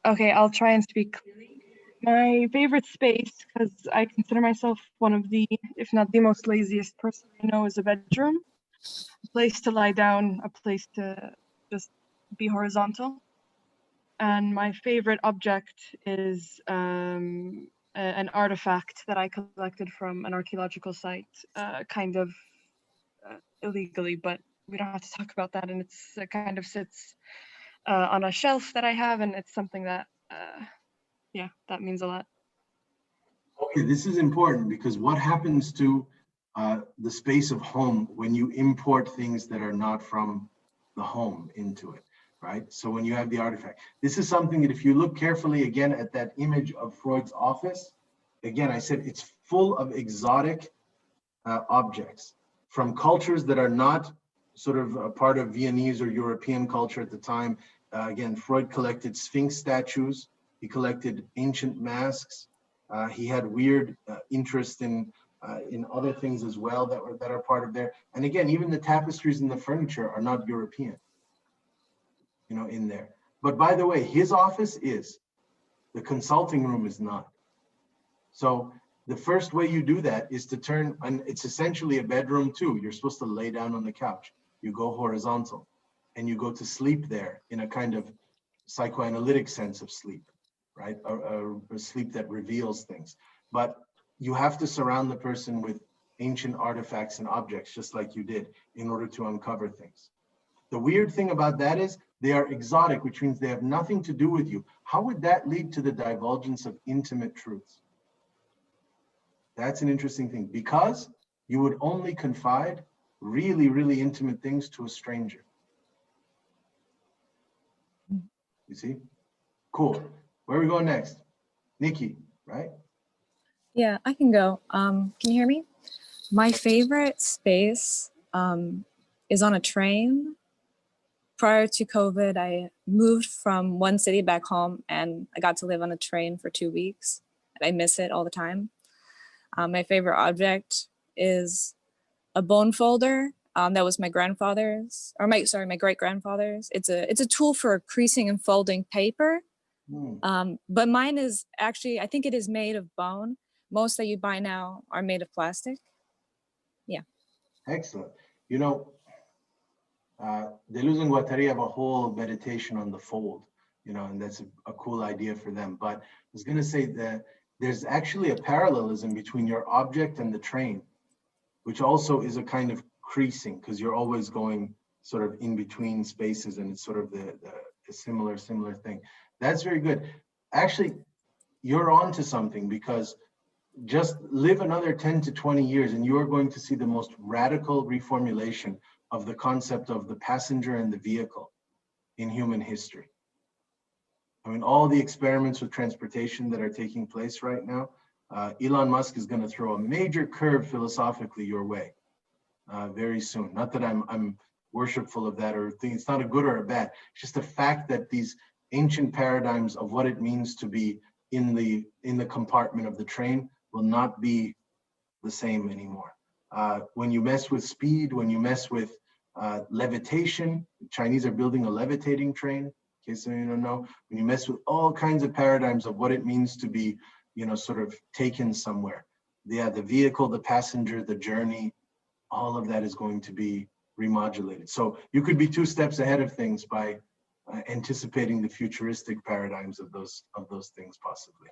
Okay, I'll try and speak clearly. My favorite space, because I consider myself one of the, if not the most laziest person I know, is a bedroom. A place to lie down, a place to just be horizontal. And my favorite object is an artifact that I collected from an archaeological site, kind of illegally, but we don't have to talk about that. And it's kind of sits on a shelf that I have, and it's something that, yeah, that means a lot. Okay, this is important, because what happens to the space of home when you import things that are not from the home into it, right? So when you have the artifact, this is something that if you look carefully again at that image of Freud's office, again, I said it's full of exotic objects from cultures that are not sort of a part of Viennese or European culture at the time. Again, Freud collected Sphinx statues. He collected ancient masks. He had weird interest in in other things as well that are part of there. And again, even the tapestries and the furniture are not European, in there. But by the way, his office is, the consulting room is not. So the first way you do that is to turn, and it's essentially a bedroom too. You're supposed to lay down on the couch. You go horizontal and you go to sleep there in a kind of psychoanalytic sense of sleep, right? A sleep that reveals things. But you have to surround the person with ancient artifacts and objects, just like you did, in order to uncover things. The weird thing about that is they are exotic, which means they have nothing to do with you. How would that lead to the divulgence of intimate truths? That's an interesting thing, because you would only confide really, really intimate things to a stranger. You see? Cool. Where are we going next? Nikki, right? Yeah, I can go. Can you hear me? My favorite space is on a train. Prior to COVID, I moved from one city back home and I got to live on a train for 2 weeks. And I miss it all the time. My favorite object is a bone folder that was my grandfather's, or my great-grandfather's. It's a tool for creasing and folding paper. But mine is actually, I think it is made of bone. Most that you buy now are made of plastic. Yeah. Excellent. Delusion Guattari have a whole meditation on the fold, and that's a cool idea for them. But I was going to say that there's actually a parallelism between your object and the train, which also is a kind of creasing, because you're always going sort of in between spaces, and it's sort of the similar thing. That's very good. Actually, you're on to something, because just live another 10 to 20 years and you're going to see the most radical reformulation of the concept of the passenger and the vehicle in human history. I mean, all the experiments with transportation that are taking place right now, Elon Musk is going to throw a major curve philosophically your way very soon. Not that I'm worshipful of that or think it's not a good or a bad. It's just the fact that these ancient paradigms of what it means to be in the compartment of the train will not be the same anymore. When you mess with speed, when you mess with levitation, the Chinese are building a levitating train, in case some of you don't know. When you mess with all kinds of paradigms of what it means to be, sort of taken somewhere. Yeah, the vehicle, the passenger, the journey, all of that is going to be remodulated. So you could be 2 steps ahead of things by anticipating the futuristic paradigms of those things, possibly.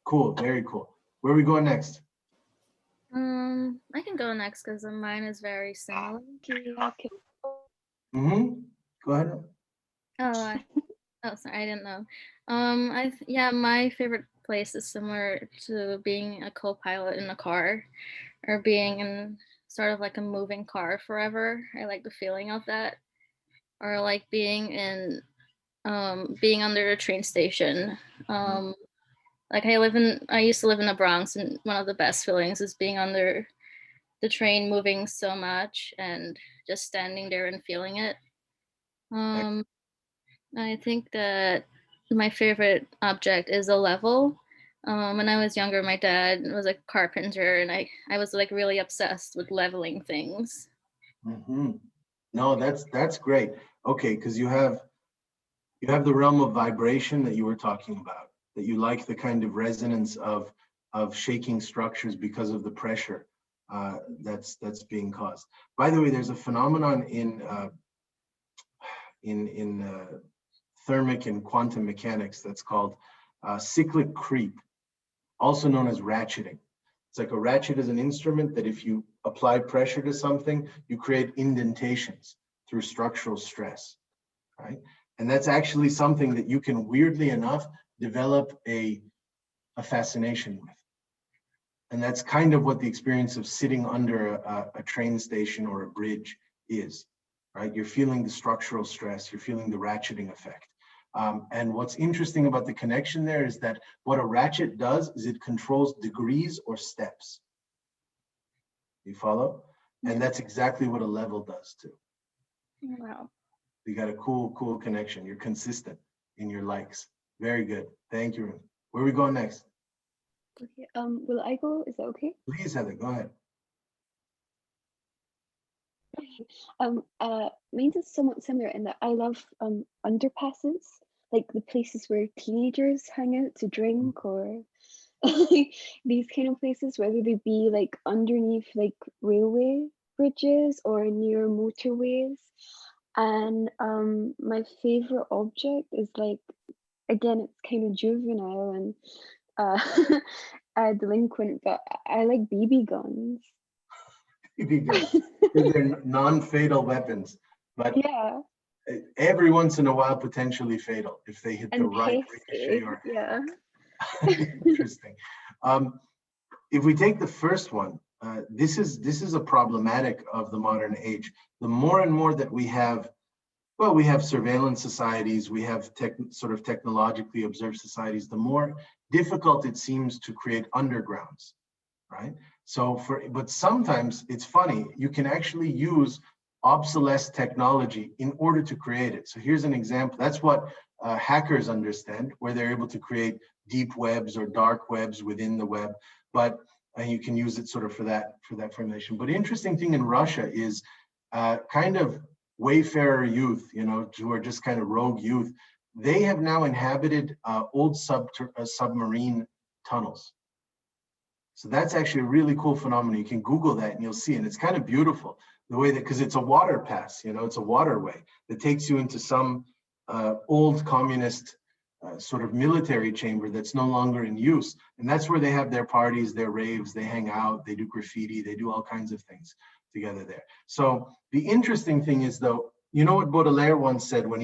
Cool, very cool. Where are we going next? I can go next because mine is very similar. Go ahead. Oh, sorry, I didn't know. My favorite place is similar to being a co-pilot in a car, or being in sort of like a moving car forever. I like the feeling of that, or like being in being under a train station. Like I used to live in the Bronx, and one of the best feelings is being under the train moving so much and just standing there and feeling it. I think that my favorite object is a level. When I was younger, my dad was a carpenter, and I was like really obsessed with leveling things. No, that's great. Okay, because you have the realm of vibration that you were talking about, that you like the kind of resonance of shaking structures because of the pressure that's being caused. By the way, there's a phenomenon in thermic and quantum mechanics that's called cyclic creep, also known as ratcheting. It's like a ratchet is an instrument that if you apply pressure to something, you create indentations through structural stress, right? And that's actually something that you can, weirdly enough, develop a fascination with. And that's kind of what the experience of sitting under a train station or a bridge is, right? You're feeling the structural stress, you're feeling the ratcheting effect. And what's interesting about the connection there is that what a ratchet does is it controls degrees or steps. You follow? And that's exactly what a level does too. Wow. You got a cool connection. You're consistent in your likes. Very good. Thank you. Where are we going next? Okay. Will I go? Is that okay? Please, Heather, go ahead. Mine's is somewhat similar in that I love underpasses, like the places where teenagers hang out to drink, or like these kind of places, whether they be like underneath like railway bridges or near motorways. And my favorite object is like, again, it's kind of juvenile and delinquent, but I like BB guns. BB guns. They're non-fatal weapons, but Yeah. every once in a while potentially fatal if they hit the And right pesky, ricochet or yeah. interesting. If we take the first one, this is a problematic of the modern age. The more and more that we have, well, we have surveillance societies, we have sort of technologically observed societies, the more difficult it seems to create undergrounds, right? So but sometimes it's funny, you can actually use obsolete technology in order to create it. So here's an example. That's what hackers understand, where they're able to create deep webs or dark webs within the web, but you can use it sort of for that formulation. But interesting thing in Russia is kind of wayfarer youth, you know, who are just kind of rogue youth. They have now inhabited old submarine tunnels. So that's actually a really cool phenomenon. You can Google that and you'll see, and it's kind of beautiful the way that, because it's a water pass, you know, it's a waterway that takes you into some old communist sort of military chamber that's no longer in use. And that's where they have their parties, their raves, they hang out, they do graffiti, they do all kinds of things together there. So the interesting thing is, though, you know what Baudelaire once said when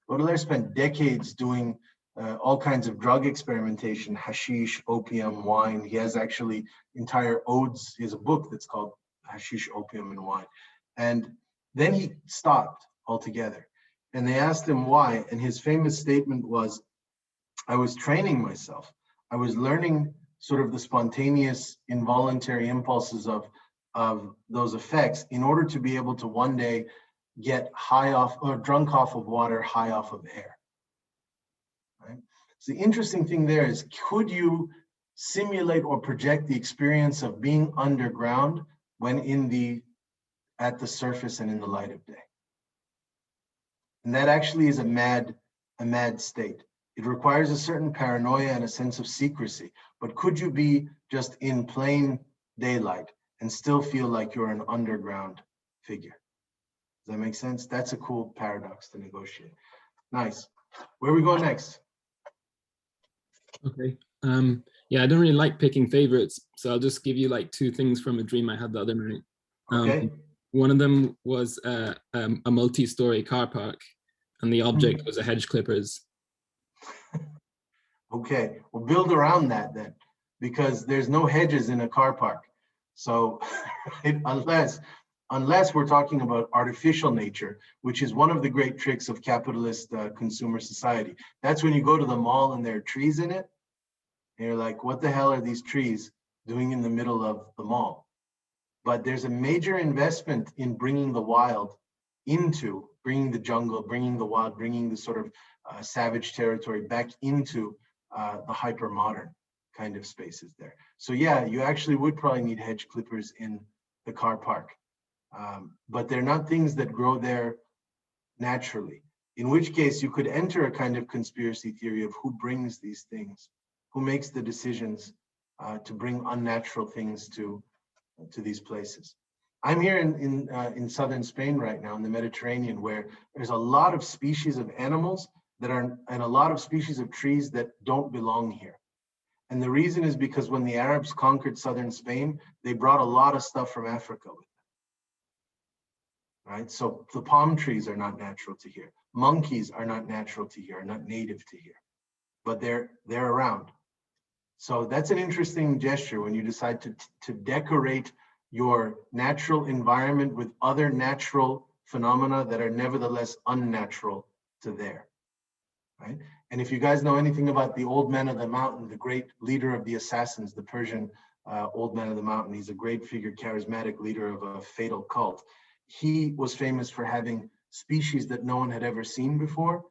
Baudelaire spent decades doing all kinds of drug experimentation, hashish, opium, wine. He has actually entire odes. He has a book that's called Hashish, Opium, and Wine. And then he stopped altogether. And they asked him why. And his famous statement was, I was training myself. I was learning sort of the spontaneous, involuntary impulses of those effects in order to be able to one day get high off or drunk off of water, high off of air. Right? So the interesting thing there is, could you simulate or project the experience of being underground when at the surface and in the light of day? And that actually is a mad state. It requires a certain paranoia and a sense of secrecy. But could you be just in plain daylight and still feel like you're an underground figure? Does that make sense? That's a cool paradox to negotiate. Nice. Where are we going next? Okay. Yeah, I don't really like picking favorites, so I'll just give you like two things from a dream I had the other night. Okay. One of them was a multi-story car park, and the object was a hedge clippers. Okay, we'll build around that then, because there's no hedges in a car park. So unless we're talking about artificial nature, which is one of the great tricks of capitalist consumer society. That's when you go to the mall and there are trees in it, and you're like, what the hell are these trees doing in the middle of the mall? But there's a major investment in bringing the wild into, bringing the jungle, bringing the wild, bringing the sort of savage territory back into the hyper-modern kind of spaces there. So yeah, you actually would probably need hedge clippers in the car park. But they're not things that grow there naturally, in which case you could enter a kind of conspiracy theory of who brings these things, who makes the decisions to bring unnatural things to these places. I'm here in southern Spain right now, in the Mediterranean, where there's a lot of species of animals and a lot of species of trees that don't belong here. And the reason is because when the Arabs conquered southern Spain, they brought a lot of stuff from Africa with them. Right? So the palm trees are not natural to here. Monkeys are not natural to here, are not native to here, but they're around. So that's an interesting gesture when you decide to decorate your natural environment with other natural phenomena that are nevertheless unnatural to there, right? And if you guys know anything about the Old Man of the Mountain, the great leader of the assassins, the Persian Old Man of the Mountain, he's a great figure, charismatic leader of a fatal cult. He was famous for having species that no one had ever seen before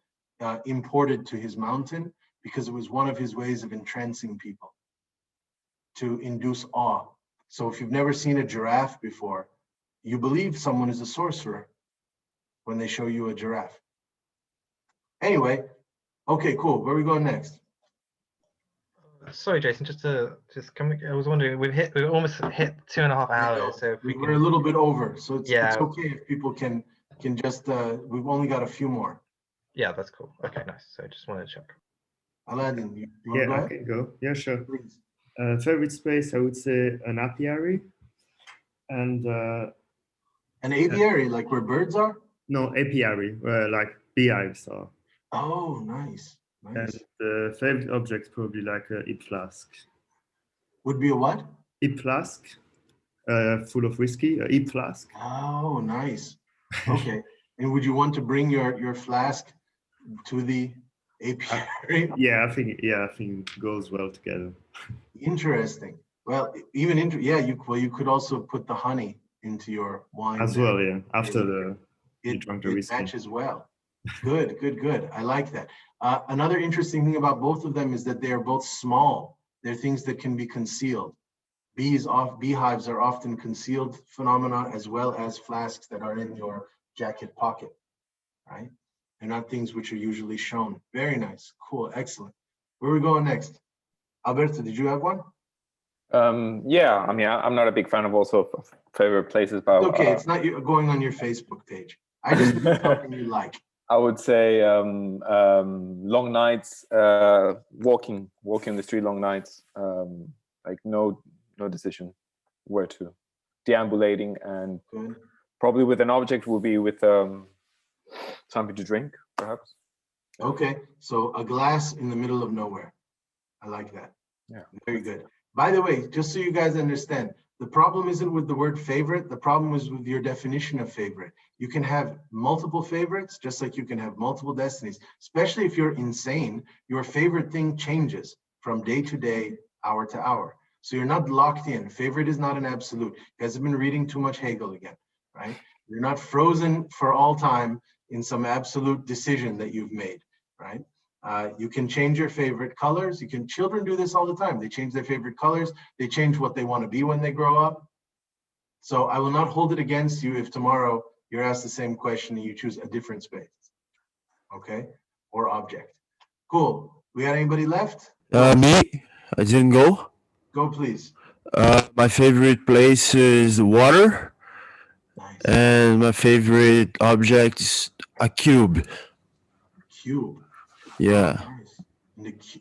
imported to his mountain, because it was one of his ways of entrancing people. to induce awe. So if you've never seen a giraffe before, you believe someone is a sorcerer when they show you a giraffe. Anyway, okay, cool. Where are we going next? Sorry, Jason, I was wondering, we've almost hit 2.5 hours, so if we're a little bit over, so it's yeah, okay if people can just we've only got a few more. Yeah, that's cool. Okay, nice. So I just wanted to check. Aladdin, you want to go ahead? I can go. Yeah, sure. Please. Favorite space, I would say an apiary. And an apiary, like where birds are? No, apiary, where like beehives are. Oh, nice. And the favorite object probably like a hip flask. Would be a what? Hip flask, full of whiskey, a hip flask. Oh, nice. Okay. And would you want to bring your flask to the apiary? Yeah, I think it goes well together. Interesting. Well, even you could also put the honey into your wine as well. Yeah, after you drunk the whiskey. It matches well. Good. I like that. Another interesting thing about both of them is that they are both small. They're things that can be concealed. Beehives are often concealed phenomena, as well as flasks that are in your jacket pocket, right? They're not things which are usually shown. Very nice, cool, excellent. Where are we going next? Alberto, did you have one? Yeah, I mean, I'm not a big fan of favorite places, but okay, it's not going on your Facebook page. I just need something you like. I would say long nights, walking the street long nights, like no decision where to, deambulating, and probably with an object will be with something to drink, perhaps. Okay, so a glass in the middle of nowhere. I like that. Yeah. Very good. By the way, just so you guys understand, the problem isn't with the word favorite. The problem is with your definition of favorite. You can have multiple favorites, just like you can have multiple destinies. Especially if you're insane, your favorite thing changes from day to day, hour to hour. So you're not locked in. Favorite is not an absolute. You guys have been reading too much Hegel again, right? You're not frozen for all time in some absolute decision that you've made, right? You can change your favorite colors. Children do this all the time. They change their favorite colors. They change what they want to be when they grow up. So I will not hold it against you if tomorrow you're asked the same question and you choose a different space, okay? Or object. Cool. We got anybody left? Me, I didn't go. Go, please. My favorite place is water. Nice. And my favorite object is a cube. Cube. Yeah. Oh, nice.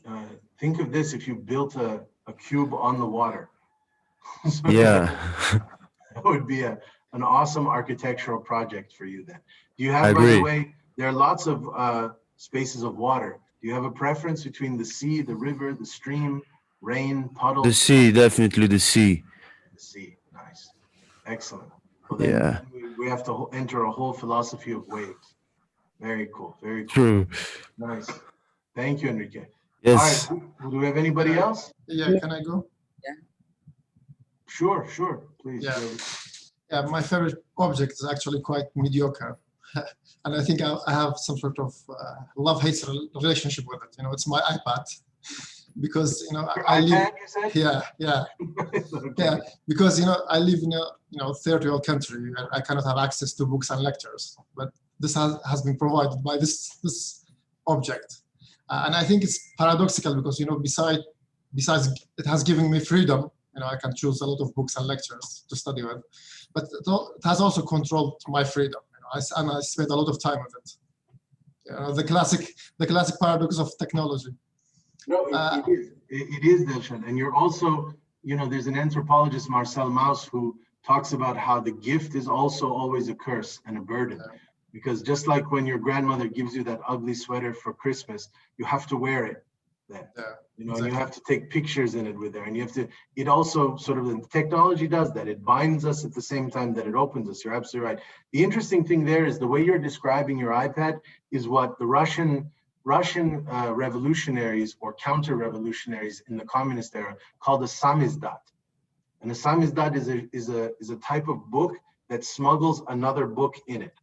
Think of this if you built a cube on the water. So yeah. That would be an awesome architectural project for you then. Do you have, by the way, there are lots of spaces of water. Do you have a preference between the sea, the river, the stream, rain, puddles? The sea, definitely the sea. The sea, nice. Excellent. Well, then we have to enter a whole philosophy of waves. Very cool, very cool. True. Nice. Thank you, Enrique. Yes. All right, do we have anybody else? Yeah, can I go? Yeah. Sure, please. Yeah, my favorite object is actually quite mediocre. And I think I have some sort of love-hate relationship with it. It's my iPad. Because I live, because I live in a third world country and I cannot have access to books and lectures, but this has been provided by this object, and I think it's paradoxical because besides it has given me freedom, I can choose a lot of books and lectures to study with, but it has also controlled my freedom, and I spend a lot of time with it. The classic paradox of technology. No, it is, Dilshan. And you're also, there's an anthropologist, Marcel Mauss, who talks about how the gift is also always a curse and a burden. Yeah. Because just like when your grandmother gives you that ugly sweater for Christmas, you have to wear it then. Yeah, exactly. And you have to take pictures in it with her. And you have to, it also sort of, the technology does that. It binds us at the same time that it opens us. You're absolutely right. The interesting thing there is the way you're describing your iPad is what the Russian revolutionaries or counter-revolutionaries in the communist era called a samizdat. And a samizdat is a type of book that smuggles another book in it.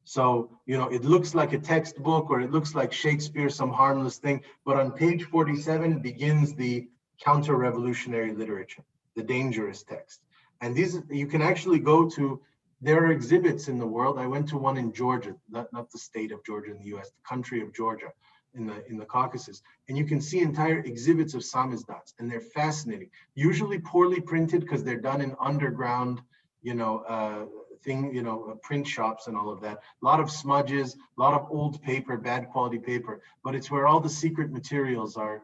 So, it looks like a textbook or it looks like Shakespeare, some harmless thing, but on page 47 begins the counter-revolutionary literature, the dangerous text. And these, you can actually go to, there are exhibits in the world. I went to one in Georgia, not the state of Georgia in the US, the country of Georgia in the Caucasus. And you can see entire exhibits of samizdats, and they're fascinating. Usually poorly printed because they're done in underground, print shops and all of that. A lot of smudges, a lot of old paper, bad quality paper, but it's where all the secret materials are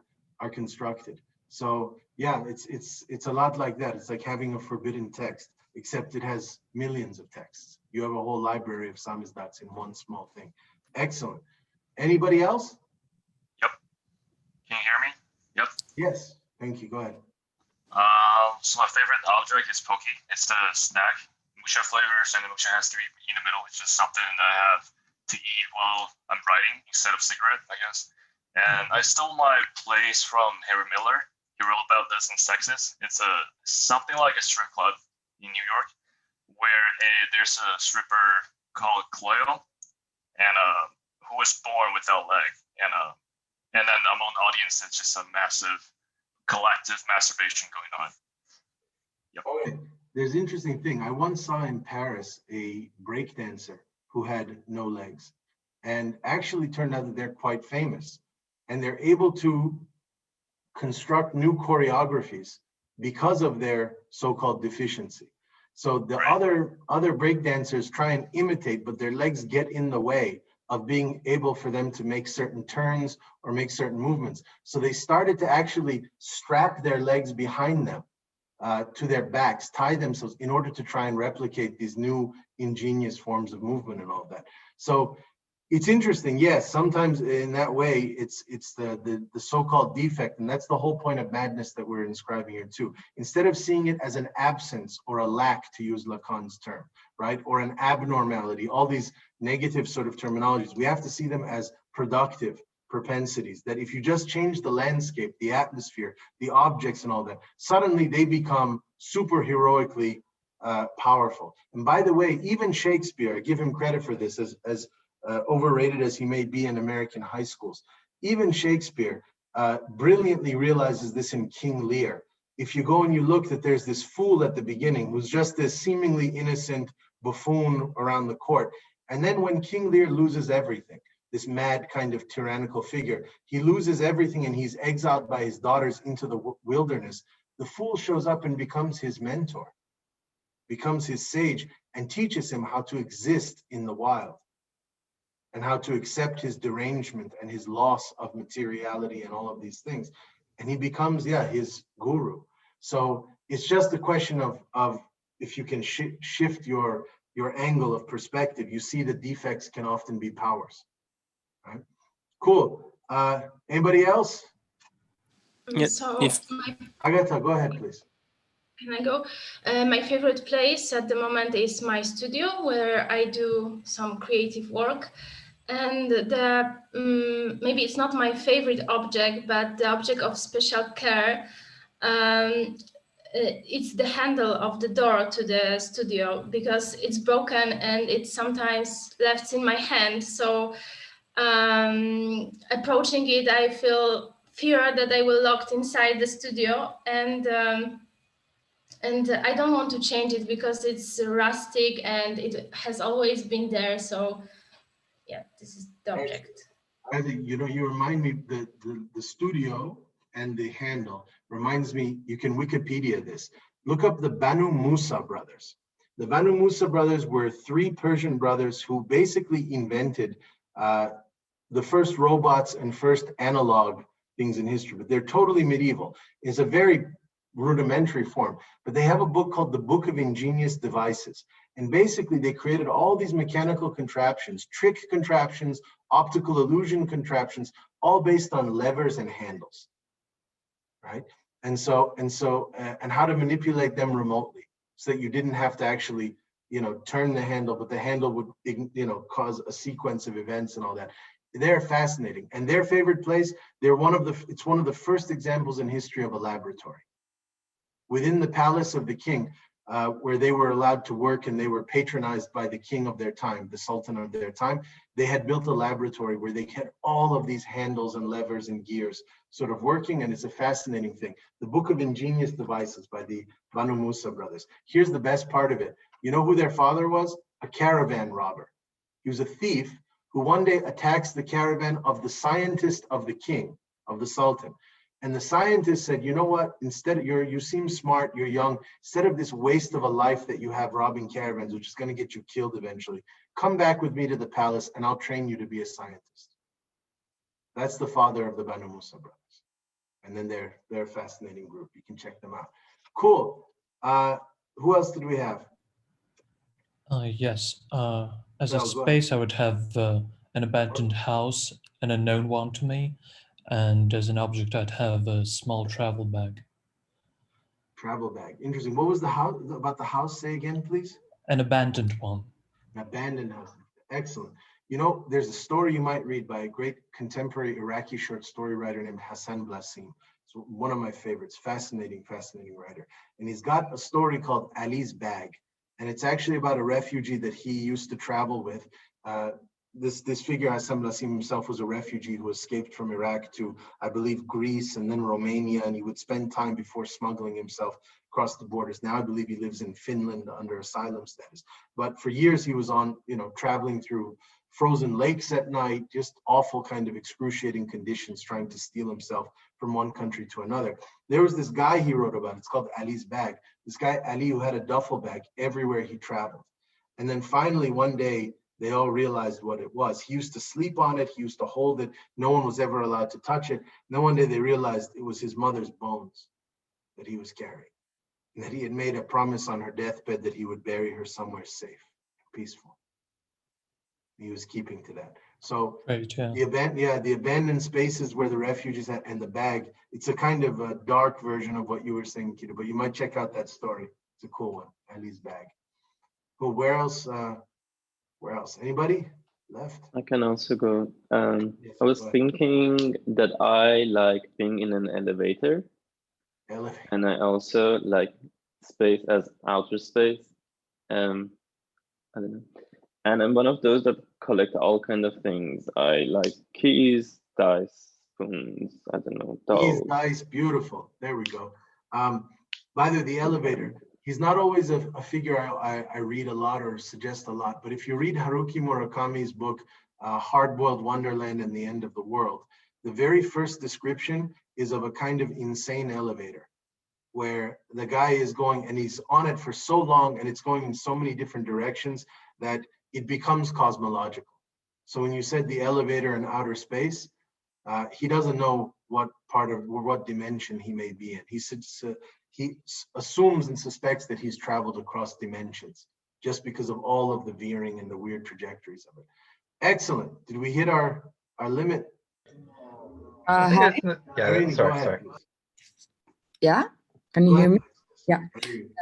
constructed. So yeah, it's a lot like that. It's like having a forbidden text, except it has millions of texts. You have a whole library of samizdats in one small thing. Excellent. Anybody else? Yep. Can you hear me? Yep. Yes. Thank you. Go ahead. So my favorite object is Poke. It's a snack. Mucha flavors, and the mucha has to be in the middle. It's just something that I have to eat while I'm writing instead of cigarette, I guess. And I stole my place from Harry Miller. He wrote about this in Sexist. It's something like a strip club in New York, where there's a stripper called Cleo, and who was born without leg, and then among the audience, it's just a massive collective masturbation going on. Yep. Okay. There's an interesting thing. I once saw in Paris a breakdancer who had no legs, and actually turned out that they're quite famous, and they're able to construct new choreographies because of their so-called deficiency. So the other breakdancers try and imitate, but their legs get in the way of being able for them to make certain turns or make certain movements. So they started to actually strap their legs behind them to their backs, tie themselves in order to try and replicate these new ingenious forms of movement and all of that. So it's interesting, yes, sometimes in that way, it's the so-called defect, and that's the whole point of madness that we're inscribing here too. Instead of seeing it as an absence or a lack, to use Lacan's term, right, or an abnormality, all these negative sort of terminologies, we have to see them as productive propensities, that if you just change the landscape, the atmosphere, the objects and all that, suddenly they become super heroically powerful. And by the way, even Shakespeare, I give him credit for this, as overrated as he may be in American high schools, even Shakespeare brilliantly realizes this in King Lear. If you go and you look, that there's this fool at the beginning who's just this seemingly innocent buffoon around the court. And then when King Lear loses everything, this mad kind of tyrannical figure, he loses everything and he's exiled by his daughters into the wilderness. The fool shows up and becomes his mentor, becomes his sage, and teaches him how to exist in the wild, and how to accept his derangement and his loss of materiality and all of these things. And he becomes, his guru. So it's just a question of if you can shift your angle of perspective, you see the defects can often be powers. Right? Cool. Anybody else? Agatha, go ahead, please. Can I go? My favorite place at the moment is my studio, where I do some creative work. And maybe it's not my favorite object, but the object of special care, it's the handle of the door to the studio, because it's broken and it's sometimes left in my hand. So approaching it, I feel fear that I will locked inside the studio, and I don't want to change it because it's rustic and it has always been there. So yeah, this is the object. I think, you remind me, the studio and the handle reminds me, you can Wikipedia this. Look up the Banu Musa brothers. The Banu Musa brothers were 3 Persian brothers who basically invented the first robots and first analog things in history, but they're totally medieval. It's a very rudimentary form, but they have a book called the Book of Ingenious Devices. And basically they created all these mechanical contraptions, trick contraptions, optical illusion contraptions, all based on levers and handles, right? And how to manipulate them remotely so that you didn't have to actually, turn the handle, but the handle would, cause a sequence of events and all that. They're fascinating. And their favorite place, it's one of the first examples in history of a laboratory. Within the palace of the king, where they were allowed to work and they were patronized by the king of their time, the sultan of their time. They had built a laboratory where they had all of these handles and levers and gears sort of working, and it's a fascinating thing. The Book of Ingenious Devices by the Banu Musa brothers. Here's the best part of it. You know who their father was? A caravan robber. He was a thief who one day attacks the caravan of the scientist of the king, of the sultan. And the scientist said, you know what, instead of, you seem smart, you're young, instead of this waste of a life that you have robbing caravans, which is going to get you killed eventually, come back with me to the palace and I'll train you to be a scientist. That's the father of the Banu Musa brothers. And then they're a fascinating group. You can check them out. Cool. Who else did we have? Yes. As a Go space, I would have an abandoned house, an unknown one to me. And as an object, I'd have a small travel bag. Travel bag. Interesting. What was the house about the house? Say again, please. An abandoned one. An abandoned house. Excellent. You know, there's a story you might read by a great contemporary Iraqi short story writer named Hassan Blasim. It's one of my favorites. Fascinating, fascinating writer. And he's got a story called Ali's Bag. And it's actually about a refugee that he used to travel with. This figure, Hassan Blasim himself, was a refugee who escaped from Iraq to, I believe, Greece and then Romania, and he would spend time before smuggling himself across the borders. Now I believe he lives in Finland under asylum status. But for years he was on, traveling through frozen lakes at night, just awful kind of excruciating conditions, trying to steal himself from one country to another. There was this guy he wrote about, it's called Ali's Bag. This guy, Ali, who had a duffel bag everywhere he traveled. And then finally one day, they all realized what it was. He used to sleep on it. He used to hold it. No one was ever allowed to touch it. And then one day they realized it was his mother's bones that he was carrying, and that he had made a promise on her deathbed that he would bury her somewhere safe and peaceful. He was keeping to that. So right, yeah. The abandoned spaces where the refugees are and the bag, it's a kind of a dark version of what you were saying, Kito, but you might check out that story. It's a cool one, Ali's Bag. Cool. Where else? Where else? Anybody left? I can also go. I was thinking that I like being in an elevator. And I also like space as outer space. I don't know. And I'm one of those that collect all kind of things. I like keys, dice, spoons, I don't know, dolls. Keys, dice, beautiful. There we go. By the way, the elevator. He's not always a figure I read a lot or suggest a lot, but if you read Haruki Murakami's book, Hard-Boiled Wonderland and the End of the World, the very first description is of a kind of insane elevator where the guy is going and he's on it for so long and it's going in so many different directions that it becomes cosmological. So when you said the elevator in outer space, he doesn't know what part of or what dimension he may be in. He assumes and suspects that he's traveled across dimensions just because of all of the veering and the weird trajectories of it. Excellent. Did we hit our limit? Sorry. Yeah, can you hear me? Yeah.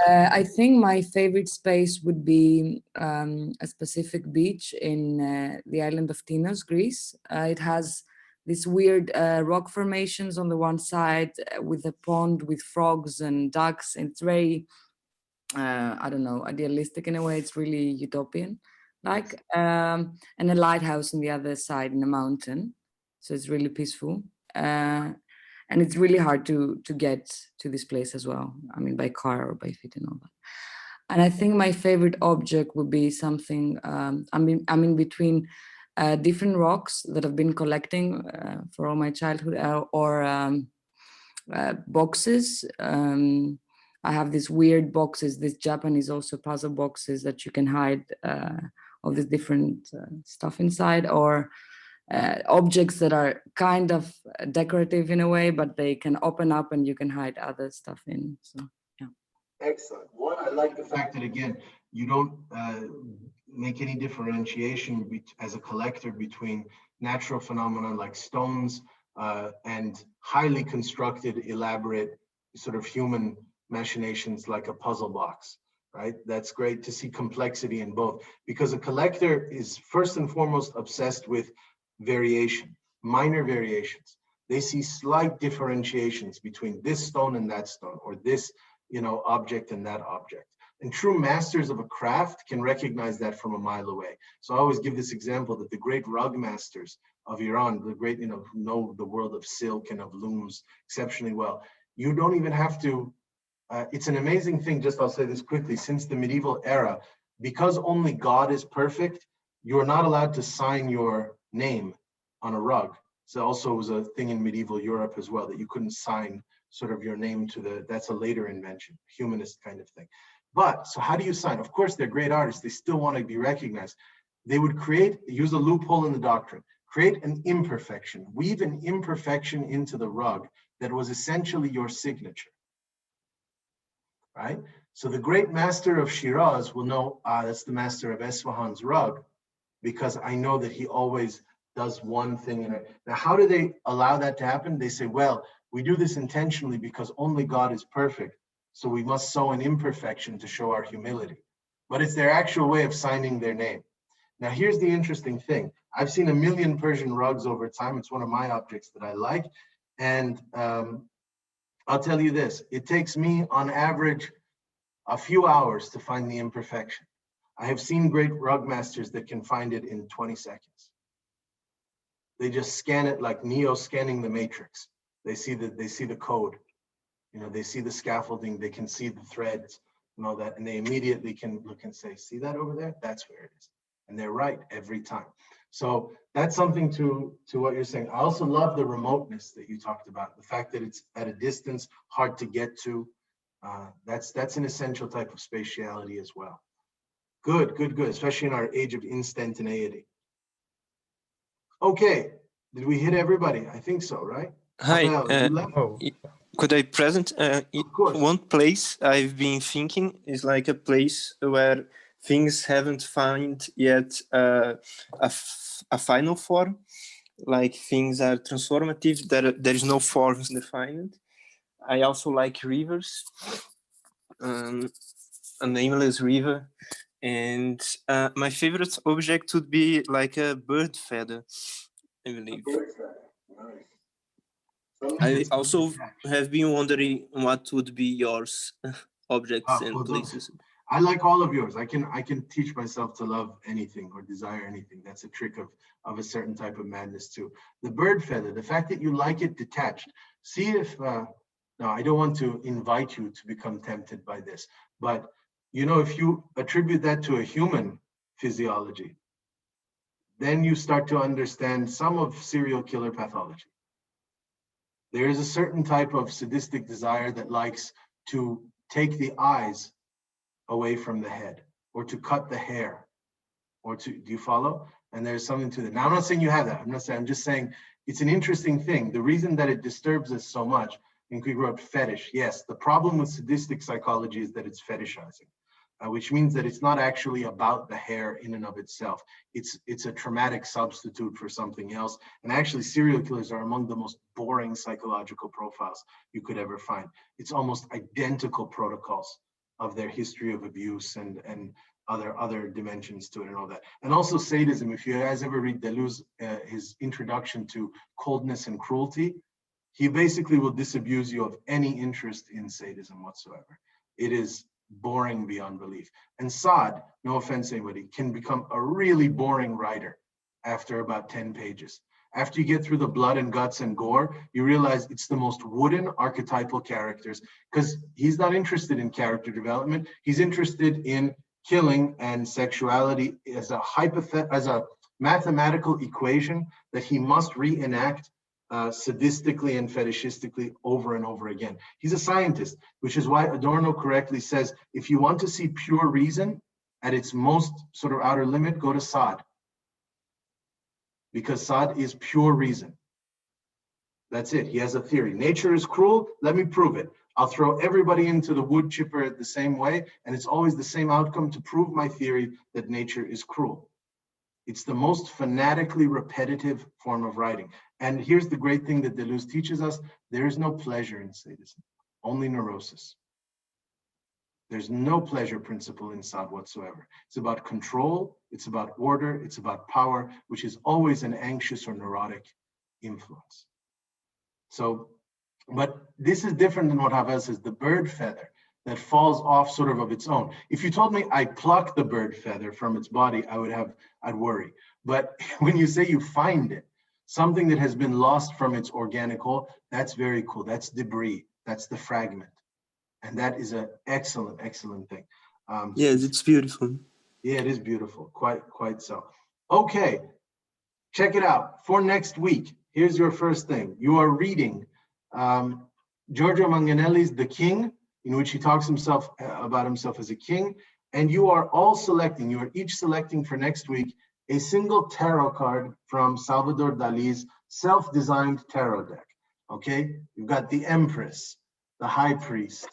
I think my favorite space would be a specific beach in the island of Tinos, Greece. It has these weird rock formations on the one side with a pond with frogs and ducks. And it's very, I don't know, idealistic in a way. It's really utopian like, and a lighthouse on the other side in a mountain. So it's really peaceful. And it's really hard to get to this place as well. I mean, by car or by feet and all that. And I think my favorite object would be something, I'm in between different rocks that I've been collecting for all my childhood, or boxes. I have these weird boxes, these Japanese also puzzle boxes that you can hide all this different stuff inside, or objects that are kind of decorative in a way, but they can open up and you can hide other stuff in. So yeah. Excellent. One, I like the fact that again, you don't make any differentiation as a collector between natural phenomena like stones and highly constructed, elaborate sort of human machinations like a puzzle box, right? That's great to see complexity in both, because a collector is first and foremost obsessed with variation, minor variations. They see slight differentiations between this stone and that stone, or this, object and that object. And true masters of a craft can recognize that from a mile away. So I always give this example that the great rug masters of Iran, the great, who know the world of silk and of looms exceptionally well, you don't even have to, it's an amazing thing, just I'll say this quickly, since the medieval era, because only God is perfect, you're not allowed to sign your name on a rug. So also was a thing in medieval Europe as well, that you couldn't sign sort of your name to that's a later invention, humanist kind of thing. But, so how do you sign? Of course, they're great artists. They still want to be recognized. They would use a loophole in the doctrine, create an imperfection, weave an imperfection into the rug that was essentially your signature, right? So the great master of Shiraz will know, that's the master of Esfahan's rug, because I know that he always does one thing in it. Now, how do they allow that to happen? They say, well, we do this intentionally because only God is perfect. So we must sow an imperfection to show our humility. But it's their actual way of signing their name. Now, here's the interesting thing. I've seen a million Persian rugs over time. It's one of my objects that I like. And I'll tell you this, it takes me on average a few hours to find the imperfection. I have seen great rug masters that can find it in 20 seconds. They just scan it like Neo scanning the matrix. They see the code. They see the scaffolding, they can see the threads and all that, and they immediately can look and say, see that over there? That's where it is. And they're right every time. So that's something to what you're saying. I also love the remoteness that you talked about, the fact that it's at a distance, hard to get to. That's an essential type of spatiality as well. Good, especially in our age of instantaneity. Okay, did we hit everybody? I think so, right? Hi, Raphael, could I present one place I've been thinking is like a place where things haven't found yet a final form, like things are transformative, there is no forms defined. I also like rivers, a nameless river, and my favorite object would be like a bird feather, I believe. I also have been wondering what would be yours objects and places. I like all of yours. I can teach myself to love anything or desire anything. That's a trick of a certain type of madness too. The bird feather, the fact that you like it detached. See if, no, I don't want to invite you to become tempted by this, but if you attribute that to a human physiology, then you start to understand some of serial killer pathology. There is a certain type of sadistic desire that likes to take the eyes away from the head, or to cut the hair, or do you follow? And there's something to that. Now, I'm not saying you have that. I'm just saying it's an interesting thing. The reason that it disturbs us so much, and we wrote fetish. Yes, the problem with sadistic psychology is that it's fetishizing, which means that it's not actually about the hair in and of itself. It's a traumatic substitute for something else. And actually, serial killers are among the most boring psychological profiles you could ever find. It's almost identical protocols of their history of abuse and other dimensions to it and all that. And also sadism, if you guys ever read Deleuze, his introduction to coldness and cruelty, he basically will disabuse you of any interest in sadism whatsoever. It is boring beyond belief. And Saad, no offense to anybody, can become a really boring writer after about 10 pages. After you get through the blood and guts and gore, you realize it's the most wooden archetypal characters, because he's not interested in character development. He's interested in killing and sexuality as a mathematical equation that he must reenact sadistically and fetishistically over and over again. He's a scientist, which is why Adorno correctly says, if you want to see pure reason at its most sort of outer limit, go to Saad. Because Saad is pure reason. That's it. He has a theory. Nature is cruel. Let me prove it. I'll throw everybody into the wood chipper the same way, and it's always the same outcome to prove my theory that nature is cruel. It's the most fanatically repetitive form of writing. And here's the great thing that Deleuze teaches us. There is no pleasure in sadism, only neurosis. There's no pleasure principle in Saad whatsoever. It's about control, it's about order, it's about power, which is always an anxious or neurotic influence. So, but this is different than what Havel says. The bird feather, that falls off sort of its own. If you told me I pluck the bird feather from its body, I'd worry. But when you say you find it, something that has been lost from its organic whole, that's very cool. That's debris. That's the fragment. And that is an excellent, excellent thing. Yes, it's beautiful. Yeah, it is beautiful. Quite so. Okay, check it out. For next week, here's your first thing. You are reading Giorgio Manganelli's The King, in which he talks about himself as a king. And you are each selecting for next week a single tarot card from Salvador Dali's self-designed tarot deck. Okay, you've got the Empress, the High Priest,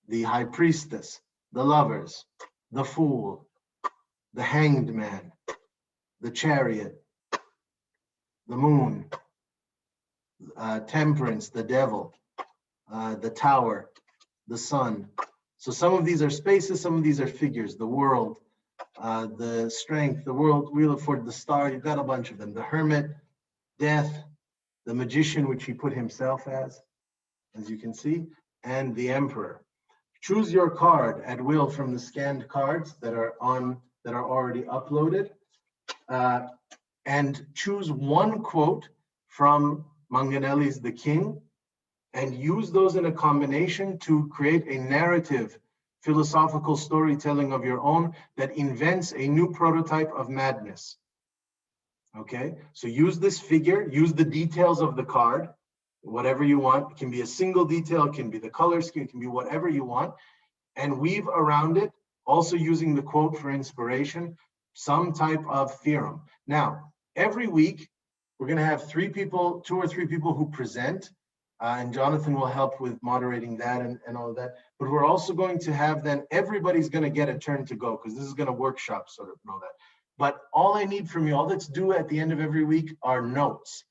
the High Priestess, the Lovers, the Fool, the Hanged Man, the Chariot, the Moon, Temperance, the Devil, the Tower, the Sun. So some of these are spaces, some of these are figures, the World, the Strength, the World, Wheel of Fortune, the Star, you've got a bunch of them. The Hermit, Death, the Magician, which he put himself as you can see, and the Emperor. Choose your card at will from the scanned cards that are already uploaded, and choose one quote from Manganelli's The King, and use those in a combination to create a narrative, philosophical storytelling of your own that invents a new prototype of madness. Okay, so use this figure, use the details of the card, whatever you want. It can be a single detail, it can be the color scheme, it can be whatever you want, and weave around it, also using the quote for inspiration, some type of theorem. Now, every week, we're going to have 2 or 3 people who present, and Jonathan will help with moderating that and all of that. But we're also going to have then, everybody's going to get a turn to go, because this is going to workshop sort of and all that. But all I need from you, all that's due at the end of every week are notes.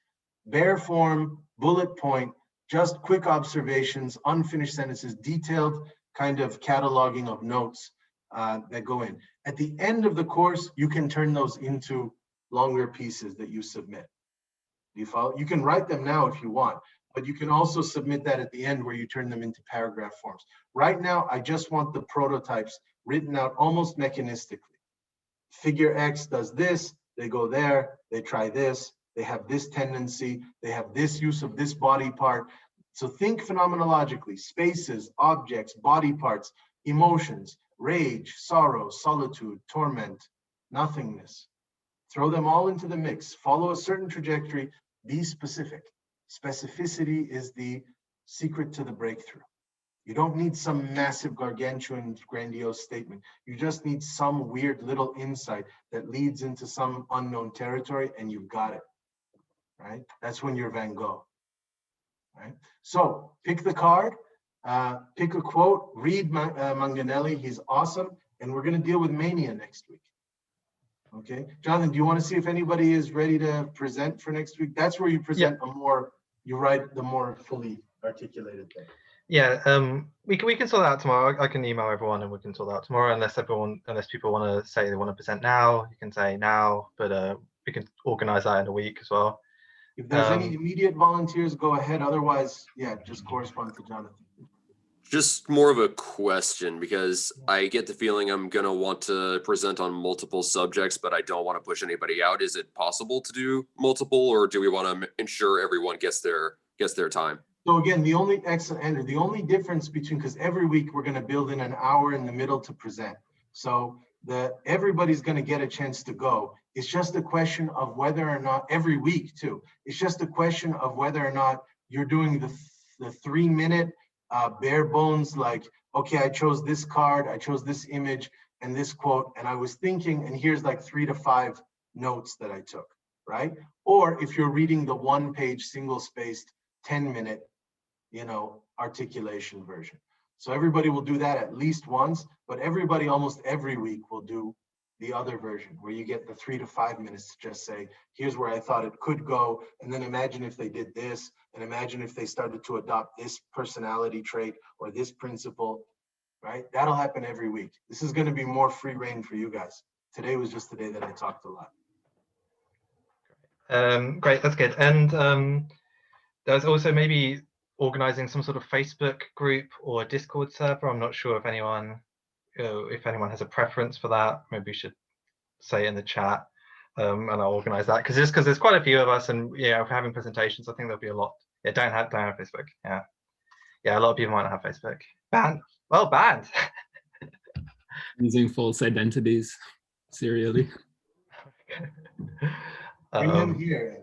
Bare form, bullet point, just quick observations, unfinished sentences, detailed kind of cataloging of notes that go in. At the end of the course, you can turn those into longer pieces that you submit. Do you follow? You can write them now if you want, but you can also submit that at the end where you turn them into paragraph forms. Right now, I just want the prototypes written out almost mechanistically. Figure X does this, they go there, they try this, they have this tendency, they have this use of this body part. So think phenomenologically, spaces, objects, body parts, emotions, rage, sorrow, solitude, torment, nothingness. Throw them all into the mix, follow a certain trajectory, be specific. Specificity is the secret to the breakthrough. You don't need some massive, gargantuan, grandiose statement. You just need some weird little insight that leads into some unknown territory, and you've got it, right? That's when you're Van Gogh, right? So pick the card, pick a quote, read Manganelli, he's awesome, and we're going to deal with mania next week. Okay, Jonathan, do you want to see if anybody is ready to present for next week? That's where you present you write the more fully articulated thing. Yeah, we can sort that out tomorrow. I can email everyone and we can sort that out tomorrow, unless people want to say they want to present now, you can say now, but we can organize that in a week as well. If there's any immediate volunteers, go ahead. Otherwise, yeah, just correspond to Jonathan. Just more of a question, because I get the feeling I'm going to want to present on multiple subjects, but I don't want to push anybody out. Is it possible to do multiple, or do we want to ensure everyone gets their time? So again, the only difference between, because every week we're going to build in an hour in the middle to present. So everybody's going to get a chance to go. It's just a question of whether or not, every week too, it's just a question of whether or not you're doing the 3-minute bare bones, like, okay, I chose this card, I chose this image and this quote, and I was thinking, and here's like 3 to 5 notes that I took, right? Or if you're reading the 1-page single-spaced 10-minute, articulation version. So everybody will do that at least once, but everybody almost every week will do the other version, where you get the 3 to 5 minutes to just say, here's where I thought it could go, and then imagine if they did this, and imagine if they started to adopt this personality trait or this principle, right? That'll happen every week. This is going to be more free reign for you guys. Today was just the day that I talked a lot. Great, that's good. And there's also maybe organizing some sort of Facebook group or a Discord server. I'm not sure if anyone has a preference for that. Maybe we should say it in the chat, and I'll organize that, because there's quite a few of us, and if we're having presentations, I think there'll be a lot. Yeah, don't have Facebook. Yeah, a lot of people might not have Facebook. Banned. Well, banned. Using false identities serially. Bring them here.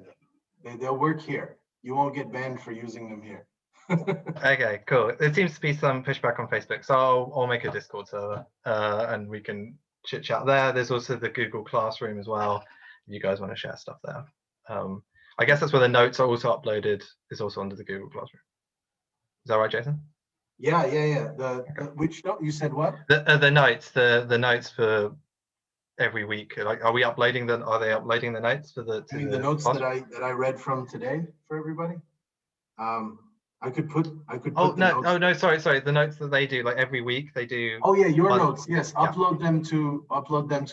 They'll work here. You won't get banned for using them here. Okay, cool. There seems to be some pushback on Facebook, so I'll make a Discord server, and we can chit chat there. There's also the Google Classroom as well, if you guys want to share stuff there. I guess that's where the notes are also uploaded, is also under the Google Classroom. Is that right, Jason? Yeah. Which note? You said what? The notes, the notes for every week. Like, are they uploading the notes for the? I mean, the notes that I read from today for everybody. I could put. Oh no, sorry. The notes that they do, like every week they do. Oh yeah, your notes. Yes, upload them to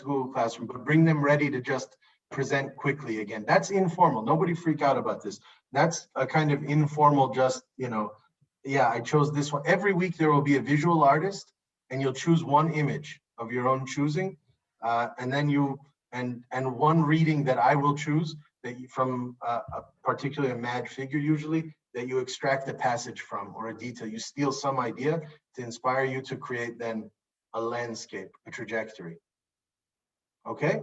Google Classroom, but bring them ready to just present quickly again. That's informal. Nobody freak out about this. That's a kind of informal, just, yeah, I chose this one. Every week there will be a visual artist, and you'll choose one image of your own choosing, and then and one reading that I will choose from a particularly a mad figure usually, that you extract a passage from, or a detail. You steal some idea to inspire you to create then a landscape, a trajectory. Okay?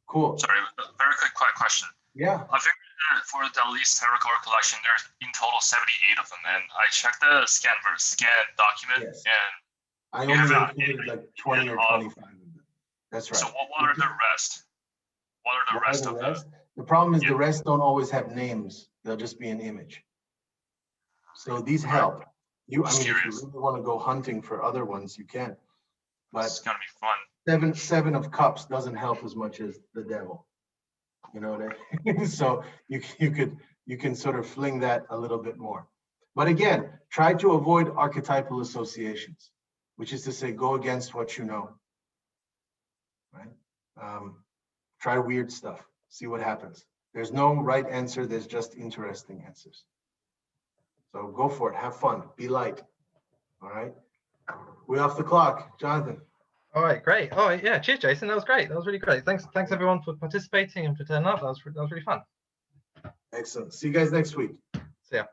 Cool. Sorry, very quick question. Yeah. I figured that for the least tarot card collection, there's in total 78 of them, and I checked the scan document, and I only included like 20 or 25 of them. That's right. So what are the rest? What are the rest of them? The problem is the rest don't always have names. They'll just be an image. So these help. I mean, if you really want to go hunting for other ones, you can. But it's gonna be fun. Seven of Cups doesn't help as much as the Devil. You know what I mean? So you can sort of fling that a little bit more. But again, try to avoid archetypal associations, which is to say, go against what you know. Right? Try weird stuff. See what happens. There's no right answer. There's just interesting answers. So go for it. Have fun. Be light. All right. We're off the clock, Jonathan. All right, great. Oh yeah, cheers, Jason. That was great. That was really great. Thanks everyone for participating and for turning up. That was really fun. Excellent. See you guys next week. See ya.